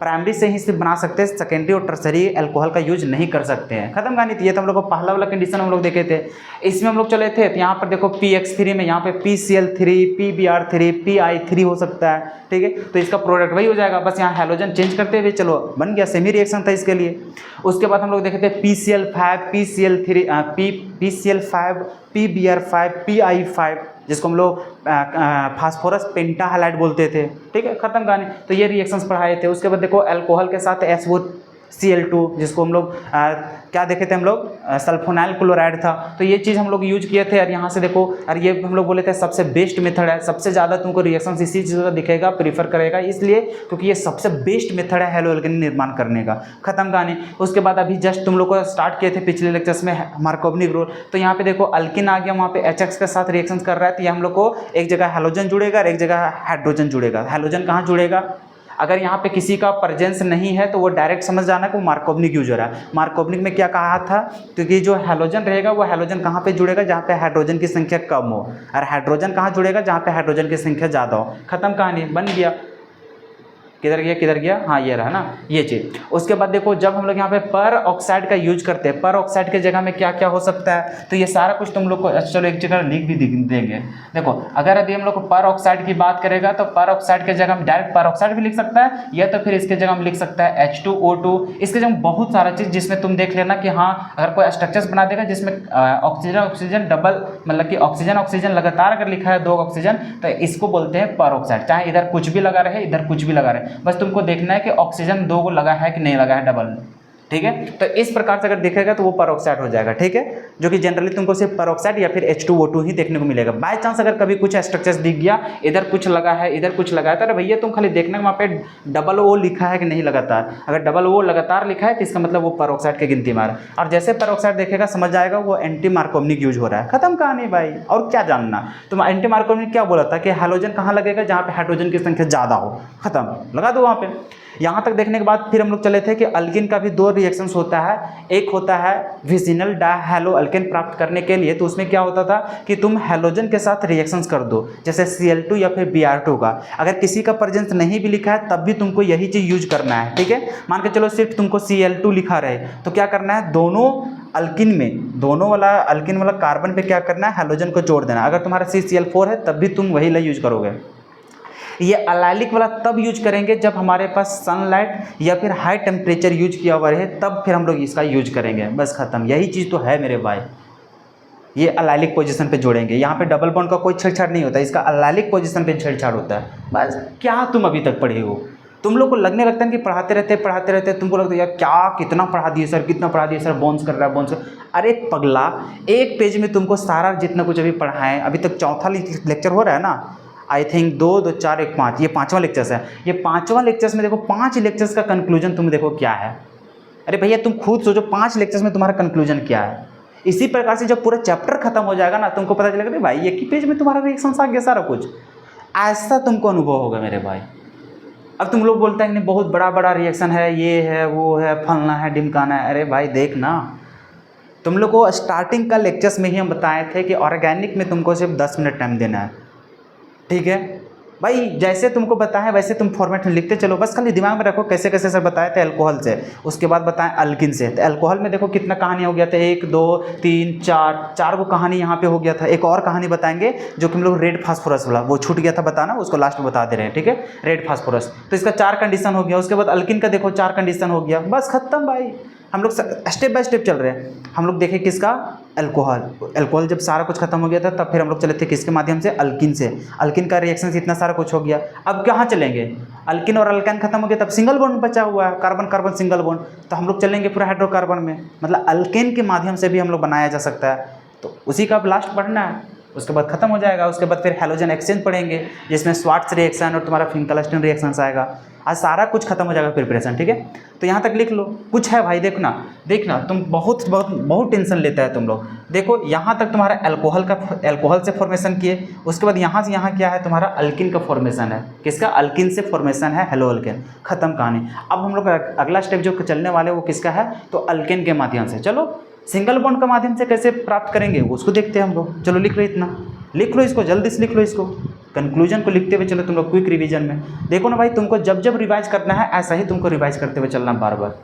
प्राइमरी से ही सिर्फ बना सकते हैं, सेकेंडरी और टर्सरी अल्कोहल का यूज नहीं कर सकते हैं। खत्म कहानी। तो ये तो हम लोग को पहला वाला कंडीशन हम लोग देखे थे। इसमें हम लोग चले थे तो यहाँ पर देखो PX3 में यहाँ पे PCl3, PBr3, PI3 हो सकता है, ठीक है। तो इसका प्रोडक्ट वही हो जाएगा, बस यहाँ हेलोजन चेंज करते हुए चलो बन गया, सेमी रिएक्शन था इसके लिए। उसके बाद हम लोग देखे थे PCl5, PCl3, PCl5, PBr5, PI5, जिसको हम लोग फास्फोरस पेंटाहालाइड बोलते थे, ठीक है। खत्म कहानी। तो ये रिएक्शंस पढ़ाए थे। उसके बाद देखो अल्कोहल के साथ SOCl2, जिसको हम लोग क्या देखे थे हम लोग, सल्फोनाइल क्लोराइड था। तो ये चीज़ हम लोग यूज किए थे। और यहाँ से देखो, और ये हम लोग बोले थे सबसे बेस्ट मेथड है, सबसे ज़्यादा तुमको रिएक्शंस इसी चीज़ का दिखेगा, प्रीफर करेगा, इसलिए क्योंकि ये सबसे बेस्ट मेथड है हेलो एल्केन निर्माण करने का। खत्म कहानी। उसके बाद अभी जस्ट तुम लोग को स्टार्ट किए थे पिछले लेक्चर्स में मार्कोवनिक रूल। तो यहाँ पे देखो अल्किन आ गया, वहाँ पे HX के साथ रिएक्शन कर रहा है, तो ये हम लोग को एक जगह हेलोजन जुड़ेगा और एक जगह हाइड्रोजन जुड़ेगा। हेलोजन कहाँ जुड़ेगा? अगर यहाँ पे किसी का प्रेजेंस नहीं है तो वो डायरेक्ट समझ जाना कि वो मार्कोवनिक यूज हो रहा है। मार्कोवनिक में क्या कहा था, क्योंकि जो हेलोजन रहेगा वो हेलोजन कहाँ पे जुड़ेगा, जहाँ पे हाइड्रोजन की संख्या कम हो, और हाइड्रोजन कहाँ जुड़ेगा, जहाँ पे हाइड्रोजन की संख्या ज़्यादा हो। खत्म कहानी, बन गया। किधर गया किधर गया, हाँ ये रहा ना ये चीज़। उसके बाद देखो जब हम लोग यहाँ पे पर ऑक्साइड का यूज करते हैं, पर ऑक्साइड के जगह में क्या क्या हो सकता है, तो ये सारा कुछ तुम लोग को चलो एक जगह लिख भी देंगे। देखो अगर यदि हम लोग को पर ऑक्साइड की बात करेगा तो पर ऑक्साइड के जगह में डायरेक्ट पर ऑक्साइड भी लिख सकता है, या तो फिर इसके जगह में लिख सकता है H2O2। इसके जगह बहुत सारा चीज़ जिसमें तुम देख लेना कि हाँ अगर कोई स्ट्रक्चर्स बना देगा जिसमें ऑक्सीजन ऑक्सीजन डबल, मतलब कि ऑक्सीजन ऑक्सीजन लगातार अगर लिखा है 2 ऑक्सीजन, तो इसको बोलते हैं पर ऑक्साइड। चाहे इधर कुछ भी लगा रहे इधर कुछ भी लगा रहे, बस तुमको देखना है कि ऑक्सीजन 2 को लगा है कि नहीं लगा है डबल, ठीक है। तो इस प्रकार से अगर देखेगा तो वो परऑक्साइड हो जाएगा, ठीक है, जो कि जनरली तुमको सिर्फ परऑक्साइड या फिर H2O2 ही देखने को मिलेगा। बाय चांस अगर कभी कुछ स्ट्रक्चर्स दिख गया, इधर कुछ लगा है इधर कुछ लगा है, तो अरे भैया तुम खाली देखना वहाँ पे डबल O लिखा है कि नहीं लगातार। अगर डबल O लगातार लिखा है तो इसका मतलब वो परऑक्साइड की गिनती में आ रहा है। और जैसे परऑक्साइड देखेगा समझ जाएगा वो एंटी मार्कोवनिक यूज हो रहा है। खत्म कहानी भाई, और क्या जानना। तुम एंटी मार्कोवनिक क्या बोला था कि हाइड्रोजन कहाँ लगेगा, जहाँ पे हाइड्रोजन की संख्या ज़्यादा हो, खत्म, लगा दो वहाँ पे। यहाँ तक देखने के बाद फिर हम लोग चले थे कि अल्किन का भी 2 रिएक्शंस होता है। एक होता है विसिनल डायहैलो अल्केन प्राप्त करने के लिए, तो उसमें क्या होता था कि तुम हेलोजन के साथ रिएक्शंस कर दो, जैसे Cl2 या फिर Br2 का। अगर किसी का प्रेजेंस नहीं भी लिखा है तब भी तुमको यही चीज़ यूज करना है, ठीक है। मान के चलो सिर्फ तुमको Cl2 लिखा रहे तो क्या करना है, दोनों अल्किन में, दोनों वाला अल्किन वाला कार्बन पे क्या करना है, हेलोजन को जोड़ देना। अगर तुम्हारा CCl4 है तब भी तुम वही ला यूज करोगे। ये अलाइलिक वाला तब यूज करेंगे जब हमारे पास सनलाइट या फिर हाई टेम्परेचर यूज किया हुआ रहे, तब फिर हम लोग इसका यूज करेंगे। बस खत्म, यही चीज़ तो है मेरे भाई। ये अलाइलिक पोजीशन पे जोड़ेंगे, यहाँ पे डबल बॉन्ड का कोई छेड़छाड़ नहीं होता, इसका अलाइलिक पोजीशन पे छेड़छाड़ होता है। बस क्या तुम अभी तक पढ़े हो, तुम लोग को लगने लगता है कि पढ़ाते रहते तुमको लगता है यार क्या कितना पढ़ा दिए सर, कितना पढ़ा दिए सर, बोन्स कर रहा है बोन्स। अरे पगला, एक पेज में तुमको सारा जितना कुछ अभी पढ़ाएं, अभी तक 4था लेक्चर हो रहा है ना, आई थिंक 2, 2, 4, 1, 5, ये 5वां लेक्चर्स है। ये 5वां लेक्चर्स में देखो 5 लेक्चर्स का कंक्लूजन तुम देखो क्या है। अरे भैया तुम खुद सोचो 5 लेक्चर्स में तुम्हारा कंक्लूजन क्या है। इसी प्रकार से जब पूरा चैप्टर खत्म हो जाएगा ना, तुमको पता चलेगा भाई एक ही पेज में तुम्हारा रिएक्शंस आ गया सारा कुछ, ऐसा तुमको अनुभव होगा मेरे भाई। अब तुम लोग बोलते हैं कि नहीं बहुत बड़ा बड़ा रिएक्शन है, ये है वो है फलना है ढिमकाना है। अरे भाई देख ना, तुम लोग को स्टार्टिंग का लेक्चर्स में ही हम बताए थे कि ऑर्गेनिक में तुमको सिर्फ 10 मिनट टाइम देना है, ठीक है भाई। जैसे तुमको बताएं वैसे तुम फॉर्मेट में लिखते चलो, बस खाली दिमाग में रखो कैसे कैसे सर बताए थे अल्कोहल से, उसके बाद बताएं अल्किन से। तो अल्कोहल में देखो कितना कहानी हो गया था, 1, 2, 3, 4 को कहानी यहाँ पे हो गया था। एक और कहानी बताएंगे जो कि हम लोग रेड फास्फोरस वाला, वो छूट गया था बताना, उसको लास्ट में बता दे रहे हैं, ठीक है। रेड फास्फोरस, तो इसका 4 कंडीशन हो गया। उसके बाद अल्किन का देखो 4 कंडीशन हो गया, बस खत्म भाई। हम लोग स्टेप बाय स्टेप चल रहे हैं। हम लोग देखें किसका, अल्कोहल जब सारा कुछ खत्म हो गया था तब फिर हम लोग चले थे किसके माध्यम से, अल्किन से। अल्किन का रिएक्शन से इतना सारा कुछ हो गया। अब कहाँ चलेंगे, अल्किन और अल्काइन खत्म हो गया, तब सिंगल बॉन्ड बचा हुआ है, कार्बन कार्बन सिंगल बॉन्ड, तो हम लोग चलेंगे पूरा हाइड्रोकार्बन में। मतलब अल्केन के माध्यम से भी हम लोग बनाया जा सकता है, तो उसी का अब लास्ट पढ़ना है, उसके बाद खत्म हो जाएगा। उसके बाद फिर हेलोजन एक्सचेंज पढ़ेंगे जिसमें स्वार्ट्स रिएक्शन और तुम्हारा फिंकलस्टन रिएक्शन आएगा। आज सारा कुछ खत्म हो जाएगा प्रिपरेशन, ठीक है। तो यहाँ तक लिख लो, कुछ है भाई, देखना तुम बहुत टेंशन लेता है तुम लोग। देखो यहाँ तक तुम्हारा अल्कोहल से फॉर्मेशन किए, उसके बाद यहाँ से यहाँ क्या है, तुम्हारा अल्किन का फॉर्मेशन है। किसका, अल्किन से फॉर्मेशन है हेलो अल्केन, खत्म कहानी। अब हम लोग अगला स्टेप जो चलने वाले वो किसका है, तो अल्केन के माध्यम से। चलो सिंगल बॉन्ड के माध्यम से कैसे प्राप्त करेंगे उसको देखते हैं हम लोग। चलो लिख लो, इतना लिख लो, इसको जल्दी से लिख लो इसको। कंक्लूजन को लिखते हुए चलो तुम लोग क्विक रिवीजन में। देखो ना भाई, तुमको जब जब रिवाइज करना है ऐसा ही तुमको रिवाइज करते हुए चलना बार बार।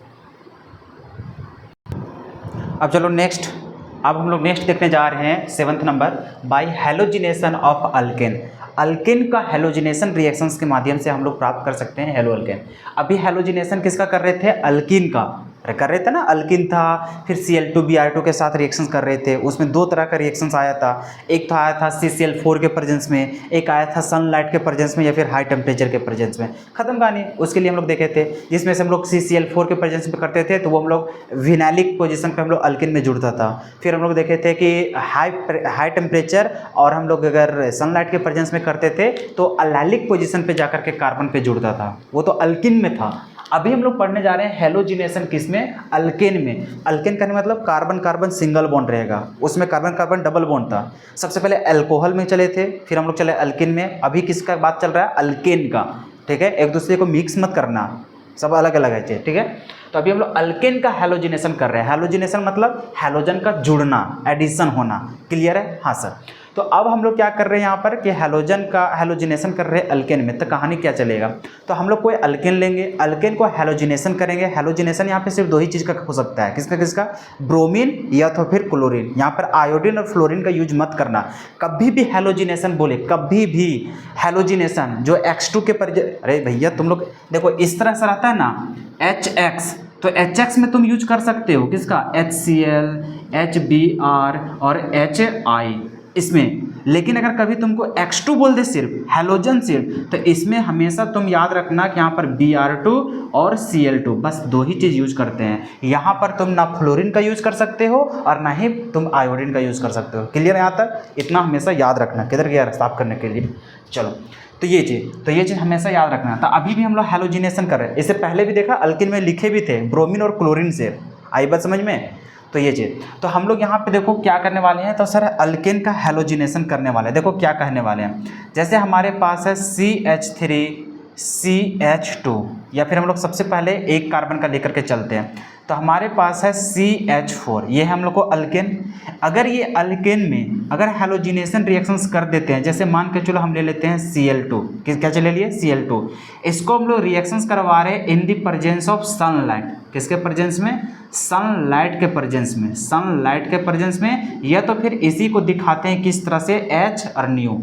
अब चलो नेक्स्ट, अब हम लोग नेक्स्ट देखने जा रहे हैं 7th number, by halogenation of alkane. Alkane का हैलोजिनेशन रिएक्शंस के माध्यम से हम लोग प्राप्त कर सकते हैं हैलो अल्केन। अभी हैलोजिनेशन किसका कर रहे थे? अल्कीन का कर रहे थे ना, अल्कीन था, फिर Cl2 Br2 के साथ रिएक्शंस कर रहे थे। उसमें दो तरह का रिएक्शंस आया था, एक तो आया था CCl4 के प्रेजेंस में, एक आया था सनलाइट के प्रेजेंस में या फिर हाई टेम्परेचर के प्रेजेंस में। खत्म कहानी। उसके लिए हम लोग देखे थे, जिसमें से हम लोग CCl4 के प्रेजेंस में करते थे तो वो हम लोग विनाइलिक पोजीशन पे हम लोग अल्कीन में जुड़ता था। फिर हम लोग देखे थे कि हाई टेम्परेचर और हम लोग अगर सनलाइट के प्रेजेंस में करते थे तो अल्लाइलिक पोजीशन पे जाकर के कार्बन पे जुड़ता था, वो तो अल्कीन में था। अभी हम लोग पढ़ने जा रहे हैं हैलोजिनेशन किसमें? अल्केन में। अल्केन का मतलब कार्बन कार्बन सिंगल बॉन्ड रहेगा, उसमें कार्बन कार्बन डबल बॉन्ड था। सबसे पहले अल्कोहल में चले थे, फिर हम लोग चले अल्केन में। अभी किसका बात चल रहा है? अल्केन का। ठीक है, एक दूसरे को मिक्स मत करना, सब अलग अलग है। ठीक है, तो अभी हम लोग अल्केन का हैलोजिनेशन कर रहे हैं। हैलोजिनेशन मतलब हैलोजन का जुड़ना, एडिशन होना। क्लियर है? हाँ सर। तो अब हम लोग क्या कर रहे हैं यहाँ पर कि हैलोजन का हैलोजिनेशन कर रहे हैं अल्केन में। तो कहानी क्या चलेगा? तो हम लोग कोई अल्केन लेंगे, अल्केन को हैलोजिनेशन करेंगे। हैलोजिनेशन यहाँ पे सिर्फ दो ही चीज़ का हो सकता है, किसका किसका? ब्रोमीन या तो फिर क्लोरीन। यहाँ पर आयोडीन और फ्लोरीन का यूज मत करना। कभी भी हैलोजिनेशन बोले, कभी भी हैलोजिनेशन जो H2 के पर, अरे भैया तुम लोग देखो इस तरह से रहता है ना HX, तो HX में तुम यूज कर सकते हो किसका? HCl, HBr और HI इसमें। लेकिन अगर कभी तुमको X2 बोल दे सिर्फ हैलोजन सिर्फ, तो इसमें हमेशा तुम याद रखना कि यहाँ पर Br2 और Cl2 बस दो ही चीज़ यूज करते हैं। यहाँ पर तुम ना फ्लोरीन का यूज कर सकते हो और ना ही तुम आयोडीन का यूज कर सकते हो। क्लियर है यहाँ तक? इतना हमेशा याद रखना। किधर गया साफ करने के लिए? चलो, तो ये चीज़ हमेशा याद रखना था। अभी भी हम लोग हैलोजिनेशन कर रहे हैं। इससे पहले भी देखा अल्किन में लिखे भी थे ब्रोमीन और क्लोरीन से। आई बात समझ में? तो ये चीज़, तो हम लोग यहाँ पे देखो क्या करने वाले हैं। तो सर अल्केन का हैलोजिनेशन करने वाले हैं। देखो क्या कहने वाले हैं, जैसे हमारे पास है CH3 CH2, या फिर हम लोग सबसे पहले एक कार्बन का लेकर के चलते हैं। तो हमारे पास है CH4, ये है हम लोग को अल्केन। अगर ये अल्केन में अगर हैलोजिनेशन रिएक्शंस कर देते हैं, जैसे मान के चलो हम ले लेते हैं Cl2, क्या चले लिए? Cl2। इसको हम लोग रिएक्शंस करवा रहे हैं इन दी प्रेजेंस ऑफ सनलाइट। किसके प्रेजेंस में? सनलाइट के प्रेजेंस में। सनलाइट के प्रेजेंस में, या तो फिर इसी को दिखाते हैं किस तरह से H और न्यू।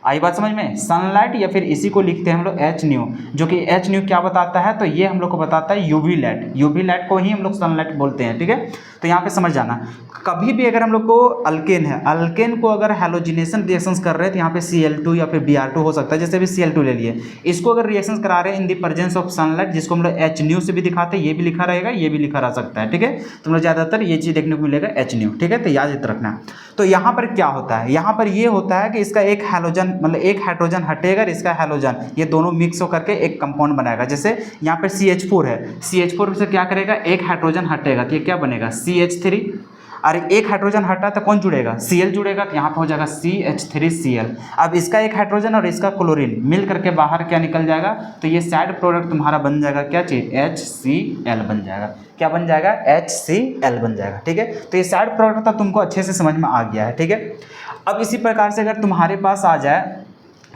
आई बात समझ में? सनलाइट, या फिर इसी को लिखते हैं हम लोग H न्यू, जो कि H न्यू क्या बताता है? तो ये हम लोग को बताता है यूवी लाइट। यूवी लाइट को ही हम लोग सनलाइट बोलते हैं। ठीक है, तो यहाँ पे समझ जाना। कभी भी अगर हम लोग को अल्केन है, अल्केन को अगर हैलोजिनेशन रिएक्शंस कर रहे हैं तो यहाँ पे Cl2 या फिर Br2 हो सकता है। जैसे भी Cl2 ले लिए, इसको अगर रिएक्शंस करा रहे हैं इन दी प्रेजेंस ऑफ सनलाइट, जिसको हम लोग H न्यू से भी दिखाते हैं, ये भी लिखा रहेगा, ये भी लिखा रह सकता है। ठीक है, तुम लोग ज़्यादातर ये चीज़ देखने को मिलेगा H न्यू। ठीक है, तो याद रखना। तो यहाँ पर क्या होता है? यहाँ पर ये होता है कि इसका एक हैलोजन मतलब एक हाइड्रोजन हटेगा, इसका हैलोजन, ये दोनों मिक्स होकर के एक कंपाउंड बनाएगा। जैसे यहाँ पर CH4 है, CH4 से क्या करेगा? एक हाइड्रोजन हटेगा तो ये क्या बनेगा? CH3। और एक हाइड्रोजन हटा तो कौन जुड़ेगा? Cl जुड़ेगा, तो यहाँ पे हो जाएगा CH3Cl। अब इसका एक हाइड्रोजन और इसका क्लोरीन मिल करके बाहर क्या निकल जाएगा? तो ये साइड प्रोडक्ट तुम्हारा बन जाएगा क्या चीज़? HCl बन जाएगा। क्या बन जाएगा? HCl बन जाएगा। ठीक है, तो ये साइड प्रोडक्ट तो तुमको अच्छे से समझ में आ गया है। ठीक है, अब इसी प्रकार से अगर तुम्हारे पास आ जाए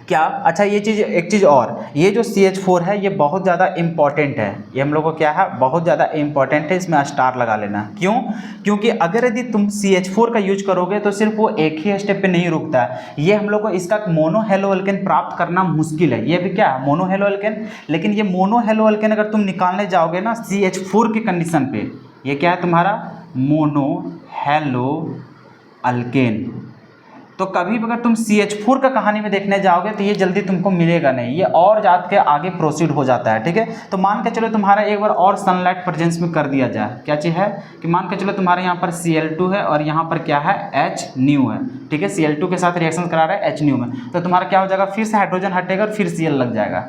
क्या, अच्छा ये चीज़, एक चीज़ और, ये जो CH4 है ये बहुत ज़्यादा इंपॉर्टेंट है। ये हम लोग को क्या है? बहुत ज़्यादा इंपॉर्टेंट है, इसमें स्टार लगा लेना। क्यों? क्योंकि अगर यदि तुम CH4 का यूज करोगे तो सिर्फ वो एक ही स्टेप पे नहीं रुकता है। ये हम लोग को इसका मोनो हेलो अल्केन प्राप्त करना मुश्किल है। ये भी क्या है? Mono hello alkane. लेकिन ये मोनो हेलो अल्केन अगर तुम निकालने जाओगे ना CH4 के कंडीशन पे, ये क्या है तुम्हारा? Mono hello alkane. तो कभी भी अगर तुम CH4 का कहानी में देखने जाओगे तो ये जल्दी तुमको मिलेगा नहीं, ये और जात के आगे प्रोसीड हो जाता है। ठीक है, तो मान के चलो तुम्हारा एक बार और सनलाइट प्रेजेंस में कर दिया जाए। क्या चीज़ है कि मान के चलो तुम्हारे यहाँ पर Cl2 है और यहाँ पर क्या है? H न्यू है। ठीक है, Cl2 के साथ रिएक्शन करा रहा है H न्यू में, तो तुम्हारा क्या हो जाएगा? फिर से हाइड्रोजन हटेगा और फिर Cl लग जाएगा।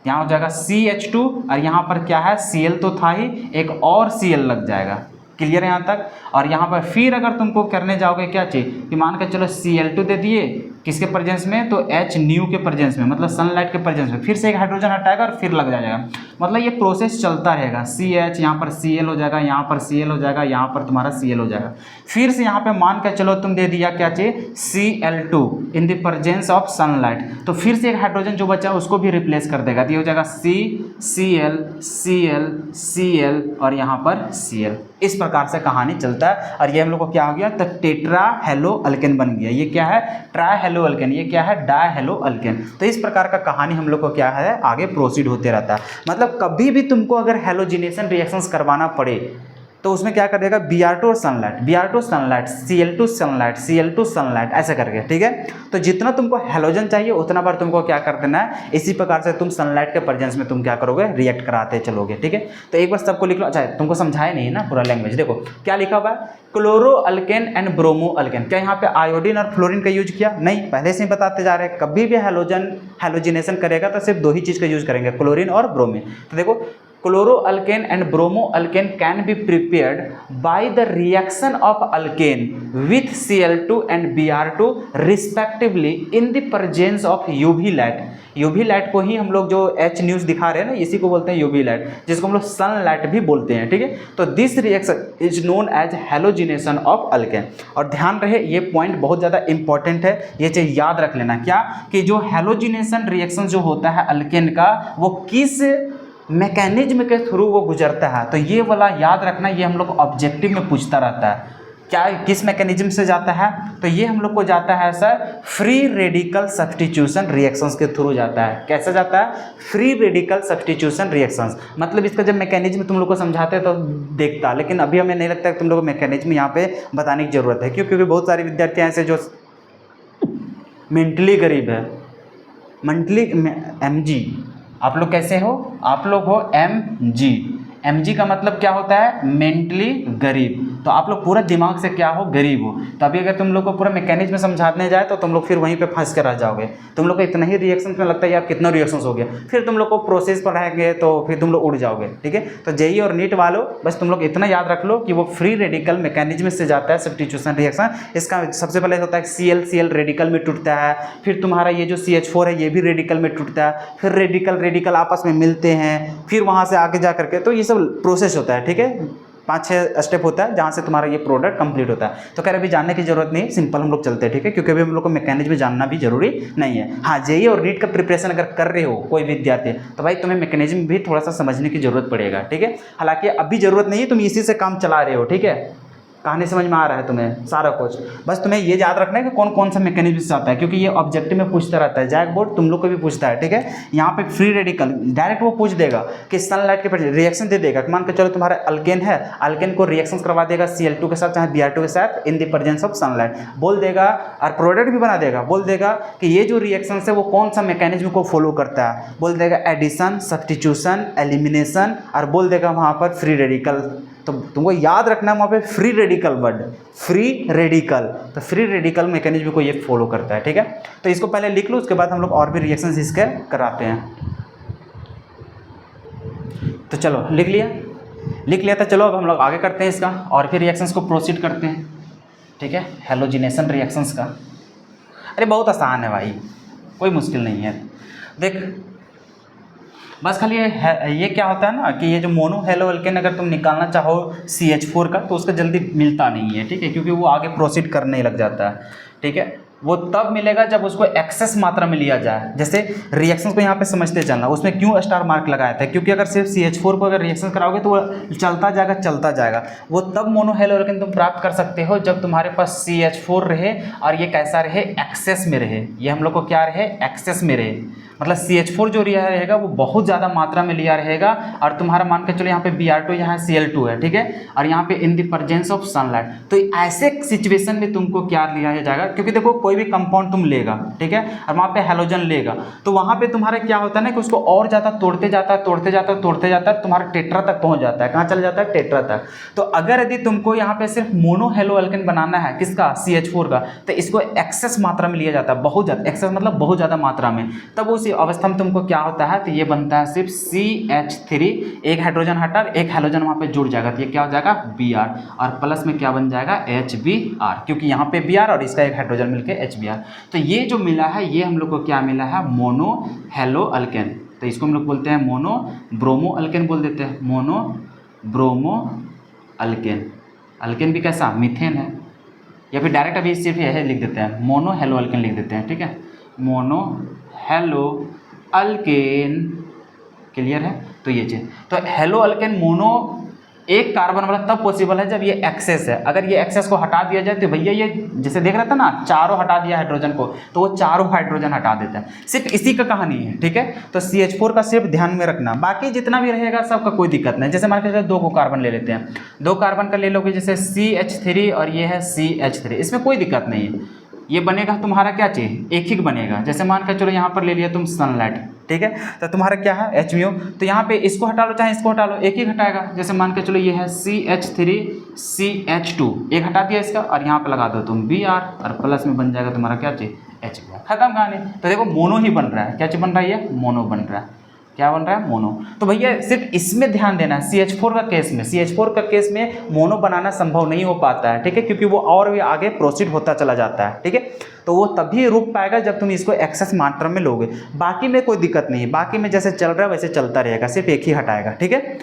यहाँ हो जाएगा CH2 और यहाँ पर क्या है? Cl तो था ही, एक और Cl लग जाएगा। क्लियर है यहाँ तक? और यहाँ पर फिर अगर तुमको करने जाओगे क्या चीज़ कि मान के चलो Cl2 दे दिए, किसके प्रेजेंस में, तो एच न्यू के प्रेजेंस में, मतलब सनलाइट के प्रेजेंस में फिर से एक हाइड्रोजन हटाएगा और फिर लग जाएगा। मतलब ये प्रोसेस चलता रहेगा, सी एच यहाँ पर सी एल हो जाएगा, यहाँ पर सी एल हो जाएगा, यहाँ पर तुम्हारा सी एल हो जाएगा। फिर से यहाँ पे मान के चलो तुम दे दिया क्या चाहिए, Cl2 in the presence of sunlight, तो फिर से एक हाइड्रोजन जो बचा उसको भी रिप्लेस कर देगा, तो ये हो जाएगा Cl Cl Cl और यहाँ पर Cl। इस प्रकार से कहानी चलता है। और ये हम लोग को क्या हो गया, तो टेट्रा हेलो अल्केन बन गया। ये क्या है, ट्राई हेलो अल्केन, ये क्या है, डाई हेलो अल्केन। तो इस प्रकार का कहानी हम लोग को क्या है, आगे प्रोसीड होते रहता है। मतलब कभी भी तुमको अगर हेलोजिनेशन रिएक्शंस करवाना पड़े तो उसमें क्या कर देगा, Br2 और sunlight, Br2 sunlight, Cl2 sunlight, Cl2 sunlight, ऐसे करके, ठीक है। तो जितना तुमको हेलोजन चाहिए उतना बार तुमको क्या कर देना है, इसी प्रकार से तुम सनलाइट के प्रेजेंस में तुम क्या करोगे, रिएक्ट कराते चलोगे, ठीक है। तो एक बार सबको लिख लो। अच्छा तुमको समझाया नहीं ना पूरा लैंग्वेज, देखो क्या लिखा हुआ है, chloro alkane and bromo alkane. क्या यहाँ पे आयोडीन और फ्लोरीन का यूज किया, नहीं, पहले से ही बताते जा रहे हैं। कभी भी हेलोजिनेशन करेगा तो सिर्फ दो ही चीज़ का यूज करेंगे, क्लोरीन और ब्रोमीन। तो देखो chloro alkane and bromo alkane can be prepared by the reaction of alkane with Cl2 and Br2 respectively in the presence of UV light. UV light को ही हम लोग जो एच न्यूज़ दिखा रहे हैं ना, इसी को बोलते हैं यूवी लाइट, जिसको हम लोग सनलाइट भी बोलते हैं, ठीक है। तो this reaction is known as halogenation of alkane. और ध्यान रहे ये पॉइंट बहुत ज़्यादा इंपॉर्टेंट है, ये चीज़ याद रख लेना, क्या कि जो हेलोजिनेशन रिएक्शन जो होता है अल्केन का, वो किस मैकेनिज्म के थ्रू वो गुजरता है। तो ये वाला याद रखना, ये हम लोग ऑब्जेक्टिव में पूछता रहता है, क्या किस मैकेनिज्म से जाता है, तो ये हम लोग को जाता है sir free radical substitution reactions के थ्रू जाता है। कैसे जाता है, फ्री रेडिकल सब्स्टिट्यूशन रिएक्शंस। मतलब इसका जब मैकेनिज्म तुम लोग को समझाते हैं तो देखता, लेकिन अभी हमें नहीं लगता कि तुम लोग को मैकेनिज्म यहाँ पे बताने की ज़रूरत है। क्यों, क्योंकि बहुत सारे विद्यार्थी ऐसे जो मेंटली गरीब है, मेंटली MG, आप लोग कैसे हो, आप लोग हो MG। MG का मतलब क्या होता है, मेंटली गरीब। तो आप लोग पूरा दिमाग से क्या हो, गरीब हो। तो अभी अगर तुम लोग को पूरा मैकेनिज्म समझाने जाए तो तुम लोग फिर वहीं पे फंस कर रह जाओगे। तुम लोग को इतना ही रिएक्शन में लगता है यार कितना रिएक्शंस हो गया, फिर तुम लोग को प्रोसेस पढ़ाएंगे तो फिर तुम लोग उड़ जाओगे, ठीक है। तो JEE और नीट वालों बस तुम लोग इतना याद रख लो कि वो फ्री रेडिकल मैकेनिज्म से जाता है सब्स्टिट्यूशन रिएक्शन। इसका सबसे पहले होता है Cl रेडिकल में टूटता है, फिर तुम्हारा ये जो CH4 है ये भी रेडिकल में टूटता है, फिर रेडिकल आपस में मिलते हैं, फिर वहाँ से आगे जा करके, तो ये सब प्रोसेस होता है, ठीक है। 5-6 स्टेप होता है जहाँ से तुम्हारा ये प्रोडक्ट कंप्लीट होता है। तो खैर अभी जानने की जरूरत नहीं, सिंपल हम लोग चलते हैं, ठीक है, क्योंकि अभी हम लोग को मैकेनिज्म जानना भी जरूरी नहीं है। हाँ, JEE और नीट का प्रिपरेशन अगर कर रहे हो कोई विद्यार्थी, तो भाई तुम्हें मैकेनिज्म भी थोड़ा सा समझने की जरूरत पड़ेगा, ठीक है। हालांकि अभी जरूरत नहीं है, तुम इसी से काम चला रहे हो, ठीक है। कहानी समझ में आ रहा है तुम्हें सारा कुछ, बस तुम्हें ये याद रखना है कि कौन कौन सा मैकेनिज्म से आता है, क्योंकि ये ऑब्जेक्टिव में पूछता रहता है, जैक बोर्ड तुम लोग को भी पूछता है, ठीक है। यहाँ पे फ्री रेडिकल डायरेक्ट वो पूछ देगा कि सनलाइट के रिएक्शन दे देगा, मान के चलो तुम्हारा अल्केन है, अल्केन को रिएक्शन करवा देगा Cl2 के साथ चाहे Br2 के साथ in the presence of sunlight, बोल देगा, और प्रोडक्ट भी बना देगा, बोल देगा कि ये जो रिएक्शन है वो कौन सा मैकेनिज्म को फॉलो करता है, बोल देगा एडिशन, सब्स्टिट्यूशन, एलिमिनेशन, और बोल देगा वहाँ पर फ्री रेडिकल। तो तुमको याद रखना है वहाँ पे free radical word, free radical, तो फ्री रेडिकल मैकेनिज्म को ये फॉलो करता है, ठीक है। तो इसको पहले लिख लो, उसके बाद हम लोग और भी रिएक्शंस इसके कराते हैं। तो चलो लिख लिया था, चलो अब हम लोग आगे करते हैं इसका और फिर रिएक्शंस को प्रोसीड करते हैं, ठीक है। हेलोजिनेशन रिएक्शंस का, अरे बहुत आसान है भाई, कोई मुश्किल नहीं है। देख बस खाली ये क्या होता है ना कि ये जो मोनो हेलो अल्केन अगर तुम निकालना चाहो CH4 का तो उसका जल्दी मिलता नहीं है, ठीक है, क्योंकि वो आगे प्रोसीड करने लग जाता है, ठीक है। वो तब मिलेगा जब उसको एक्सेस मात्रा में लिया जाए। जैसे रिएक्शंस को यहाँ पे समझते चलना, उसमें क्यों स्टार मार्क लगाया था, क्योंकि अगर सिर्फ CH4 को अगर रिएक्शन कराओगे तो वो चलता जाएगा। वो तब मोनो हेलो अल्केन तुम प्राप्त कर सकते हो जब तुम्हारे पास CH4 रहे और ये कैसा रहे, एक्सेस में रहे। ये हम लोग को क्या रहे, एक्सेस में रहे, मतलब CH4 जो रहेगा वो बहुत ज़्यादा मात्रा में लिया रहेगा, और तुम्हारा मान के चलो यहाँ पे Br2 यहाँ Cl2 है, ठीक है, और यहाँ पे in the presence of sunlight. तो ऐसे सिचुएशन में तुमको क्या लिया जाएगा, क्योंकि देखो कोई भी कंपाउंड तुम लेगा, ठीक है, और वहाँ पे हेलोजन लेगा, तो वहाँ पे तुम्हारा क्या होता है ना कि उसको और ज़्यादा तोड़ते जाता है, तुम्हारा टेट्रा तक पहुँच जाता है। कहाँ चल जाता है, टेट्रा तक। तो अगर यदि तुमको यहाँ पे सिर्फ मोनो हेलो अल्केन बनाना है, किसका, CH4 का, तो इसको एक्सेस मात्रा में लिया जाता है, बहुत ज़्यादा, एक्सेस मतलब बहुत ज़्यादा मात्रा में। तब उस अवस्था में तुमको क्या होता है, तो ये बनता है सिर्फ CH3, एक हाइड्रोजन हटा, एक हाइड्रोजन वहाँ पे जुड़ जाएगा, तो ये क्या हो जाएगा, Br, और प्लस में क्या बन जाएगा, HBr, क्योंकि यहाँ पे Br और इसका एक हाइड्रोजन मिलके HBr। तो ये जो मिला है ये हम लोग को क्या मिला है, मोनो हेलो अल्केन। तो इसको हम लोग बोलते हैं मोनो ब्रोमो अल्केन बोल देते हैं, मोनो ब्रोमो अल्केन। अल्केन भी कैसा, मीथेन है, या फिर डायरेक्ट अभी सिर्फ यह लिख देते हैं मोनो हेलो अल्केन लिख देते हैं, ठीक है, मोनो हेलो अल्केन। क्लियर है। तो ये चीज़, तो हेलो अल्केन मोनो एक कार्बन वाला तब पॉसिबल है जब ये एक्सेस है। अगर ये एक्सेस को हटा दिया जाए तो भैया ये जैसे देख रहा था ना, चारों हटा दिया हाइड्रोजन को तो वो चारों हाइड्रोजन हटा देता है। सिर्फ इसी का कहानी है, ठीक है। तो CH4 का सिर्फ ध्यान में रखना, बाकी जितना भी रहेगा सबका कोई दिक्कत नहीं। जैसे मान के चलो 2 को कार्बन ले लेते हैं, 2 कार्बन का ले लोगे जैसे CH3 और ये है CH3, इसमें कोई दिक्कत नहीं है। ये बनेगा तुम्हारा क्या चाहिए, एक ही बनेगा। जैसे मान कर चलो यहाँ पर ले लिया तुम सनलाइट, ठीक है, तो तुम्हारा क्या है HMO। तो यहाँ पे इसको हटा लो चाहे इसको हटा लो, एक ही हटाएगा। जैसे मान के चलो ये है CH3 CH2, एक हटा दिया इसका और यहाँ पे लगा दो तुम Br और प्लस में बन जाएगा तुम्हारा क्या चाहिए HBr। खत्म कहानी। तो देखो मोनो ही बन रहा है, क्या चीज़ बन रहा है, ये मोनो बन रहा है। क्या बन रहा है, मोनो। तो भैया सिर्फ इसमें ध्यान देना है। CH4 का केस में, CH4 का केस में मोनो बनाना संभव नहीं हो पाता है, ठीक है, क्योंकि वो और भी आगे प्रोसीड होता चला जाता है, ठीक है। तो वो तभी रुक पाएगा जब तुम इसको एक्सेस मात्रा में लोगे। बाकी में कोई दिक्कत नहीं है, बाकी में जैसे चल रहा है वैसे चलता रहेगा, सिर्फ एक ही हटाएगा, ठीक है।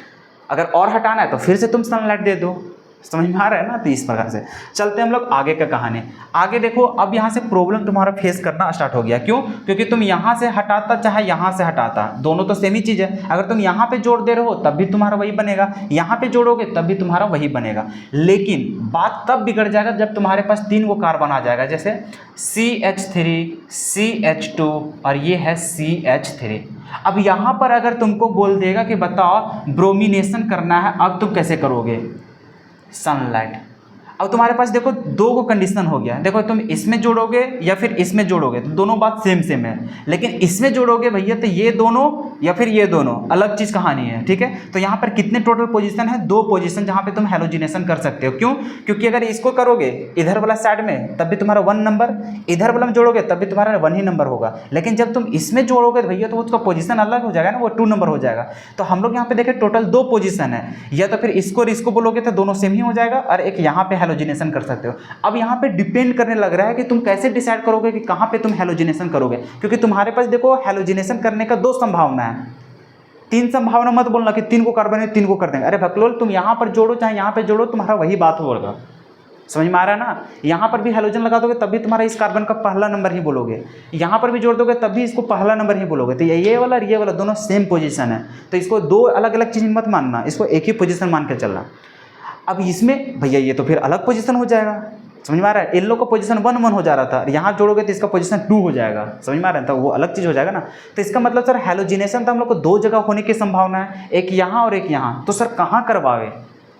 अगर और हटाना है तो फिर से तुम सनलाइट दे दो, समझ में आ रहा है ना। तो इस प्रकार से चलते हम लोग आगे का कहानी। आगे देखो, अब यहाँ से प्रॉब्लम तुम्हारा फेस करना स्टार्ट हो गया। क्यों? क्योंकि तुम यहाँ से हटाता चाहे यहाँ से हटाता, दोनों तो सेम ही चीज़ है। अगर तुम यहाँ पे जोड़ दे रहे हो तब भी तुम्हारा वही बनेगा, यहाँ पे जोड़ोगे तब भी तुम्हारा वही बनेगा। लेकिन बात तब बिगड़ जाएगा जब तुम्हारे पास 3 को कार्बन आ जाएगा, जैसे CH3 CH2 और ये है CH3। अब यहाँ पर अगर तुमको बोल देगा कि बताओ ब्रोमिनेशन करना है, अब तुम कैसे करोगे, सनलाइट। अब तुम्हारे पास देखो 2 को कंडीशन हो गया। देखो तुम इसमें जोड़ोगे या फिर इसमें जोड़ोगे तो दोनों बात सेम सेम है, लेकिन इसमें जोड़ोगे भैया तो ये दोनों या फिर ये दोनों अलग चीज़ कहानी है, ठीक है। तो यहाँ पर कितने टोटल पोजीशन है, 2 पोजीशन जहाँ पे तुम हेलोजिनेशन कर सकते हो। क्यों? क्योंकि अगर इसको करोगे इधर वाला साइड में तब भी तुम्हारा 1 नंबर, इधर वाला में जोड़ोगे तब भी तुम्हारा 1 ही नंबर होगा। लेकिन जब तुम इसमें जोड़ोगे तो भैया तो उसका पोजीशन अलग हो जाएगा ना, वो 2 नंबर हो जाएगा। तो हम लोग यहाँ पे देखें टोटल 2 पोजीशन है, या तो फिर इसको और इसको बोलोगे तो दोनों सेम ही हो जाएगा, और एक यहाँ पे हेलोजिनेशन कर सकते हो। अब यहाँ पे डिपेंड करने लग रहा है कि तुम कैसे डिसाइड करोगे कि कहाँ पे तुम हेलोजिनेशन करोगे, क्योंकि तुम्हारे पास देखो हेलोजिनेशन करने का 2 संभावना है, 3 संभावना मत बोलना कि 3 को कार्बन है 3 को कर देंगे। अरे भकलोल, तुम यहाँ पर जोड़ो चाहे यहाँ पे जोड़ो, तुम्हारा वही बात होगा। समझ में आ रहा है ना। यहाँ पर भी हेलोजन लगा दोगे तब भी तुम्हारा इस कार्बन का पहला नंबर ही बोलोगे, यहाँ पर भी जोड़ दोगे तब भी इसको पहला नंबर ही बोलोगे। तो ये वाला और ये वाला दोनों सेम पोजीशन है, तो इसको 2 अलग अलग चीज़ मत मानना, इसको एक ही पोजीशन मान के चलना। अब इसमें भैया ये तो फिर अलग पोजीशन हो जाएगा, समझ में आ रहा है। इन लोग का पोजीशन 1 1 हो जा रहा था, यहाँ जोड़ोगे तो इसका पोजीशन 2 हो जाएगा, समझ में आ रहा है, तो वो अलग चीज़ हो जाएगा ना। तो इसका मतलब सर हेलोजिनेशन तो हम लोग को 2 जगह होने की संभावना है, एक यहाँ और एक यहाँ। तो सर कहाँ करवावे,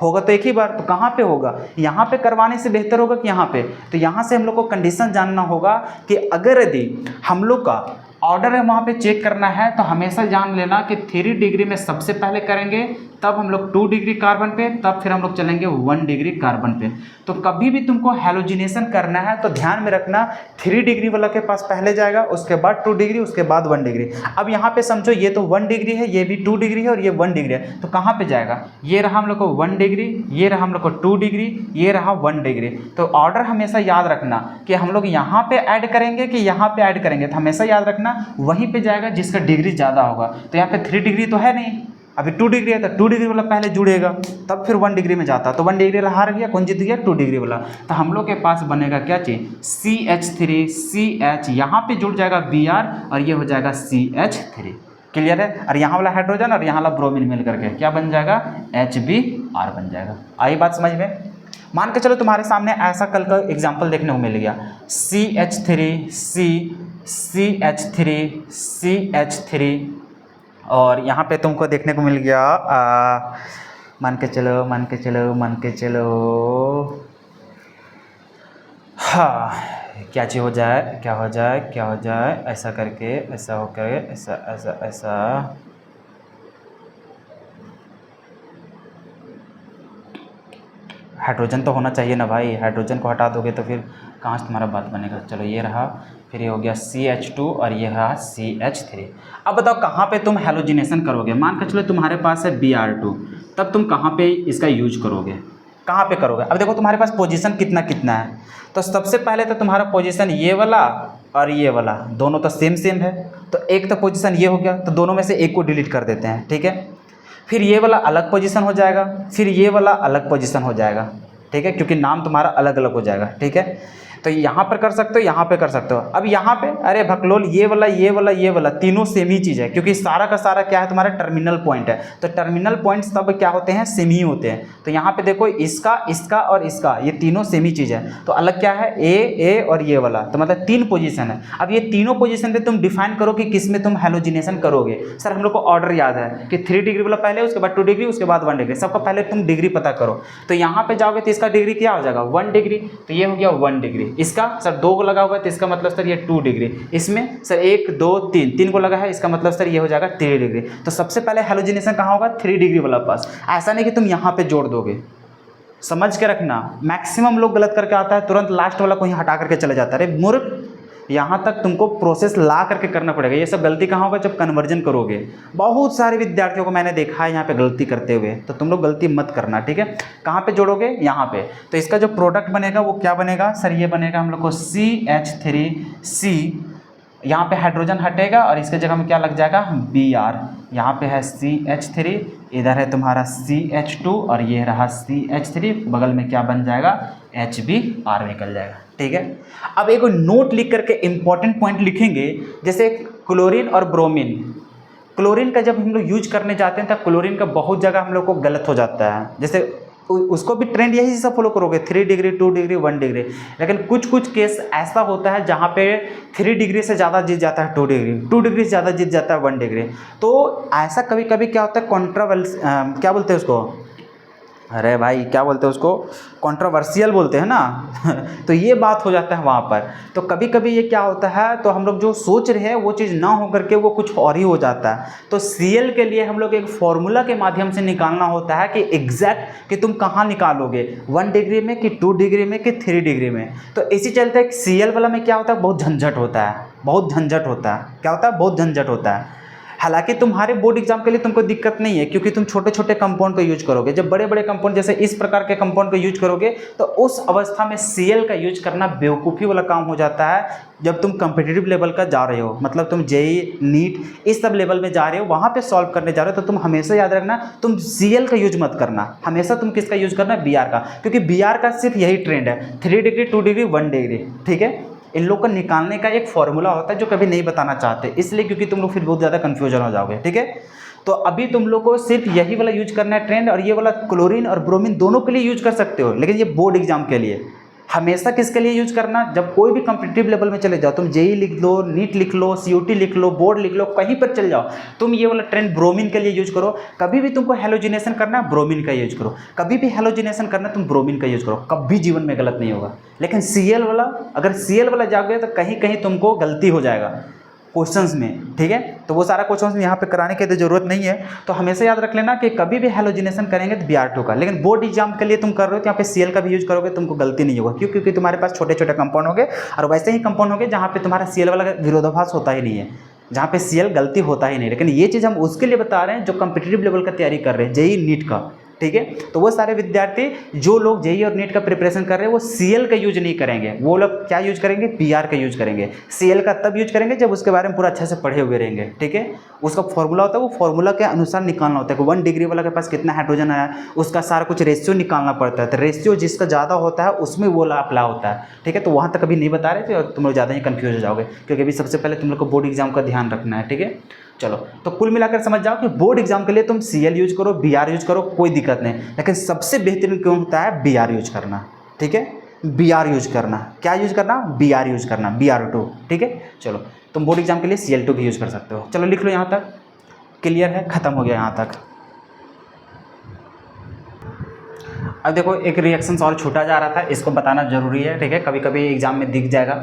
होगा तो एक ही बार, तो कहाँ पे होगा, यहाँ पे करवाने से बेहतर होगा कि यहाँ पे। तो यहाँ से हम लोग को कंडीशन जानना होगा कि अगर यदि हम लोग का ऑर्डर है वहाँ पे चेक करना है तो हमेशा जान लेना कि 3 डिग्री में सबसे पहले करेंगे, तब हम लोग 2 डिग्री कार्बन पे, तब फिर हम लोग चलेंगे 1 डिग्री कार्बन पे। तो कभी भी तुमको हेलोजिनेशन करना है तो ध्यान में रखना 3 डिग्री वाला के पास पहले जाएगा, उसके बाद 2 डिग्री, उसके बाद 1 डिग्री। अब यहाँ पे समझो ये तो 1 डिग्री है, ये भी 2 डिग्री है और ये 1 डिग्री है, तो कहाँ पे जाएगा, ये रहा हम लोग को 1 डिग्री, ये रहा हम लोग को 2 डिग्री, ये रहा 1 डिग्री। तो ऑर्डर हमेशा याद रखना कि हम लोग यहाँ पे ऐड करेंगे कि यहाँ पे ऐड करेंगे, तो हमेशा याद रखना वहीं पे जाएगा जिसका डिग्री ज़्यादा होगा। तो यहाँ पे 3 डिग्री तो है नहीं, अभी 2 डिग्री है, तो 2 डिग्री वाला पहले जुड़ेगा तब फिर 1 डिग्री में जाता। तो 1 डिग्री वाला हार गया, कौन जीत गया, 2 डिग्री वाला। तो हम लोग के पास बनेगा क्या चीज़, CH3 CH, यहाँ पे जुड़ जाएगा Br और ये हो जाएगा CH3। क्लियर है। और यहाँ वाला हाइड्रोजन और यहाँ वाला ब्रोमीन मिल करके क्या बन जाएगा, HBr बन जाएगा। आई बात समझ में। मान के चलो तुम्हारे सामने ऐसा कल का एग्जाम्पल देखने को मिल गया, CH3 CH3 CH3 और यहाँ पे तुमको देखने को मिल गया मान के चलो हाँ, क्या चीज़ हो जाए, क्या हो जाए, ऐसा करके, ऐसा होकर, ऐसा हाइड्रोजन तो होना चाहिए ना भाई। हाइड्रोजन को हटा दोगे तो फिर कहाँ से तुम्हारा बात बनेगा। चलो ये रहा, फिर ये हो गया CH2 और ये रहा CH3। अब बताओ कहाँ पे तुम हेलोजिनेशन करोगे। मान के चलो तुम्हारे पास है Br2, तब तुम कहाँ पे इसका यूज करोगे, कहाँ पे करोगे? अब देखो तुम्हारे पास पोजीशन कितना कितना है, तो सबसे पहले तो तुम्हारा पोजीशन ये वाला और ये वाला दोनों तो सेम सेम है, तो एक तो पोजीशन ये हो गया, तो दोनों में से एक को डिलीट कर देते हैं, ठीक है। फिर ये वाला अलग पोजीशन हो जाएगा, फिर ये वाला अलग पोजीशन हो जाएगा, ठीक है, क्योंकि नाम तुम्हारा अलग अलग हो जाएगा, ठीक है। तो यहाँ पर कर सकते हो, यहाँ पे कर सकते हो। अब यहाँ पे अरे भकलोल ये वाला तीनों सेम ही चीज़ है, क्योंकि सारा का सारा क्या है तुम्हारा टर्मिनल पॉइंट है, तो टर्मिनल पॉइंट सब क्या होते हैं? सेम ही होते हैं। तो यहाँ पे देखो इसका, इसका और इसका, ये तीनों सेम ही चीज़ है, तो अलग क्या है? ए और ये वाला, तो मतलब 3 पोजीशन है। अब ये तीनों पोजीशन पे तुम डिफाइन करो कि किस में तुम हेलोजिनेशन करोगे। सर हम लोग को ऑर्डर याद है कि 3 डिग्री वाला पहले, उसके बाद 2 डिग्री, उसके बाद 1 डिग्री, सबका पहले तुम डिग्री पता करो। तो यहाँ पे जाओगे तो इसका डिग्री क्या हो जाएगा? 1 डिग्री, तो ये हो गया 1 डिग्री। इसका सर 2 को लगा हुआ है, तो इसका मतलब सर ये 2 डिग्री। इसमें सर 1 2 3 को लगा है, इसका मतलब सर ये हो जाएगा 3 डिग्री। तो सबसे पहले हेलोजिनेशन कहाँ होगा? 3 डिग्री वाला पास। ऐसा नहीं कि तुम यहाँ पे जोड़ दोगे, समझ के रखना। मैक्सिमम लोग गलत करके आता है, तुरंत लास्ट वाला को ही हटा करके चले जाता है। अरे मूर्ख, यहाँ तक तुमको प्रोसेस ला करके करना पड़ेगा। ये सब गलती कहाँ होगा? जब कन्वर्जन करोगे। बहुत सारे विद्यार्थियों को मैंने देखा है यहाँ पे गलती करते हुए, तो तुम लोग गलती मत करना, ठीक है। कहाँ पे जोड़ोगे? यहाँ पे। तो इसका जो प्रोडक्ट बनेगा वो क्या बनेगा? सर ये बनेगा हम लोग को CH3C, यहाँ पे हाइड्रोजन हटेगा और इसके जगह में क्या लग जाएगा? Br। यहाँ पे है CH3, इधर है तुम्हारा CH2 और ये रहा CH3, बगल में क्या बन जाएगा? HBr निकल जाएगा, ठीक है। अब एक नोट लिख करके इंपॉर्टेंट पॉइंट लिखेंगे, जैसे क्लोरीन और ब्रोमीन। क्लोरीन का जब हम लोग यूज करने जाते हैं तब क्लोरीन का बहुत जगह हम लोग को गलत हो जाता है, जैसे उसको भी ट्रेंड यही सब फॉलो करोगे, 3 डिग्री 2 डिग्री 1 डिग्री। लेकिन कुछ कुछ केस ऐसा होता है जहाँ पे 3 डिग्री से ज़्यादा जीत जाता है 2 डिग्री, 2 डिग्री से ज़्यादा जीत जाता है 1 डिग्री। तो ऐसा कभी कभी क्या होता है, क्या बोलते हैं उसको? अरे भाई क्या बोलते हैं उसको? कंट्रोवर्शियल बोलते हैं ना तो ये बात हो जाता है वहाँ पर। तो कभी कभी ये क्या होता है, तो हम लोग जो सोच रहे हैं वो चीज़ ना हो करके वो कुछ और ही हो जाता है। तो Cl के लिए हम लोग एक फॉर्मूला के माध्यम से निकालना होता है कि एग्जैक्ट कि तुम कहाँ निकालोगे, 1 डिग्री में कि 2 डिग्री में कि 3 डिग्री में। तो इसी चलते Cl वाला में क्या होता है? बहुत झंझट होता है, बहुत झंझट होता है। क्या होता है? बहुत झंझट होता है। हालांकि तुम्हारे बोर्ड एग्जाम के लिए तुमको दिक्कत नहीं है, क्योंकि तुम छोटे छोटे कंपाउंड को यूज करोगे। जब बड़े बड़े कंपाउंड जैसे इस प्रकार के कंपाउंड को यूज करोगे तो उस अवस्था में Cl का यूज करना बेवकूफ़ी वाला काम हो जाता है। जब तुम कम्पिटिटिव लेवल का जा रहे हो, मतलब तुम जेई नीट इस सब लेवल में जा रहे हो, वहाँ पे सॉल्व करने जा रहे हो, तो तुम हमेशा याद रखना तुम Cl का यूज मत करना, हमेशा तुम किसका यूज करना? Br का, क्योंकि Br का सिर्फ यही ट्रेंड है, 3 डिग्री 2 डिग्री 1 डिग्री, ठीक है। इन लोग को निकालने का एक फॉर्मूला होता है जो कभी नहीं बताना चाहते, इसलिए क्योंकि तुम लोग फिर बहुत ज़्यादा कन्फ्यूजन हो जाओगे, ठीक है। तो अभी तुम लोग को सिर्फ यही वाला यूज करना है ट्रेंड, और ये वाला क्लोरीन और ब्रोमीन दोनों के लिए यूज कर सकते हो, लेकिन ये बोर्ड एग्जाम के लिए। हमेशा किसके लिए यूज करना? जब कोई भी कॉम्पिटिटिव लेवल में चले जाओ, तुम जेई लिख लो, नीट लिख लो, COT लिख लो, बोर्ड लिख लो, कहीं पर चल जाओ, तुम ये वाला ट्रेंड ब्रोमीन के लिए यूज करो। कभी भी तुमको हेलोजिनेशन करना है, ब्रोमीन का यूज करो। कभी भी हेलोजिनेशन करना है, तुम ब्रोमीन का यूज करो, कभी जीवन में गलत नहीं होगा। लेकिन Cl वाला, अगर Cl वाला जाओगे तो कहीं कहीं तुमको गलती हो जाएगा क्वेश्चंस में, ठीक है। तो वो सारा क्वेश्चंस यहाँ पे कराने की तो जरूरत नहीं है। तो हमेशा याद रख लेना कि कभी भी हेलोजिनेशन करेंगे तो Br2 का, लेकिन बोर्ड एग्जाम के लिए तुम कर रहे हो तो यहाँ पे Cl का भी यूज करोगे, तुमको गलती नहीं होगा। क्यों? क्योंकि तुम्हारे पास छोटे छोटे कंपाउंड होंगे, और वैसे ही कंपाउंड होंगे जहाँ पे तुम्हारा Cl वाला विरोधाभास होता ही नहीं है, जहाँ पे Cl गलती होता ही नहीं। लेकिन ये चीज़ हम उसके लिए बता रहे हैं जो कम्पिटिटिव लेवल का तैयारी कर रहे हैं, जेई नीट का, ठीक है। तो वो सारे विद्यार्थी जो लोग जेई और नीट का प्रिपरेशन कर रहे हैं वो Cl का यूज नहीं करेंगे, वो लोग क्या यूज करेंगे? Br का यूज करेंगे। Cl का तब यूज करेंगे जब उसके बारे में पूरा अच्छे से पढ़े हुए रहेंगे, ठीक है। उसका फॉर्मूला होता है, वो फॉर्मूला के अनुसार निकालना होता है कि 1 डिग्री वाला के पास कितना हाइड्रोजन है, उसका सारा कुछ रेशियो निकालना पड़ता है। तो रेशियो जिसका ज़्यादा होता है उसमें वो अप्लाई होता है, ठीक है। तो वहाँ तक अभी नहीं बता रहे थे और तुम लोग ज़्यादा ही कन्फ्यूज हो जाओगे, क्योंकि अभी सबसे पहले तुम लोग को बोर्ड एग्जाम का ध्यान रखना है, ठीक है। चलो, तो कुल मिलाकर समझ जाओ कि बोर्ड एग्जाम के लिए तुम Cl यूज करो, Br यूज करो, कोई दिक्कत नहीं। लेकिन सबसे बेहतरीन क्यों होता है? Br यूज करना, ठीक है। Br यूज करना, क्या यूज करना? Br यूज करना, Br2, ठीक है। चलो, तुम बोर्ड एग्जाम के लिए Cl2 भी यूज कर सकते हो। चलो लिख लो, यहाँ तक क्लियर है, खत्म हो गया यहाँ तक। अब देखो एक रिएक्शन और छूटा जा रहा था, इसको बताना जरूरी है, ठीक है। कभी कभी एग्जाम में दिख जाएगा।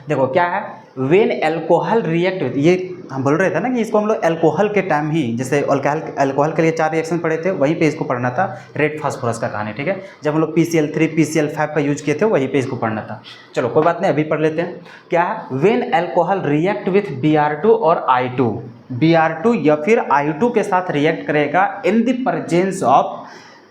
देखो क्या है, वेन एल्कोहल रिएक्ट विथ, ये हम बोल रहे थे ना कि इसको हम लोग एल्कोहल के टाइम ही, जैसे एल्कोहल के लिए 4 रिएक्शन पढ़े थे, वहीं पे इसको पढ़ना था, रेड फास्फोरस का कहानी, ठीक है। जब हम लोग PCl3 PCl5 का यूज किए थे वहीं पे इसको पढ़ना था। चलो कोई बात नहीं, अभी पढ़ लेते हैं। क्या है, when alcohol react with Br2 और I2, Br2 या फिर I2 के साथ रिएक्ट करेगा इन द प्रेजेंस ऑफ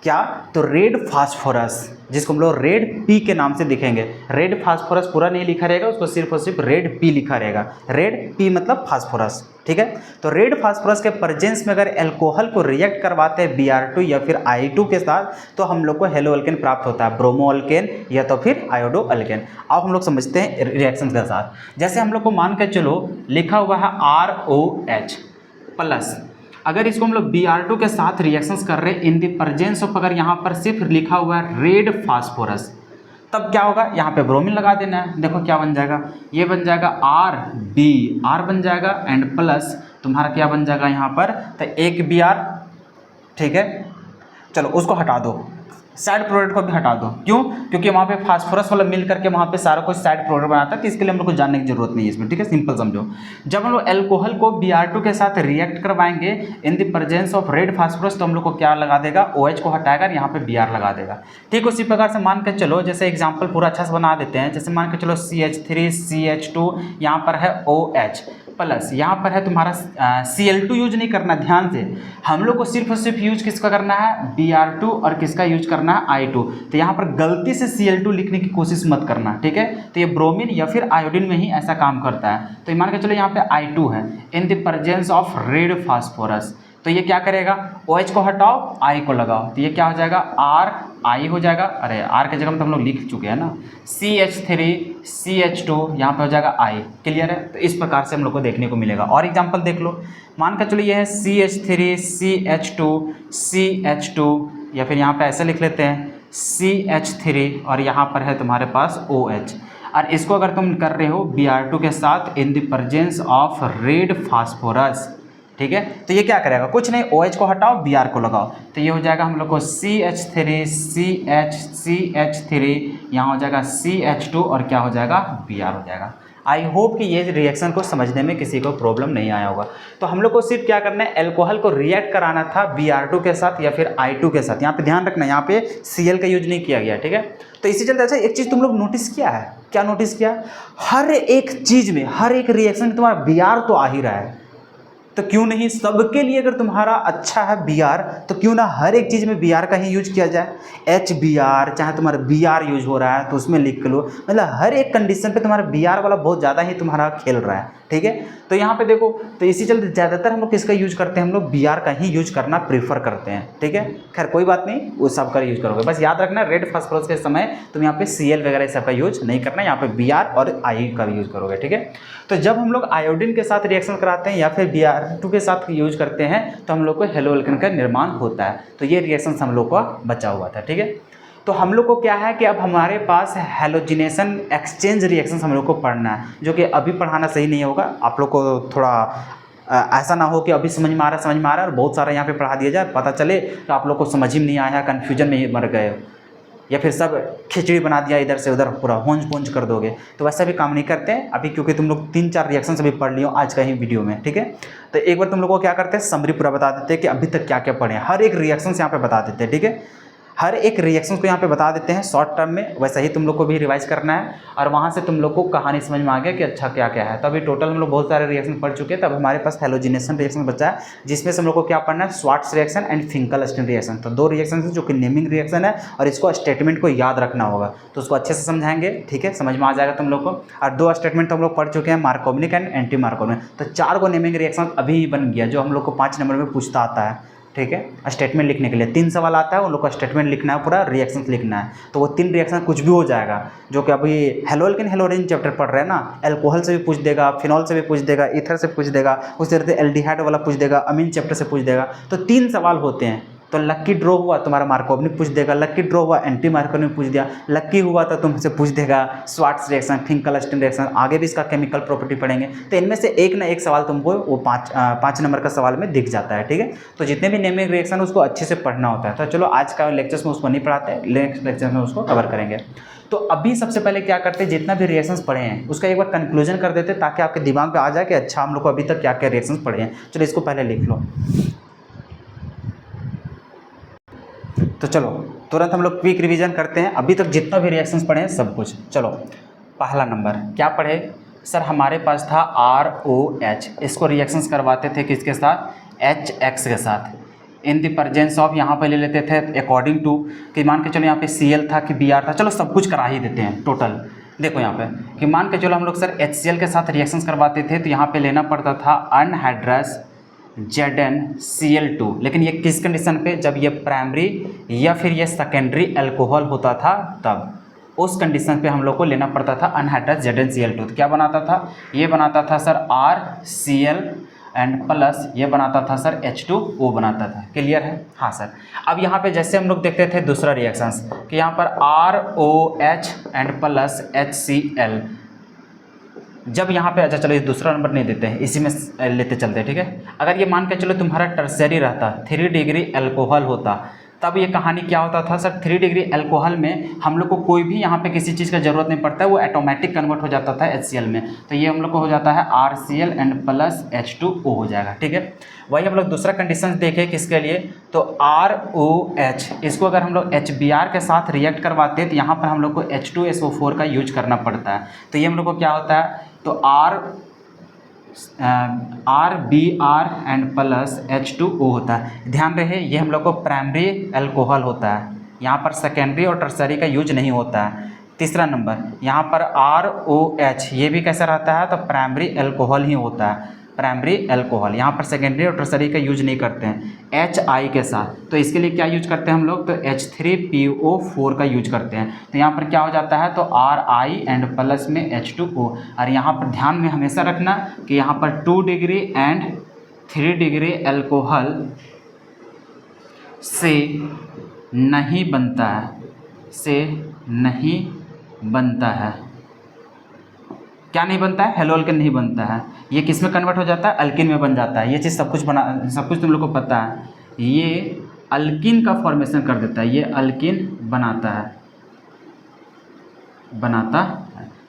क्या, तो रेड फास्फोरस, जिसको हम लोग रेड पी के नाम से दिखेंगे। रेड फास्फोरस पूरा नहीं लिखा रहेगा, उसको सिर्फ और सिर्फ रेड पी लिखा रहेगा। रेड पी मतलब फास्फोरस, ठीक है। तो रेड फास्फोरस के प्रेजेंस में अगर एल्कोहल को रिएक्ट करवाते हैं Br2 या फिर I2 के साथ, तो हम लोग को हेलो अल्केन प्राप्त होता है, ब्रोमो अल्केन या तो फिर आयोडो अल्केन। अब हम लोग समझते हैं रिएक्शन के साथ। जैसे हम लोग को मान के चलो लिखा हुआ है ROH प्लस, अगर इसको हम लोग Br2 के साथ रिएक्शंस कर रहे हैं इन द प्रेजेंस ऑफ, अगर यहाँ पर सिर्फ लिखा हुआ है रेड फास्फोरस, तब क्या होगा, यहाँ पे ब्रोमीन लगा देना है। देखो क्या बन जाएगा, ये बन जाएगा R बन जाएगा एंड प्लस तुम्हारा क्या बन जाएगा यहाँ पर, तो एक Br, ठीक है। चलो उसको हटा दो, साइड प्रोडक्ट को भी हटा दो, क्यों, क्योंकि वहाँ पे फास्फोरस वाला मिल करके वहाँ पे सारा कुछ साइड प्रोडक्ट बनाता है, तो इसके लिए हम लोग को जानने की जरूरत नहीं है इसमें, ठीक है। सिंपल समझो, जब हम लोग एल्कोहल को Br2 के साथ रिएक्ट करवाएंगे in the presence of red phosphorus, तो हम लोग को क्या लगा देगा, OH को हटाएगा, यहाँ पे Br लगा देगा, ठीक। उसी प्रकार से मान के चलो, जैसे एग्जाम्पल पूरा अच्छा से बना देते हैं। जैसे मान के चलो CH3 CH2, यहाँ पर है OH प्लस, यहाँ पर है तुम्हारा Cl2 यूज नहीं करना, ध्यान से हम लोग को सिर्फ और सिर्फ यूज किसका करना है, Br2, और किसका यूज करना है, I2। तो यहाँ पर गलती से Cl2 लिखने की कोशिश मत करना, ठीक है। तो ये ब्रोमीन या फिर आयोडीन में ही ऐसा काम करता है। तो मान के चलो यहाँ पे I2 है in the presence of red phosphorus, तो ये क्या करेगा, OH को हटाओ, I को लगाओ, तो ये क्या हो जाएगा, RI हो जाएगा। अरे R के जगह में तो हम लोग लिख चुके हैं ना, CH3 CH2, यहाँ पे हो जाएगा I। क्लियर है। तो इस प्रकार से हम लोग को देखने को मिलेगा। और एग्जांपल देख लो, मान कर चलो ये है CH3 CH2 CH2, या फिर यहाँ पे ऐसे लिख लेते हैं CH3, और यहाँ पर है तुम्हारे पास OH। और इसको अगर तुम कर रहे हो Br2 के साथ in the presence of red phosphorus, ठीक है, तो ये क्या करेगा, कुछ नहीं, OH को हटाओ, Br को लगाओ, तो ये हो जाएगा हम लोग को CH3 CH3, यहाँ हो जाएगा CH2, और क्या हो जाएगा, Br हो जाएगा। आई होप कि ये रिएक्शन को समझने में किसी को प्रॉब्लम नहीं आया होगा। तो हम लोग को सिर्फ क्या करना है, एल्कोहल को रिएक्ट कराना था Br2 के साथ या फिर I2 के साथ। यहाँ पे ध्यान रखना, यहाँ पे Cl का यूज नहीं किया गया, ठीक है। तो इसी चलते अच्छा एक चीज़ तुम लोग नोटिस किया है, क्या नोटिस किया, हर एक चीज़ में, हर एक रिएक्शन में तुम्हारा Br तो आ ही रहा है, तो क्यों नहीं सबके लिए, अगर तुम्हारा अच्छा है Br, तो क्यों ना हर एक चीज़ में Br का ही यूज किया जाए। HBr, चाहे तुम्हारा Br यूज हो रहा है तो उसमें लिख लो, मतलब हर एक कंडीशन पे तुम्हारा Br वाला बहुत ज़्यादा ही तुम्हारा खेल रहा है, ठीक है। तो यहाँ पे देखो, तो इसी चलते ज़्यादातर हम लोग किसका यूज करते हैं, हम लोग Br का ही यूज करना प्रीफर करते हैं, ठीक है। खैर कोई बात नहीं, वो सब का यूज करोगे, बस याद रखना रेड फास्फोरस के समय तुम यहाँ पे Cl वगैरह सब का यूज नहीं करना, यहाँ पे Br और I का भी यूज करोगे, ठीक है। तो जब हम लोग आयोडीन के साथ रिएक्शन कराते हैं या फिर Br2 के साथ यूज करते हैं, तो हम लोग को हेलो अल्केन का निर्माण होता है। तो ये रिएक्शन हम लोग का बचा हुआ था, ठीक है। तो हम लोग को क्या है कि अब हमारे पास हैलोजिनेशन एक्सचेंज रिएक्शन हम लोग को पढ़ना है, जो कि अभी पढ़ाना सही नहीं होगा। आप लोग को थोड़ा ऐसा ना हो कि अभी समझ में आ रहा है और बहुत सारा यहाँ पे पढ़ा दिया जाए, पता चले तो आप लोग को समझ ही नहीं आया, कन्फ्यूजन में ही मर गए, या फिर सब खिचड़ी बना दिया इधर से उधर, पूरा होंज पोंज कर दोगे। तो वैसा भी काम नहीं करते हैं अभी, क्योंकि तुम लोग 3-4 रिएक्शन अभी पढ़ लियो आज का ही वीडियो में, ठीक है। तो एक बार तुम लोग को क्या करते हैं, समरी पूरा बता देते हैं कि अभी तक क्या क्या पढ़े हैं, हर एक रिएक्शन से यहाँ पे बता देते हैं, ठीक है। हर एक रिएक्शन को यहाँ पे बता देते हैं शॉर्ट टर्म में, वैसा ही तुम लोग को भी रिवाइज करना है, और वहाँ से तुम लोग को कहानी समझ में आ गया कि अच्छा क्या क्या है। तो अभी टोटल हम लोग बहुत सारे रिएक्शन पढ़ चुके हैं, तब हमारे पास हैलोजिनेशन रिएक्शन बचा है, जिसमें से हम लोग को क्या पढ़ना है, Swarts reaction and Finkelstein reaction. तो 2 रिएक्शन है जो कि नेमिंग रिएक्शन है, और इसको स्टेटमेंट को याद रखना होगा, तो उसको अच्छे से समझाएंगे, ठीक है, समझ में आ जाएगा तुम लोग को। और 2 स्टेटमेंट तो हम लोग पढ़ चुके हैं, मार्कोवनिक एंड एंटी मार्कोवनिक। तो 4 को नेमिंग रिएक्शन अभी ही बन गया, जो हम लोग को 5 नंबर में पूछता आता है, ठीक है। स्टेटमेंट लिखने के लिए 3 सवाल आता है, उन लोग का स्टेटमेंट लिखना है, पूरा रिएक्शन लिखना है। तो वो 3 रिएक्शन कुछ भी हो जाएगा, जो कि अभी हेलो अल्केन हेलोरिन चैप्टर पढ़ रहे हैं ना, एल्कोहल से भी पूछ देगा, फिनॉल से भी पूछ देगा, ईथर से पूछ देगा, उसी तरह से एल्डिहाइड वाला पूछ देगा, अमीन चैप्टर से पूछ देगा। तो 3 सवाल होते हैं। तो लक्की ड्रॉ हुआ तुम्हारा मार्कोवनिक पूछ देगा, लक्की ड्रॉ हुआ एंटी मार्कोवनिक पूछ दिया, लक्की हुआ तो तुमसे पूछ देगा स्वार्ट्स रिएक्शन, फिंकलस्टीन रिएक्शन, आगे भी इसका केमिकल प्रॉपर्टी पढ़ेंगे। तो इनमें से एक ना एक सवाल तुमको वो 5 नंबर का सवाल में दिख जाता है, ठीक है। तो जितने भी नेमिंग रिएक्शन उसको अच्छे से पढ़ना होता है। तो चलो आज का लेक्चर्स में उसको नहीं पढ़ाते हैं, नेक्स्ट लेक्चर में उसको कवर करेंगे। तो अभी सबसे पहले क्या करते हैं, जितना भी रिएक्शंस पढ़े हैं उसका एक बार कंक्लूजन कर देते हैं, ताकि आपके दिमाग में आ जाए कि अच्छा हम लोग को अभी तक क्या क्या रिएक्शंस पढ़े हैं। चलो इसको पहले लिख लो। तो चलो तुरंत हम लोग क्विक रिवीजन करते हैं, अभी तक जितना भी रिएक्शंस पढ़े हैं सब कुछ। चलो पहला नंबर क्या पढ़े सर, हमारे पास था ROH, इसको रिएक्शंस करवाते थे किसके साथ, HX के साथ। इन द प्रेजेंस ऑफ, यहाँ पे ले लेते थे अकॉर्डिंग टू, कि मान के चलो यहाँ पे Cl था कि Br था, चलो सब कुछ करा ही देते हैं टोटल। देखो यहाँ पे कि मान के चलो हम लोग सर HCl के साथ रिएक्शंस करवाते थे तो यहाँ पे लेना पड़ता था अनहाइड्रस ZnCl2, लेकिन ये किस कंडीशन पे, जब ये प्राइमरी या फिर ये सेकेंडरी अल्कोहल होता था तब, उस कंडीशन पे हम लोग को लेना पड़ता था अनहाइड्रस ZnCl2। तो क्या बनाता था, ये बनाता था सर RCl एंड प्लस ये बनाता था सर H2O बनाता था। क्लियर है? हाँ सर। अब यहाँ पे जैसे हम लोग देखते थे दूसरा रिएक्शंस कि यहाँ पर ROH एंड प्लस HCl, जब यहाँ पे, अच्छा चलो ये दूसरा नंबर नहीं देते हैं, इसी में लेते चलते हैं, ठीक है। अगर ये मान के चलो तुम्हारा टर्सरी रहता, 3 डिग्री अल्कोहल होता, तब ये कहानी क्या होता था सर, 3 डिग्री अल्कोहल में हम लोग को कोई भी यहाँ पे किसी चीज़ का ज़रूरत नहीं पड़ता है, वो ऑटोमेटिक कन्वर्ट हो जाता था HCl में। तो ये हम लोग को हो जाता है RCl एंड प्लस H2O हो जाएगा, ठीक है। वही हम लोग दूसरा कंडीशन देखें किसके लिए, तो ROH, इसको अगर हम लोग HBr के साथ रिएक्ट करवाते हैं तो यहाँ पर हम लोग को H2SO4 का यूज करना पड़ता है। तो ये हम लोग को क्या होता है, तो RBr एंड प्लस H2O होता है। ध्यान रहे ये हम लोग को प्राइमरी अल्कोहल होता है, यहाँ पर सेकेंडरी और टर्सरी का यूज नहीं होता है। तीसरा नंबर यहाँ पर ROH, ये भी कैसा रहता है, तो प्राइमरी अल्कोहल ही होता है, प्राइमरी अल्कोहल, यहाँ पर सेकेंडरी और टर्सरी का यूज नहीं करते हैं HI के साथ। तो इसके लिए क्या यूज करते हैं हम लोग, तो H3PO4 का यूज करते हैं। तो यहाँ पर क्या हो जाता है, तो RI एंड प्लस में H2O। और यहाँ पर ध्यान में हमेशा रखना कि यहाँ पर 2 डिग्री एंड 3 डिग्री अल्कोहल से नहीं बनता है, से नहीं बनता है। क्या नहीं बनता है, हेलो अल्किन नहीं बनता है। ये किस में कन्वर्ट हो जाता है, अल्किन में बन जाता है। ये चीज़ सब कुछ तुम लोग को पता है। ये अल्किन का फॉर्मेशन कर देता है, ये अल्किन बनाता है।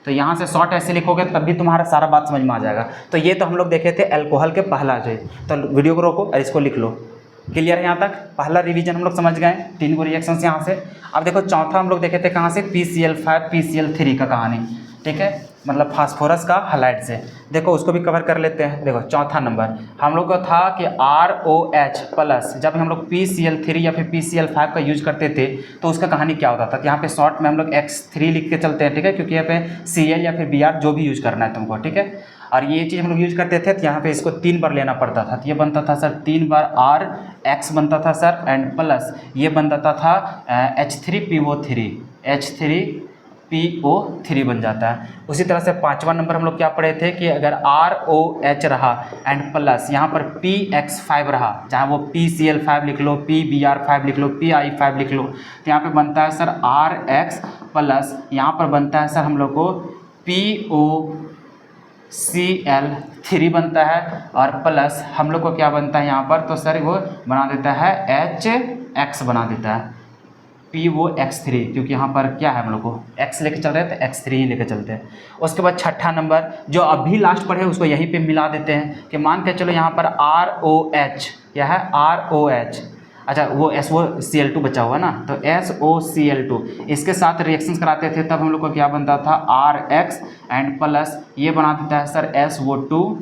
तो यहाँ से शॉर्ट ऐसे लिखोगे तब भी तुम्हारा सारा बात समझ में आ जाएगा। तो ये तो हम लोग देखे थे अल्कोहल के पहला जो, तो वीडियो को रोको और इसको लिख लो। क्लियर है? यहाँ तक पहला रिवीजन हम लोग समझ गए, 3 गो रिएक्शंस यहाँ से। अब देखो चौथा हम लोग देखे थे कहाँ से, PCl5 PCl3 का कहानी, ठीक है, मतलब फास्फोरस का हैलाइड से। देखो उसको भी कवर कर लेते हैं। देखो चौथा नंबर हम लोग का था कि ROH प्लस, जब हम लोग PCl3 या फिर PCl5 का यूज करते थे तो उसका कहानी क्या होता था, यहाँ पे शॉर्ट में हम लोग X3 लिख के चलते हैं, ठीक है, क्योंकि यहाँ पे Cl या फिर Br जो भी यूज करना है तुमको, ठीक है। और ये चीज़ हम लोग यूज करते थे तो यहाँ पे इसको 3 बार लेना पड़ता था। तो ये बनता था सर 3 बार RX बनता था सर, एंड प्लस ये बनता था H3PO3, H3PO3 बन जाता है। उसी तरह से 5वां नंबर हम लोग क्या पढ़े थे कि अगर ROH रहा एंड प्लस यहाँ पर PX5 रहा, चाहे वो PCl5 लिख लो, PBr5 लिख लो, PI5 लिख लो, तो यहाँ पे बनता है सर RX प्लस यहाँ पर बनता है सर हम लोग को POCl3 बनता है, और प्लस हम लोग को क्या बनता है यहाँ पर, तो सर वो बना देता है HX बना देता है, POX3, क्योंकि यहाँ पर क्या है हम लोग को X लेके चल रहे हैं तो X3 ही लेके चलते हैं। उसके बाद छठा नंबर जो अभी लास्ट पढ़े उसको यहीं पे मिला देते हैं कि मान के चलो यहाँ पर ROH, क्या है ROH, अच्छा वो SOCl2 बचा हुआ ना, तो SOCl2 इसके साथ रिएक्शंस कराते थे तब हम लोग को क्या बनता था RX एंड प्लस ये बना देता है सर SO2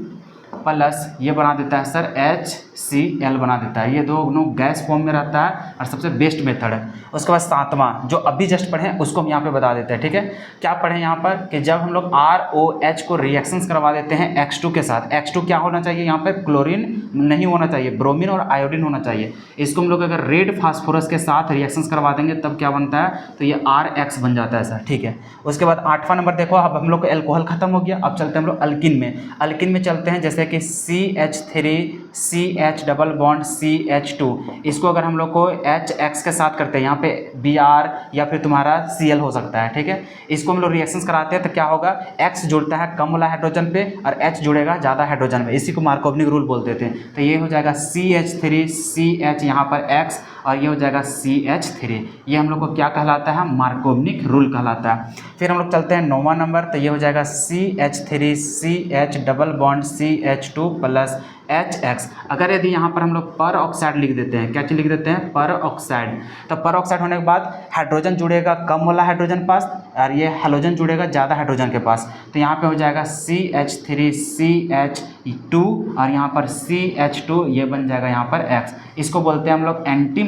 प्लस ये बना देता है सर HCl बना देता है। ये दोनों गैस फॉर्म में रहता है और सबसे बेस्ट मेथड है। उसके बाद 7वां जो अभी जस्ट पढ़े उसको हम यहाँ पे बता देते हैं, ठीक है। क्या पढ़े यहाँ पर कि जब हम लोग ROH को रिएक्शंस करवा देते हैं X2 के साथ, X2 क्या होना चाहिए यहाँ पर, क्लोरीन नहीं होना चाहिए, ब्रोमीन और आयोडीन होना चाहिए। इसको हम लोग अगर रेड फास्फोरस के साथ रिएक्शंस करवा देंगे तब क्या बनता है, तो ये RX बन जाता है सर, ठीक है। उसके बाद 8वां नंबर देखो, अब हम लोग को एल्कोहल खत्म हो गया, अब चलते हैं हम लोग अल्किन में। अल्किन में चलते हैं जैसे कि CH3 CH double bond CH2, इसको अगर हम लोग को HX के साथ करते हैं, यहाँ पे Br या फिर तुम्हारा Cl हो सकता है, ठीक है। इसको हम लोग रिएक्शंस कराते हैं तो क्या होगा, X जुड़ता है कम वाला हाइड्रोजन पे और H जुड़ेगा ज़्यादा हाइड्रोजन में, इसी को मार्कोवनिक रूल बोलते थे। तो ये हो जाएगा CH3 CH यहाँ पर X और ये हो जाएगा CH3। ये हम लोग को क्या कहलाता है, मार्कोवनिक रूल कहलाता है। फिर हम लोग चलते हैं 9वां नंबर, तो ये हो जाएगा CH3 CH double bond CH2 plus HX। अगर यदि यहाँ पर हम लोग पर ऑक्साइड लिख देते हैं, क्या चीज लिख देते हैं, पर ऑक्साइड, तो पर ऑक्साइड होने के बाद हाइड्रोजन जुड़ेगा कम वाला हाइड्रोजन पास और ये हैलोजन जुड़ेगा ज़्यादा हाइड्रोजन के पास, तो यहाँ पे हो जाएगा CH3 CH2 और यहाँ पर CH2, ये बन जाएगा यहाँ पर X। इसको बोलते हैं हम लोग एंटी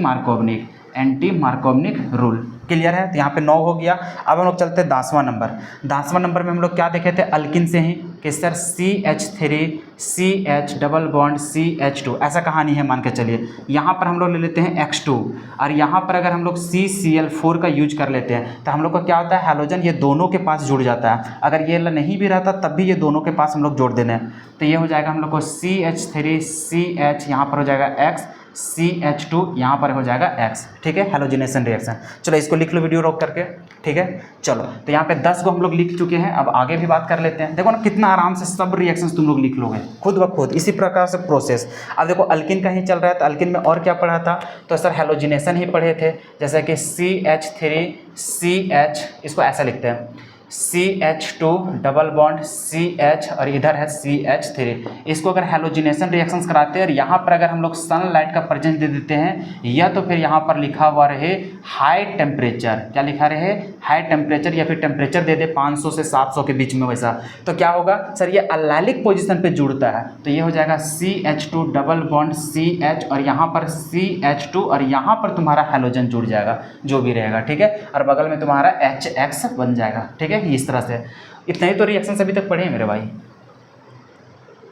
मार्कोवनिक रूल। क्लियर है, तो यहाँ पे 9 हो गया। अब हम लोग चलते हैं 10वां नंबर। 10वां नंबर में हम लोग क्या देखे थे, अल्किन से ही कि sir CH3 CH double bond CH2, ऐसा कहानी है मान के चलिए। यहाँ पर हम लोग ले लेते हैं X2 और यहाँ पर अगर हम लोग CCl4 का यूज कर लेते हैं तो हम लोग को क्या होता है, हैलोजन ये दोनों के पास जुड़ जाता है। अगर ये नहीं भी रहता तब भी ये दोनों के पास हम लोग जोड़ देने हैं, तो ये हो जाएगा हम लोग को CH3 CH, यहाँ पर हो जाएगा X, CH2 यहाँ पर हो जाएगा X। ठीक है, हैलोजिनेशन रिएक्शन। चलो इसको लिख लो वीडियो रोक करके। ठीक है, चलो तो यहाँ पे 10 को हम लोग लिख चुके हैं। अब आगे भी बात कर लेते हैं। देखो ना कितना आराम से सब रिएक्शंस तुम लोग लिख लोगे खुद ब खुद, इसी प्रकार से प्रोसेस। अब देखो अल्किन का ही चल रहा है, तो अल्किन में और क्या पढ़ा था, तो सर हैलोजिनेशन ही पढ़े थे। जैसे कि CH3 CH, इसको ऐसा लिखते हैं CH2 डबल बॉन्ड CH और इधर है CH3। इसको अगर हैलोजिनेशन रिएक्शंस कराते हैं और यहाँ पर अगर हम लोग सनलाइट का प्रेजेंस दे देते हैं, या तो फिर यहाँ पर लिखा हुआ रहे हाई टेम्परेचर, क्या लिखा रहे, हाई टेम्परेचर, या फिर टेम्परेचर दे दे 500 से 700 के बीच में, वैसा तो क्या होगा सर, ये अल्लाइलिक पोजिशन पे जुड़ता है, तो ये हो जाएगा CH2 डबल बॉन्ड CH और यहाँ पर CH2 और यहाँ पर तुम्हारा हैलोजन जुड़ जाएगा जो भी रहेगा। ठीक है, और बगल में तुम्हारा HX बन जाएगा। ठीक है, इस तरह से। इतना ही तो रिएक्शन अभी तक पढ़े हैं मेरे भाई।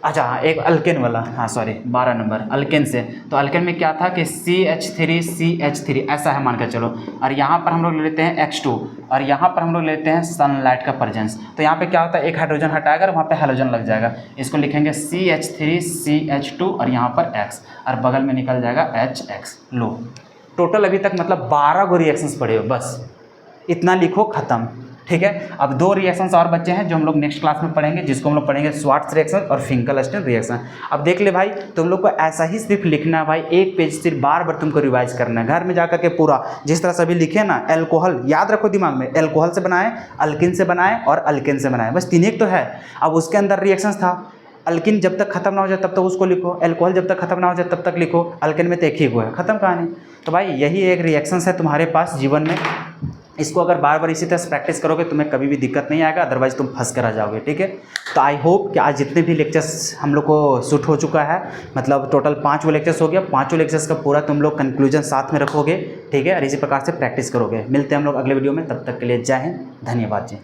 अच्छा एक अल्केन वाला, हाँ सॉरी 12 नंबर अल्केन से, तो अल्केन में क्या था कि CH3 CH3 ऐसा है मान कर चलो, और यहाँ पर हम लोग ले लेते हैं X2 और यहाँ पर हम लोग लेते हैं सनलाइट का प्रेजेंस, तो यहाँ पे क्या होता है, एक हाइड्रोजन हटाएगा और वहाँ पे हैलोजन लग जाएगा। इसको लिखेंगे CH3 CH2 और यहाँ पर X और बगल में निकल जाएगा HX। लो टोटल अभी तक मतलब 12 गो रिएक्शंस पढ़े हो, बस इतना लिखो ख़त्म। ठीक है, अब 2 रिएक्शंस और बच्चे हैं जो हम लोग नेक्स्ट क्लास में पढ़ेंगे, जिसको हम लोग पढ़ेंगे स्वार्ट्स रिएक्शन और फिंकलस्टीन रिएक्शन। अब देख ले भाई, तुम लोग को ऐसा ही सिर्फ लिखना है भाई, एक पेज सिर्फ बार बार तुमको रिवाइज करना है, घर में जाकर के पूरा जिस तरह से अभी लिखे ना, एल्कोहल याद रखो दिमाग में, एल्कोहल से बनाए, अल्किन से बनाए और अल्केन से बनाए, बस 3 एक तो है। अब उसके अंदर रिएक्शंस था, अल्किन जब तक खत्म ना हो जाए तब तक उसको लिखो, एल्कोहल जब तक खत्म ना हो जाए तब तक लिखो, अल्केन में तो एक ही को है, खत्म कहानी। तो भाई यही एक रिएक्शंस है तुम्हारे पास जीवन में, इसको अगर बार बार इसी तरह से प्रैक्टिस करोगे तुम्हें कभी भी दिक्कत नहीं आएगा, अदरवाइज तुम फंस कर आ जाओगे। ठीक है, तो आई होप कि आज जितने भी लेक्चर्स हम लोग को शूट हो चुका है, मतलब टोटल 5 लेक्चर्स हो गया, 5 लेक्चर्स का पूरा तुम लोग कंक्लूजन साथ में रखोगे। ठीक है, और इसी प्रकार से प्रैक्टिस करोगे। मिलते हैं हम लोग अगले वीडियो में, तब तक के लिए जय हिंद, धन्यवाद जी।